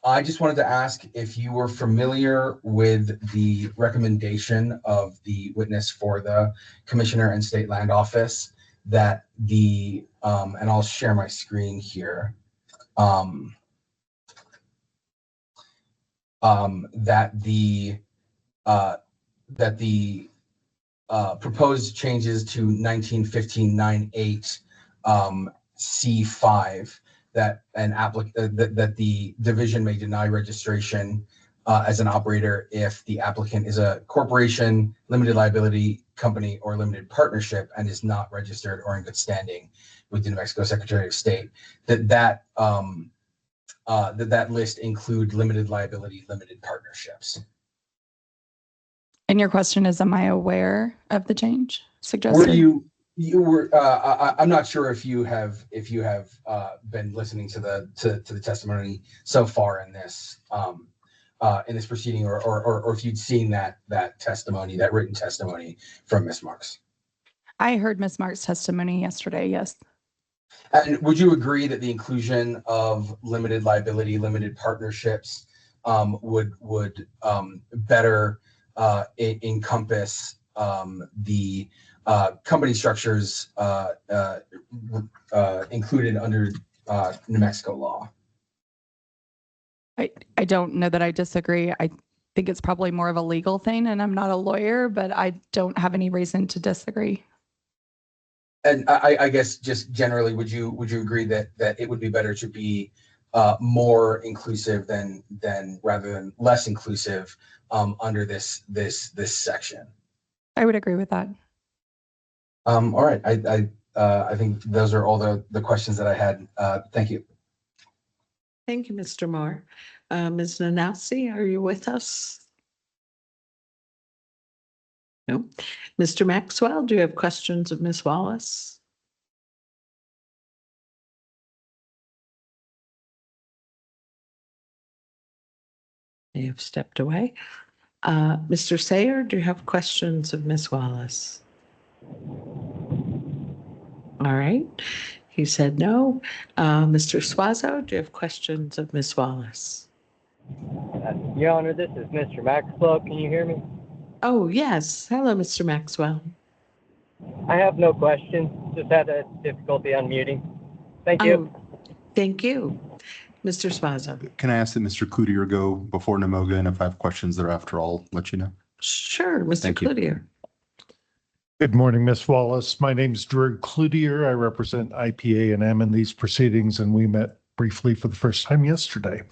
I just wanted to ask if you were familiar with the recommendation of the witness for the Commissioner and State Land Office that the, and I'll share my screen here, that the proposed changes to 1915-9-8 C5 that that the division may deny registration as an operator if the applicant is a corporation, limited liability company, or limited partnership and is not registered or in good standing with the New Mexico Secretary of State. That list include limited liability, limited partnerships. And your question is, am I aware of the change suggested? Were you were I'm not sure if you have been listening to the testimony so far in this proceeding, or if you'd seen that testimony, that written testimony from Ms. Marks. I heard Ms. Marks' testimony yesterday, yes. And would you agree that the inclusion of limited liability, limited partnerships would better encompass the company structures included under New Mexico law? I don't know that I disagree. I think it's probably more of a legal thing, and I'm not a lawyer, but I don't have any reason to disagree. And I guess just generally, would you agree that it would be better to be more inclusive than rather than less inclusive under this section? I would agree with that. All right. I think those are all the questions that I had. Thank you. Thank you, Mr. Moore. Ms. Nanasi, are you with us? No. Mr. Maxwell, do you have questions of Ms. Wallace? They have stepped away. Mr. Sayer, do you have questions of Ms. Wallace? All right. He said no. Mr. Suazo, do you have questions of Ms. Wallace? Your Honor, this is Mr. Maxwell. Can you hear me? Oh, yes. Hello, Mr. Maxwell. I have no questions. Just had a difficulty unmuting. Thank you. Thank you. Mr. Suazo. Can I ask that Mr. Cloutier go before Namoga, and if I have questions thereafter, I'll let you know. Sure, Mr. Thank you. Cloutier. Good morning, Ms. Wallace. My name is Drew Cloutier. I represent IPA&M in these proceedings, and we met briefly for the first time yesterday.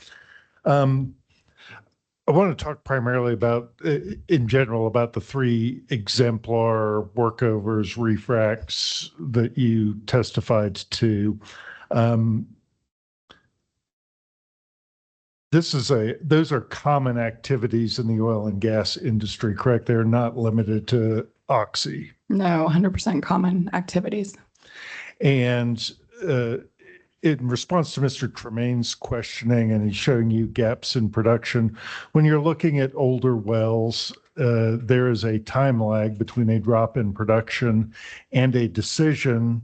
I want to talk primarily about, in general, about the 3 exemplar workovers, refracts that you testified to. Those are common activities in the oil and gas industry, correct? They're not limited to Oxy. No, 100% common activities. And in response to Mr. Tremaine's questioning, and he's showing you gaps in production, when you're looking at older wells, there is a time lag between a drop in production and a decision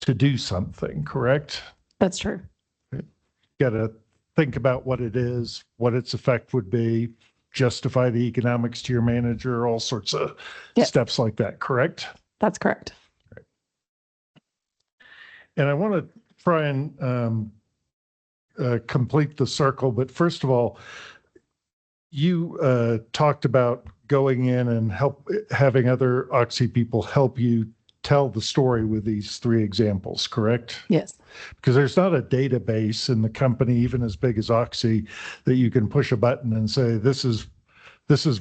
to do something, correct? That's true. Got to think about what it is, what its effect would be, justify the economics to your manager, all sorts of steps like that, correct? That's correct. Right. And I want to try and complete the circle, but first of all, you talked about going in and having other Oxy people help you tell the story with these 3 examples, correct? Yes. Because there's not a database in the company, even as big as Oxy, that you can push a button and say, this is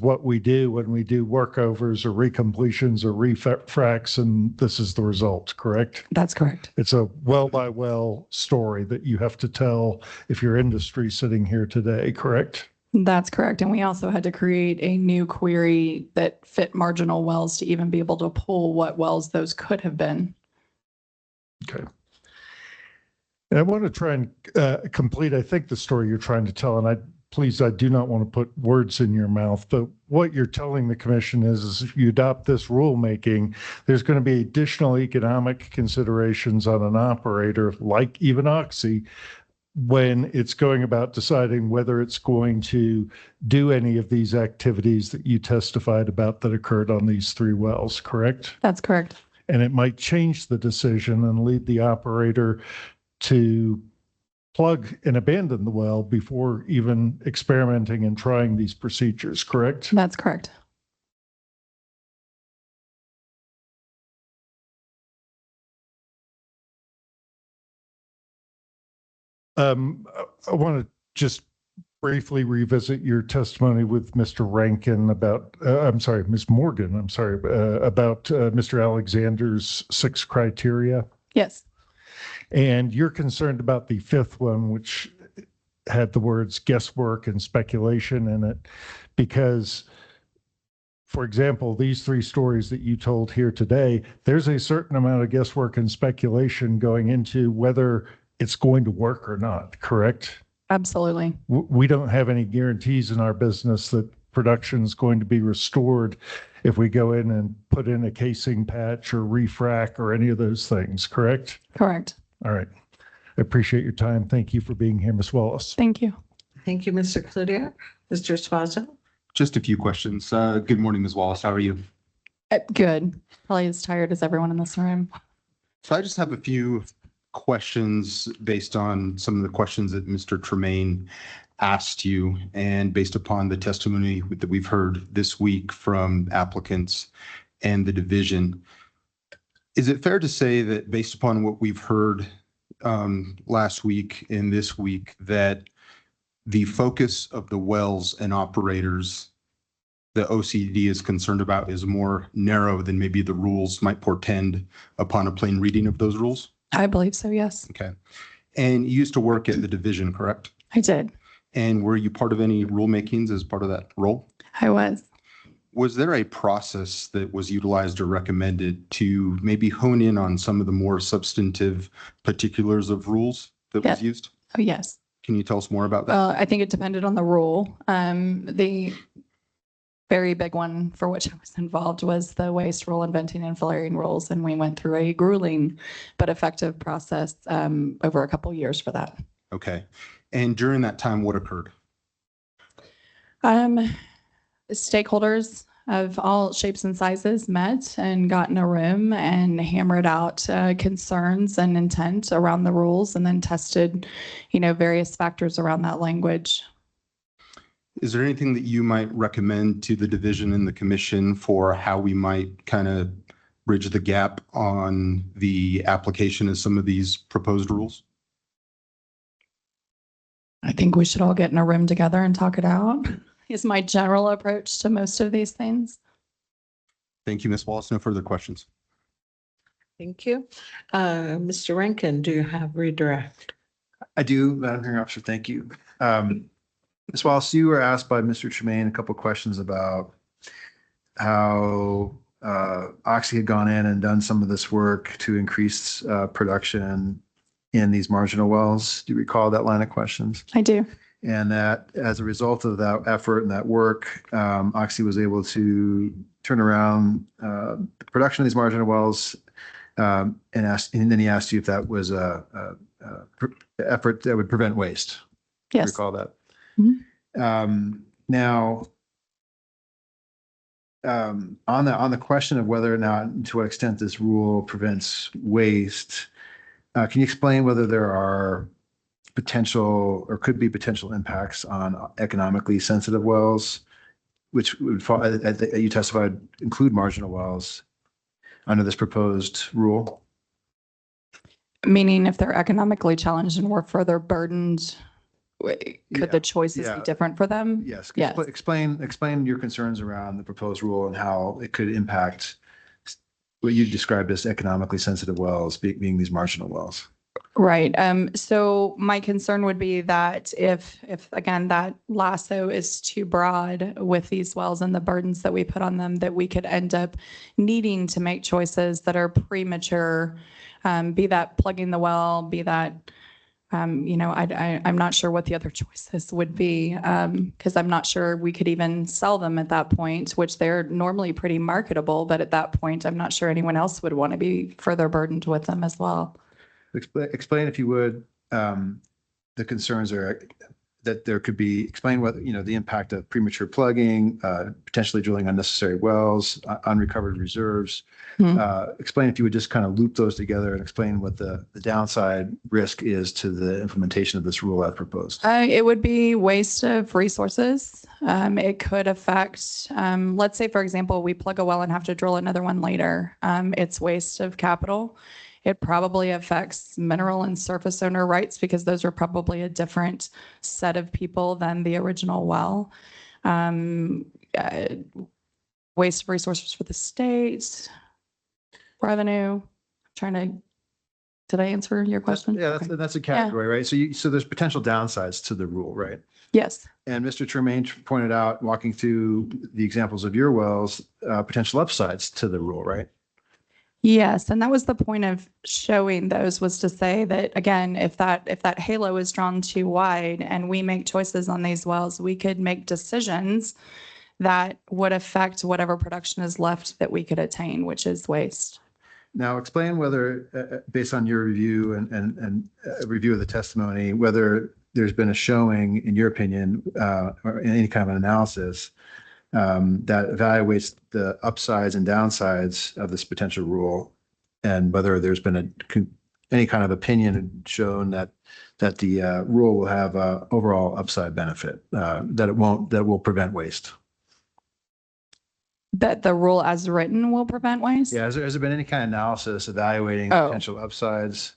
what we do when we do workovers or recompletions or refracts, and this is the result, correct? That's correct. It's a well-by-well story that you have to tell if your industry sitting here today, correct? That's correct. And we also had to create a new query that fit marginal wells to even be able to pull what wells those could have been. Okay. And I want to try and complete, I think, the story you're trying to tell, and I'd please, I do not want to put words in your mouth, but what you're telling the commission is if you adopt this rulemaking, there's going to be additional economic considerations on an operator like even Oxy when it's going about deciding whether it's going to do any of these activities that you testified about that occurred on these 3 wells, correct? That's correct. And it might change the decision and lead the operator to plug and abandon the well before even experimenting and trying these procedures, correct? That's correct. I want to just briefly revisit your testimony with Mr. Rankin about, Ms. Morgan, about Mr. Alexander's 6 criteria. Yes. And you're concerned about the 5th one, which had the words guesswork and speculation in it, because, for example, these 3 stories that you told here today, there's a certain amount of guesswork and speculation going into whether it's going to work or not, correct? Absolutely. We don't have any guarantees in our business that production is going to be restored if we go in and put in a casing patch or refrac or any of those things, correct? Correct. All right. I appreciate your time. Thank you for being here, Ms. Wallace. Thank you. Thank you, Mr. Cloutier. Mr. Spazo? Just a few questions. Good morning, Ms. Wallace. How are you? Good. Probably as tired as everyone in this room. So I just have a few questions based on some of the questions that Mr. Tremaine asked you and based upon the testimony that we've heard this week from applicants and the division. Is it fair to say that based upon what we've heard last week and this week, that the focus of the wells and operators the OCD is concerned about is more narrow than maybe the rules might portend upon a plain reading of those rules? I believe so, yes. Okay. And you used to work at the division, correct? I did. And were you part of any rulemakings as part of that role? I was. Was there a process that was utilized or recommended to maybe hone in on some of the more substantive particulars of rules that was used? Oh, yes. Can you tell us more about that? Well, I think it depended on the rule. The very big one for which I was involved was the waste rule and venting and flaring rules. And we went through a grueling but effective process over a couple of years for that. Okay. And during that time, what occurred? Stakeholders of all shapes and sizes met and got in a room and hammered out concerns and intent around the rules and then tested, various factors around that language. Is there anything that you might recommend to the division and the commission for how we might kind of bridge the gap on the application of some of these proposed rules? I think we should all get in a room together and talk it out. Is my general approach to most of these things. Thank you, Ms. Wallace. No further questions. Thank you. Mr. Rankin, do you have redirect? I do, Madam Hearing Officer. Thank you. Ms. Wallace, you were asked by Mr. Tremaine a couple of questions about how Oxy had gone in and done some of this work to increase production in these marginal wells. Do you recall that line of questions? I do. And that as a result of that effort and that work, Oxy was able to turn around the production of these marginal wells and then he asked you if that was a effort that would prevent waste. Yes. Do you recall that? Mm-hmm. Now, on the question of whether or not, to what extent this rule prevents waste, can you explain whether there are potential or could be potential impacts on economically sensitive wells, which would fall, you testified, include marginal wells under this proposed rule? Meaning if they're economically challenged and we're further burdened, could the choices be different for them? Yes. Yes. Explain your concerns around the proposed rule and how it could impact what you described as economically sensitive wells, being these marginal wells. Right. So my concern would be that if again, that lasso is too broad with these wells and the burdens that we put on them, that we could end up needing to make choices that are premature, be that plugging the well, be that I'm not sure what the other choices would be, because I'm not sure we could even sell them at that point, which they're normally pretty marketable, but at that point, I'm not sure anyone else would want to be further burdened with them as well. Explain, if you would, the concerns are that there could be, explain what, the impact of premature plugging, potentially drilling unnecessary wells, unrecovered reserves. Explain, if you would just kind of loop those together and explain what the downside risk is to the implementation of this rule as proposed. It would be waste of resources. It could affect, let's say, for example, we plug a well and have to drill another one later. It's waste of capital. It probably affects mineral and surface owner rights because those are probably a different set of people than the original well. Waste of resources for the state, revenue. Did I answer your question? Yeah, Okay. that's a category, right? So there's potential downsides to the rule, right? Yes. And Mr. Tremaine pointed out, walking through the examples of your wells, potential upsides to the rule, right? Yes, and that was the point of showing those, was to say that, again, if that halo is drawn too wide and we make choices on these wells, we could make decisions that would affect whatever production is left that we could attain, which is waste. Now, explain whether, based on your review and a review of the testimony, whether there's been a showing, in your opinion, or in any kind of analysis, that evaluates the upsides and downsides of this potential rule, and whether there's been any kind of opinion shown that the rule will have a overall upside benefit, that will prevent waste. That the rule as written will prevent waste? Yeah, has there been any kind of analysis evaluating potential upsides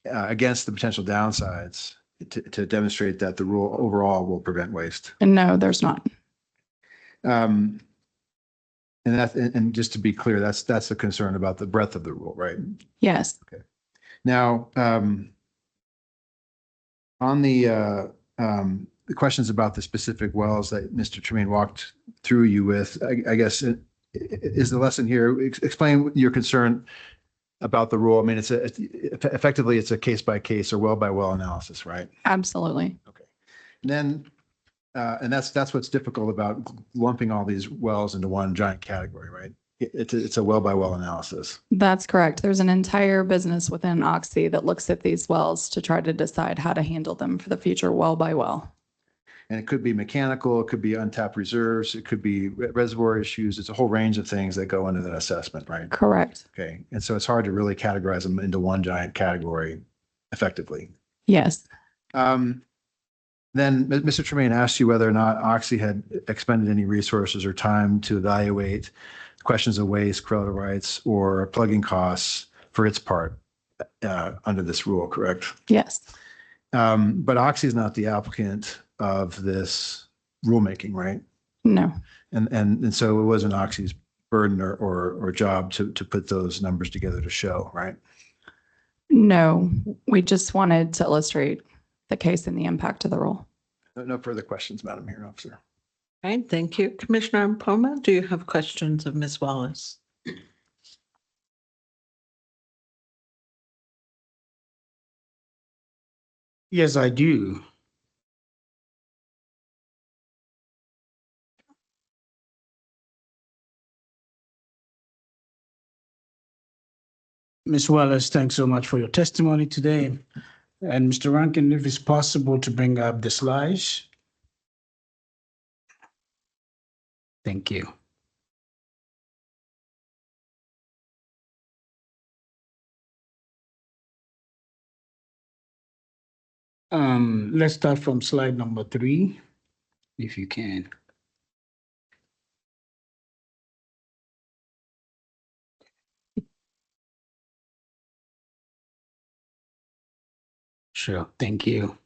against the potential downsides to demonstrate that the rule overall will prevent waste? No, there's not. And just to be clear, that's a concern about the breadth of the rule, right? Yes. Okay. Now, on the questions about the specific wells that Mr. Tremaine walked through you with, I guess, is the lesson here, explain your concern about the rule. I mean, effectively, it's a case by case or well by well analysis, right? Absolutely. Okay. And then, and that's what's difficult about lumping all these wells into one giant category, right? It's a well by well analysis. That's correct. There's an entire business within OCC that looks at these wells to try to decide how to handle them for the future well by well. And it could be mechanical, it could be untapped reserves, it could be reservoir issues. It's a whole range of things that go into that assessment, right? Correct. Okay. And so it's hard to really categorize them into one giant category effectively. Yes. Then Mr. Tremaine asked you whether or not OCC had expended any resources or time to evaluate questions of waste, correlative rights, or plugging costs for its part under this rule, correct? Yes. But OCC is not the applicant of this rulemaking, right? No. And so it wasn't OCC's burden or job to put those numbers together to show, right? No, we just wanted to illustrate the case and the impact of the rule. No further questions, Madam Hearing Officer. All right, thank you. Commissioner Mpoma, do you have questions of Ms. Wallace? Yes, I do. Ms. Wallace, thanks so much for your testimony today. And Mr. Rankin, if it's possible to bring up the slides. Thank you. Let's start from slide number 3, if you can. Sure, thank you.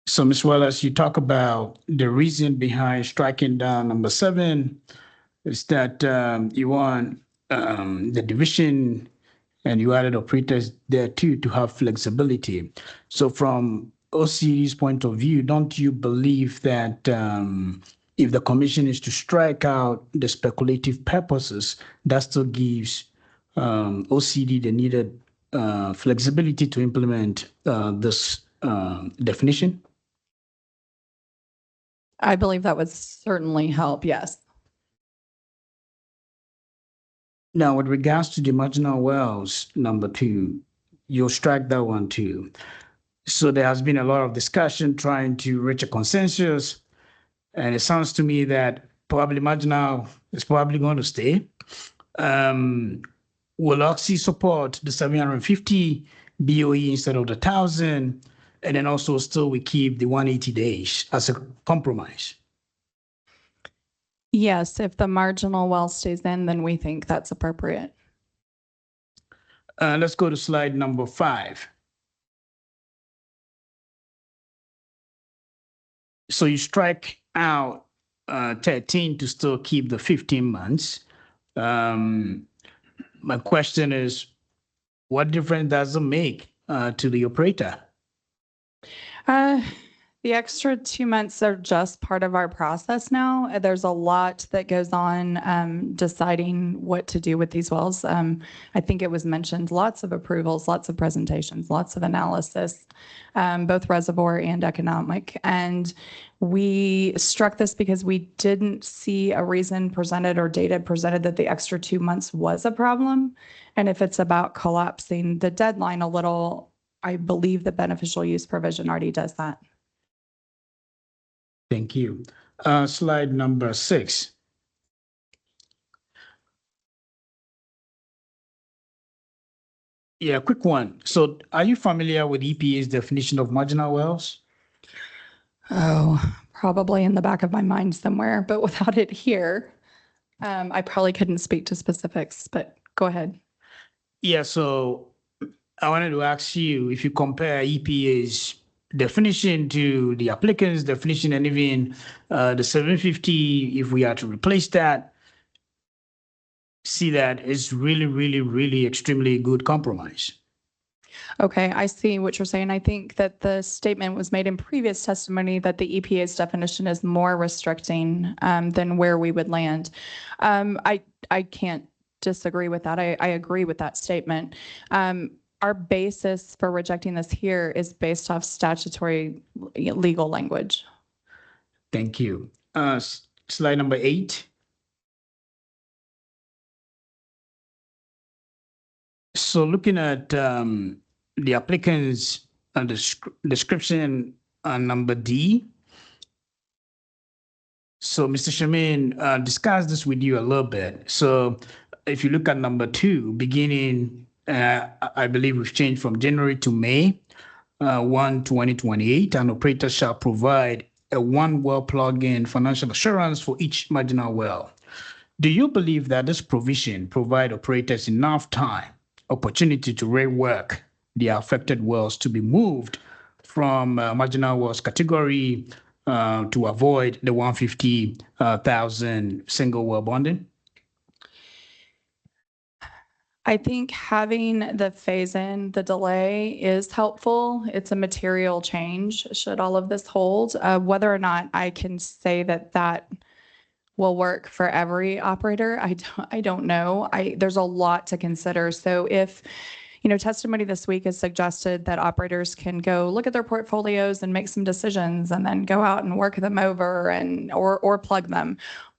So Ms. Wallace, you talk about the reason behind striking down number 7 is that you want the division and you added operators there too to have flexibility. So from OCC's point of view, don't you believe that if the commission is to strike out the speculative purposes, that still gives OCD the needed flexibility to implement this definition. I believe that would certainly help, yes. Now, with regards to the marginal wells, number 2, you'll strike that one too. So there has been a lot of discussion trying to reach a consensus. And it sounds to me that probably marginal is probably going to stay. Will Oxy support the 750 BOE instead of the 1,000? And then also still we keep the 180 days as a compromise. Yes, if the marginal well stays in, then we think that's appropriate. Let's go to slide number 5. So you strike out 13 to still keep the 15 months. My question is, what difference does it make to the operator? The extra 2 months are just part of our process now. There's a lot that goes on deciding what to do with these wells. I think it was mentioned, lots of approvals, lots of presentations, lots of analysis, both reservoir and economic. And we struck this because we didn't see a reason presented or data presented that the extra 2 months was a problem. And if it's about collapsing the deadline a little, I believe the beneficial use provision already does that. Thank you. Slide number 6. Yeah, quick one. So are you familiar with EPA's definition of marginal wells? Oh, probably in the back of my mind somewhere, but without it here, I probably couldn't speak to specifics, but go ahead. Yeah, so I wanted to ask you if you compare EPA's definition to the applicant's definition and even the 750, if we are to replace that, see that it's really extremely good compromise. Okay, I see what you're saying. I think that the statement was made in previous testimony that the EPA's definition is more restricting than where we would land. I can't disagree with that. I agree with that statement. Our basis for rejecting this here is based off statutory legal language. Thank you. Slide number 8. So looking at the applicant's description on number D. So Mr. Shamin discussed this with you a little bit. So if you look at number 2, beginning, I believe we've changed from January to May 1, 2028, an operator shall provide a 1 well plug-in financial assurance for each marginal well. Do you believe that this provision provide operators enough time, opportunity to rework the affected wells to be moved from marginal wells category to avoid the 150,000 single well bonding? I think having the phase-in, the delay is helpful. It's a material change, should all of this hold. Whether or not I can say that that will work for every operator, I don't know. There's a lot to consider. So if, testimony this week has suggested that operators can go look at their portfolios and make some decisions and then go out and work them over or plug them.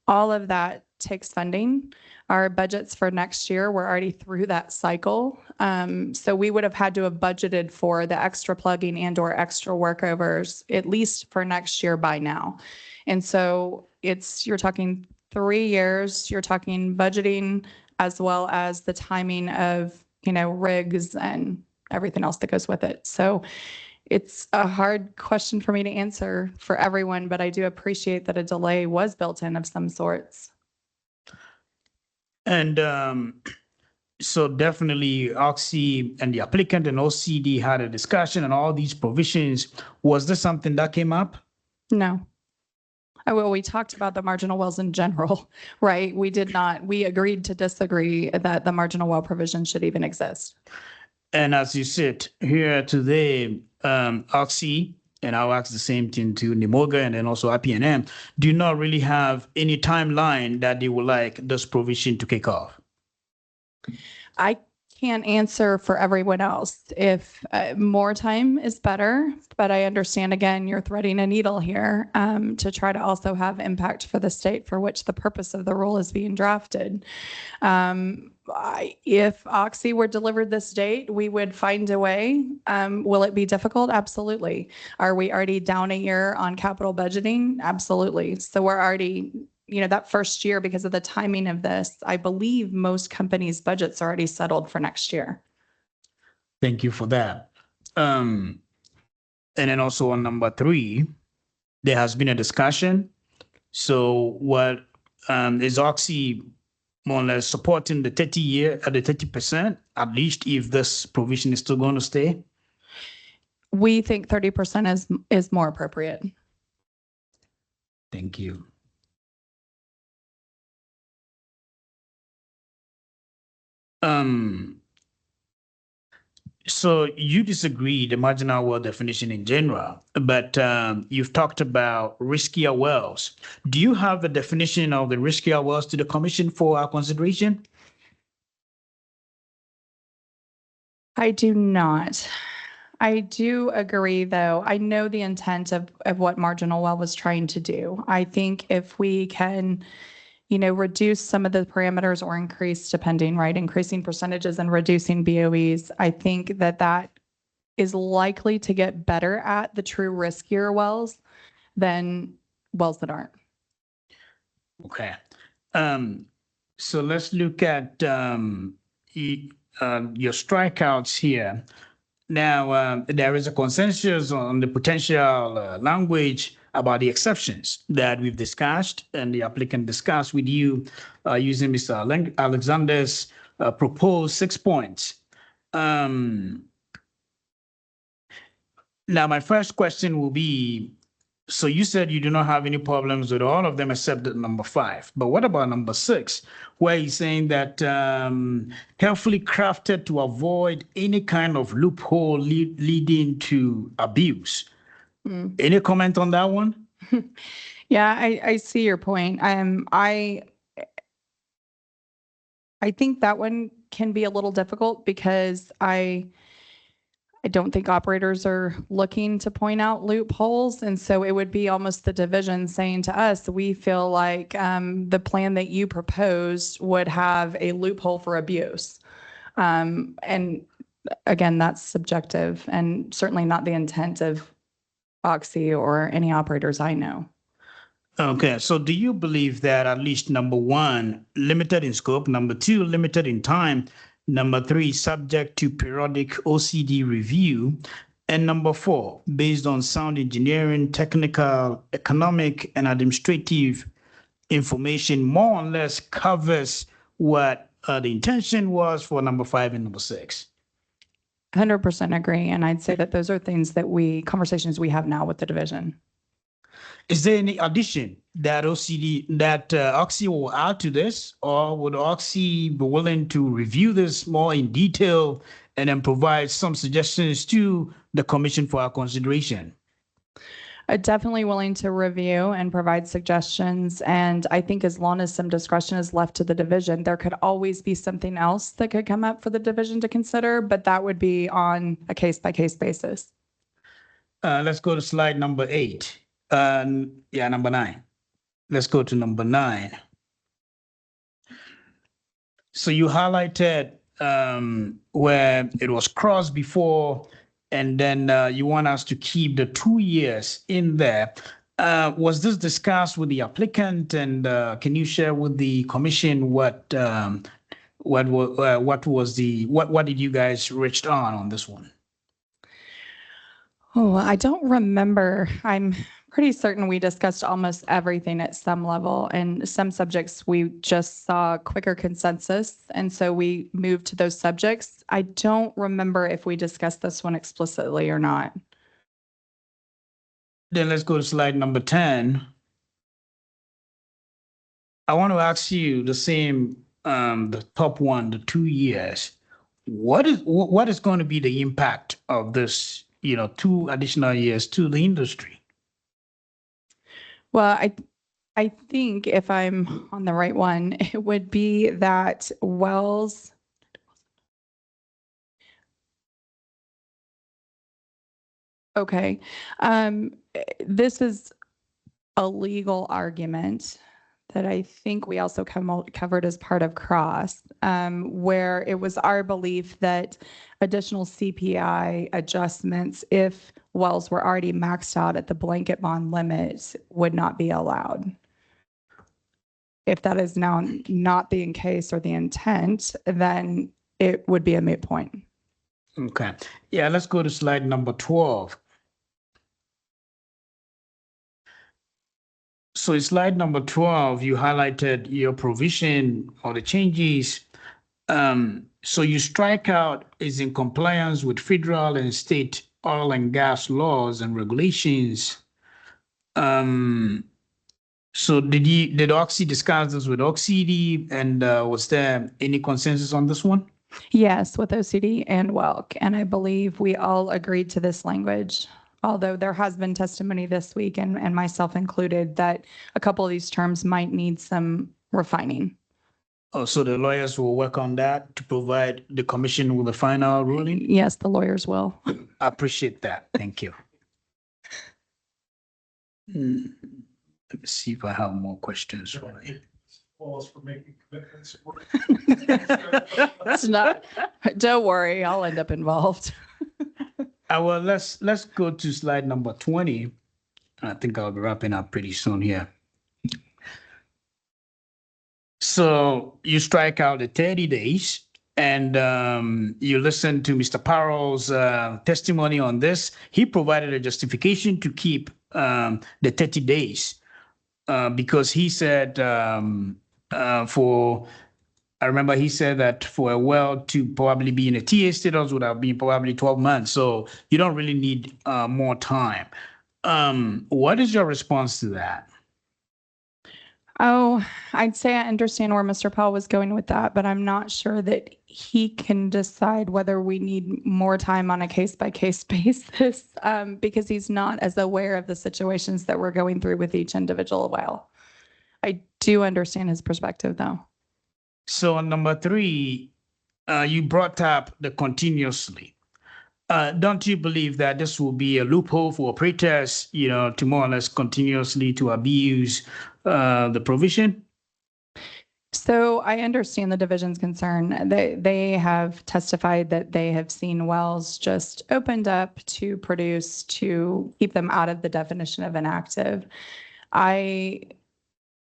All of that takes funding. Our budgets for next year, we're already through that cycle. So we would have had to have budgeted for the extra plugging and or extra workovers, at least for next year by now. And so you're talking 3 years, you're talking budgeting as well as the timing of, rigs and everything else that goes with it. So it's a hard question for me to answer for everyone, but I do appreciate that a delay was built in of some sorts. And so definitely Oxy and the applicant and OCD had a discussion on all these provisions. Was this something that came up? No. Well, we talked about the marginal wells in general, right? We agreed to disagree that the marginal well provision should even exist. And as you sit here today, Oxy and I'll ask the same thing to Nimoga and then also IPNM, do not really have any timeline that they would like this provision to kick off. I can't answer for everyone else. If more time is better, but I understand again, you're threading a needle here to try to also have impact for the state for which the purpose of the rule is being drafted. If Oxy were delivered this date, we would find a way. Will it be difficult? Absolutely. Are we already down a year on capital budgeting? Absolutely. So we're already, that first year, because of the timing of this, I believe most companies' budgets are already settled for next year. Thank you for that. And then also on number 3, there has been a discussion. So what is Oxy more or less supporting the 30%, at least if this provision is still going to stay? We think 30% is more appropriate. Thank you. So you disagree the marginal well definition in general, but you've talked about riskier wells. Do you have a definition of the riskier wells to the commission for our consideration? I do not. I do agree, though. I know the intent of what marginal well was trying to do. I think if we can, reduce some of the parameters or increase, increasing percentages and reducing BOEs, I think that is likely to get better at the true riskier wells than wells that aren't. Okay. So let's look at your strikeouts here. Now, there is a consensus on the potential language about the exceptions that we've discussed and the applicant discussed with you using Mr. Alexander's proposed 6 points. Now, my first question will be, so you said you do not have any problems with all of them except the number 5. But what about number 6, where he's saying that carefully crafted to avoid any kind of loophole leading to abuse? Any comment on that one? Yeah, I see your point. I think that one can be a little difficult because I don't think operators are looking to point out loopholes. And so it would be almost the division saying to us, we feel like the plan that you proposed would have a loophole for abuse. And again, that's subjective and certainly not the intent of Oxy or any operators I know. Okay, so do you believe that at least number 1, limited in scope, number 2, limited in time, number 3, subject to periodic OCD review, and number 4, based on sound engineering, technical, economic, and administrative information, more or less covers what the intention was for number 5 and number 6? 100% agree. And I'd say that those are things conversations we have now with the division. Is there any addition that Oxy will add to this, or would Oxy be willing to review this more in detail and then provide some suggestions to the commission for our consideration? Definitely willing to review and provide suggestions. And I think as long as some discretion is left to the division, there could always be something else that could come up for the division to consider, but that would be on a case-by-case basis. Let's go to slide number 8. Number 9. Let's go to number 9. So you highlighted where it was crossed before, and then you want us to keep the 2 years in there. Was this discussed with the applicant, and can you share with the commission what did you guys reached on this one? Oh, I don't remember. I'm pretty certain we discussed almost everything at some level, and some subjects we just saw quicker consensus, and so we moved to those subjects. I don't remember if we discussed this one explicitly or not. Then let's go to slide number 10. I want to ask you the same, the top one, the 2 years. What is going to be the impact of this 2 additional years to the industry. Well, I think if I'm on the right one, it would be that wells. Okay. This is a legal argument that I think we also covered as part of Cross, where it was our belief that additional CPI adjustments, if wells were already maxed out at the blanket bond limit, would not be allowed. If that is now not the case or the intent, then it would be a moot point. Okay. Yeah, let's go to slide number 12. So in slide number 12, you highlighted your provision or the changes. So you strike out is in compliance with federal and state oil and gas laws and regulations. So did Oxy discuss this with OCD, and was there any consensus on this one? Yes, with OCD and WELC, and I believe we all agreed to this language. Although there has been testimony this week, and myself included, that a couple of these terms might need some refining. Oh, so the lawyers will work on that to provide the commission with a final ruling? Yes, the lawyers will. I appreciate that. Thank you. Let me see if I have more questions for you. For making commitments. That's not, don't worry, I'll end up involved. Well, let's go to slide number 20. I think I'll be wrapping up pretty soon here. So you strike out the 30 days, and you listen to Mr. Parrell's testimony on this. He provided a justification to keep the 30 days because he said I remember he said that for a well to probably be in a TA status would have been probably 12 months. So you don't really need more time. What is your response to that? Oh, I'd say I understand where Mr. Powell was going with that, but I'm not sure that he can decide whether we need more time on a case-by-case basis because he's not as aware of the situations that we're going through with each individual well. I do understand his perspective, though. So on number 3, you brought up the continuously. Don't you believe that this will be a loophole for operators, to more or less continuously to abuse the provision? So I understand the division's concern. They have testified that they have seen wells just opened up to produce to keep them out of the definition of inactive.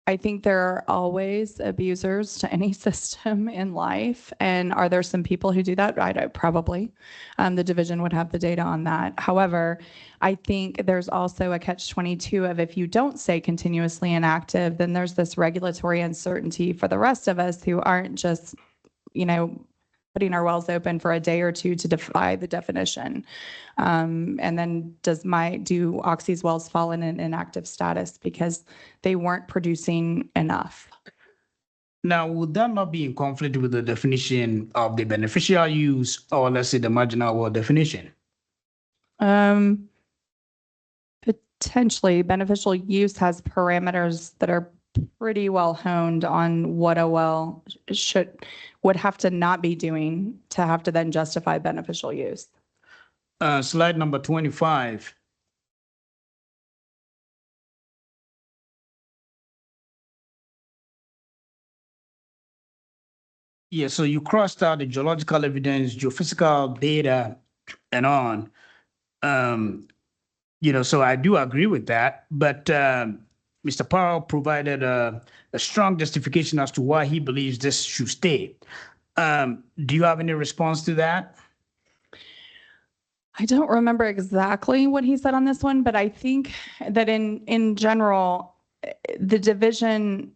I think there are always abusers to any system in life. And are there some people who do that? Probably. The division would have the data on that. However, I think there's also a catch-22 of if you don't say continuously inactive, then there's this regulatory uncertainty for the rest of us who aren't just, putting our wells open for a day or two to defy the definition. And then do Oxy's wells fall in an inactive status because they weren't producing enough? Now, would that not be in conflict with the definition of the beneficial use, or let's say the marginal well definition? Potentially. Beneficial use has parameters that are pretty well honed on what a well would have to not be doing to have to then justify beneficial use. Slide number 25. Yeah, so you crossed out the geological evidence, geophysical data, and on. So I do agree with that, but Mr. Powell provided a strong justification as to why he believes this should stay. Do you have any response to that? I don't remember exactly what he said on this one, but I think that in general, the division,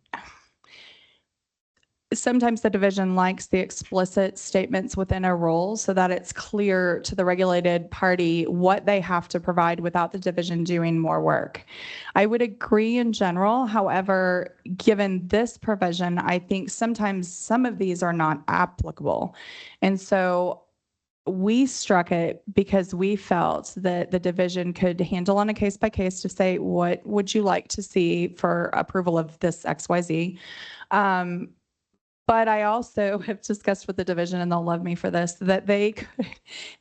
sometimes the division likes the explicit statements within a rule so that it's clear to the regulated party what they have to provide without the division doing more work. I would agree in general. However, given this provision, I think sometimes some of these are not applicable. And so we struck it because we felt that the division could handle on a case by case to say, what would you like to see for approval of this XYZ? But I also have discussed with the division, and they'll love me for this, that they can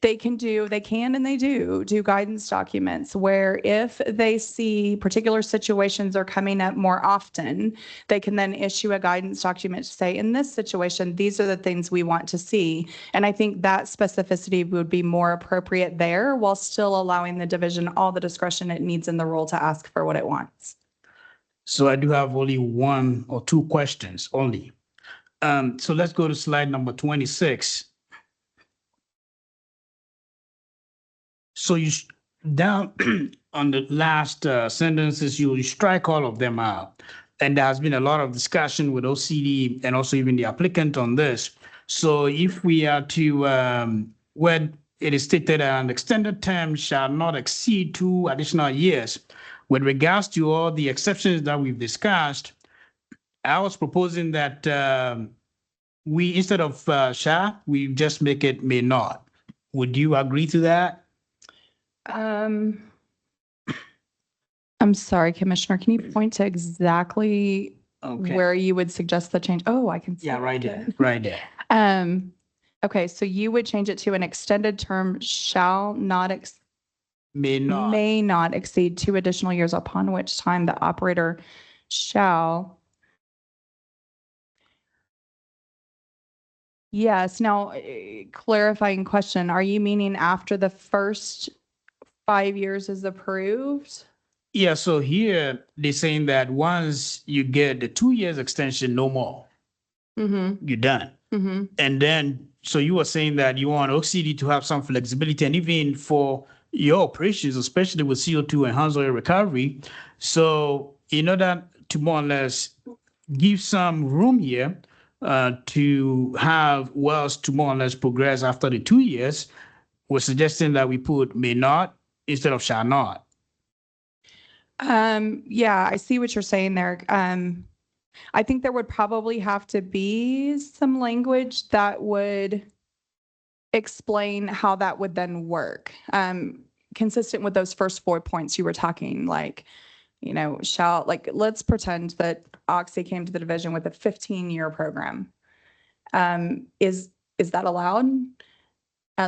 and they do guidance documents where if they see particular situations are coming up more often, they can then issue a guidance document to say, in this situation, these are the things we want to see. And I think that specificity would be more appropriate there while still allowing the division all the discretion it needs in the role to ask for what it wants. So I do have only one or two questions only. So let's go to slide number 26. So you down on the last sentences, you strike all of them out. And there has been a lot of discussion with OCD and also even the applicant on this. So if we are to, where it is stated an extended term shall not exceed 2 additional years, with regards to all the exceptions that we've discussed, I was proposing that we, instead of shall, we just make it may not. Would you agree to that? I'm sorry, Commissioner, can you point to exactly where you would suggest the change? Oh, I can see. Yeah, right it. there, right there. Okay, so you would change it to an extended term shall not May not exceed 2 additional years, upon which time the operator shall. Yes. Now, clarifying question, are you meaning after the first 5 years is approved? Yeah, so here they're saying that once you get the 2 years extension, no more. You're done. And then, so you were saying that you want OCD to have some flexibility and even for your operations, especially with CO2 and enhanced oil recovery. So in order to more or less give some room here to have wells to more or less progress after the 2 years, we're suggesting that we put may not instead of shall not. Yeah, I see what you're saying there. I think there would probably have to be some language that would explain how that would then work. Consistent with those first 4 points you were talking, like, you know, shall, like, let's pretend that Oxy came to the division with a 15-year program. Is that allowed?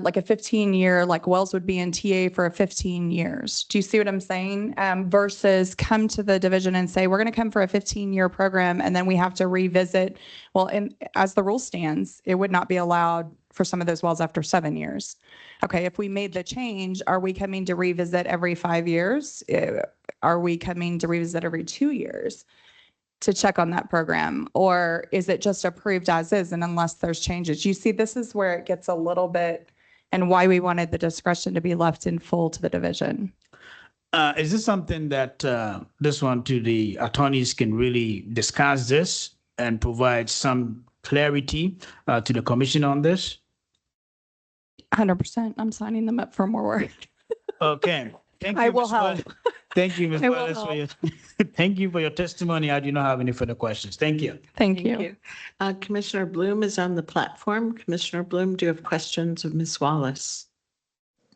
Like a 15-year, like wells would be in TA for 15 years. Do you see what I'm saying? Versus come to the division and say, we're going to come for a 15-year program, and then we have to revisit. Well, and as the rule stands, it would not be allowed for some of those wells after 7 years. Okay, if we made the change, are we coming to revisit every 5 years? Are we coming to revisit every 2 years to check on that program? Or is it just approved as is, and unless there's changes? You see, this is where it gets a little bit, and why we wanted the discretion to be left in full to the division. Is this something that this one to the attorneys can really discuss this and provide some clarity to the commission on this? 100%. I'm signing them up for more work. Okay. Thank you. I will help. Thank you, Ms. I will Wallace, for your, help. thank you for your testimony. I do not have any further questions. Thank you. Thank you. Commissioner Bloom is on the platform. Commissioner Bloom, do you have questions of Ms. Wallace?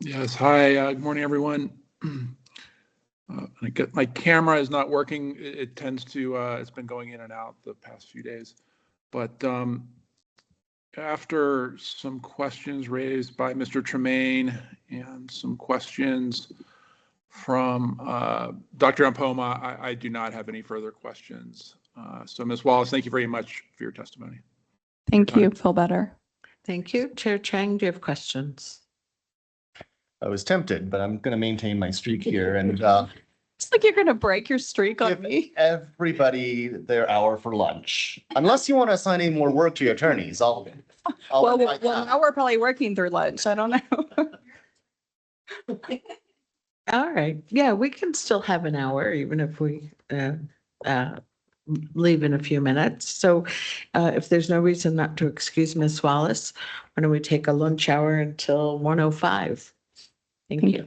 Yes. Hi. Good morning, everyone. I get my camera is not working. It tends to, it's been going in and out the past few days. But after some questions raised by Mr. Tremaine and some questions from Dr. Ampoma, I do not have any further questions. So Ms. Wallace, thank you very much for your testimony. Thank you. Feel better. Thank you. Chair Chang, do you have questions? I was tempted, but I'm going to maintain my streak here and It's like you're going to break your streak on give me. everybody their hour for lunch. Unless you want to assign any more work to your attorneys, I'll Well, invite that. now we're probably working through lunch. I don't know. All right. Yeah, we can still have an hour, even if we leave in a few minutes. So if there's no reason not to excuse Ms. Wallace, why don't we take a lunch hour until 1:05? Thank you.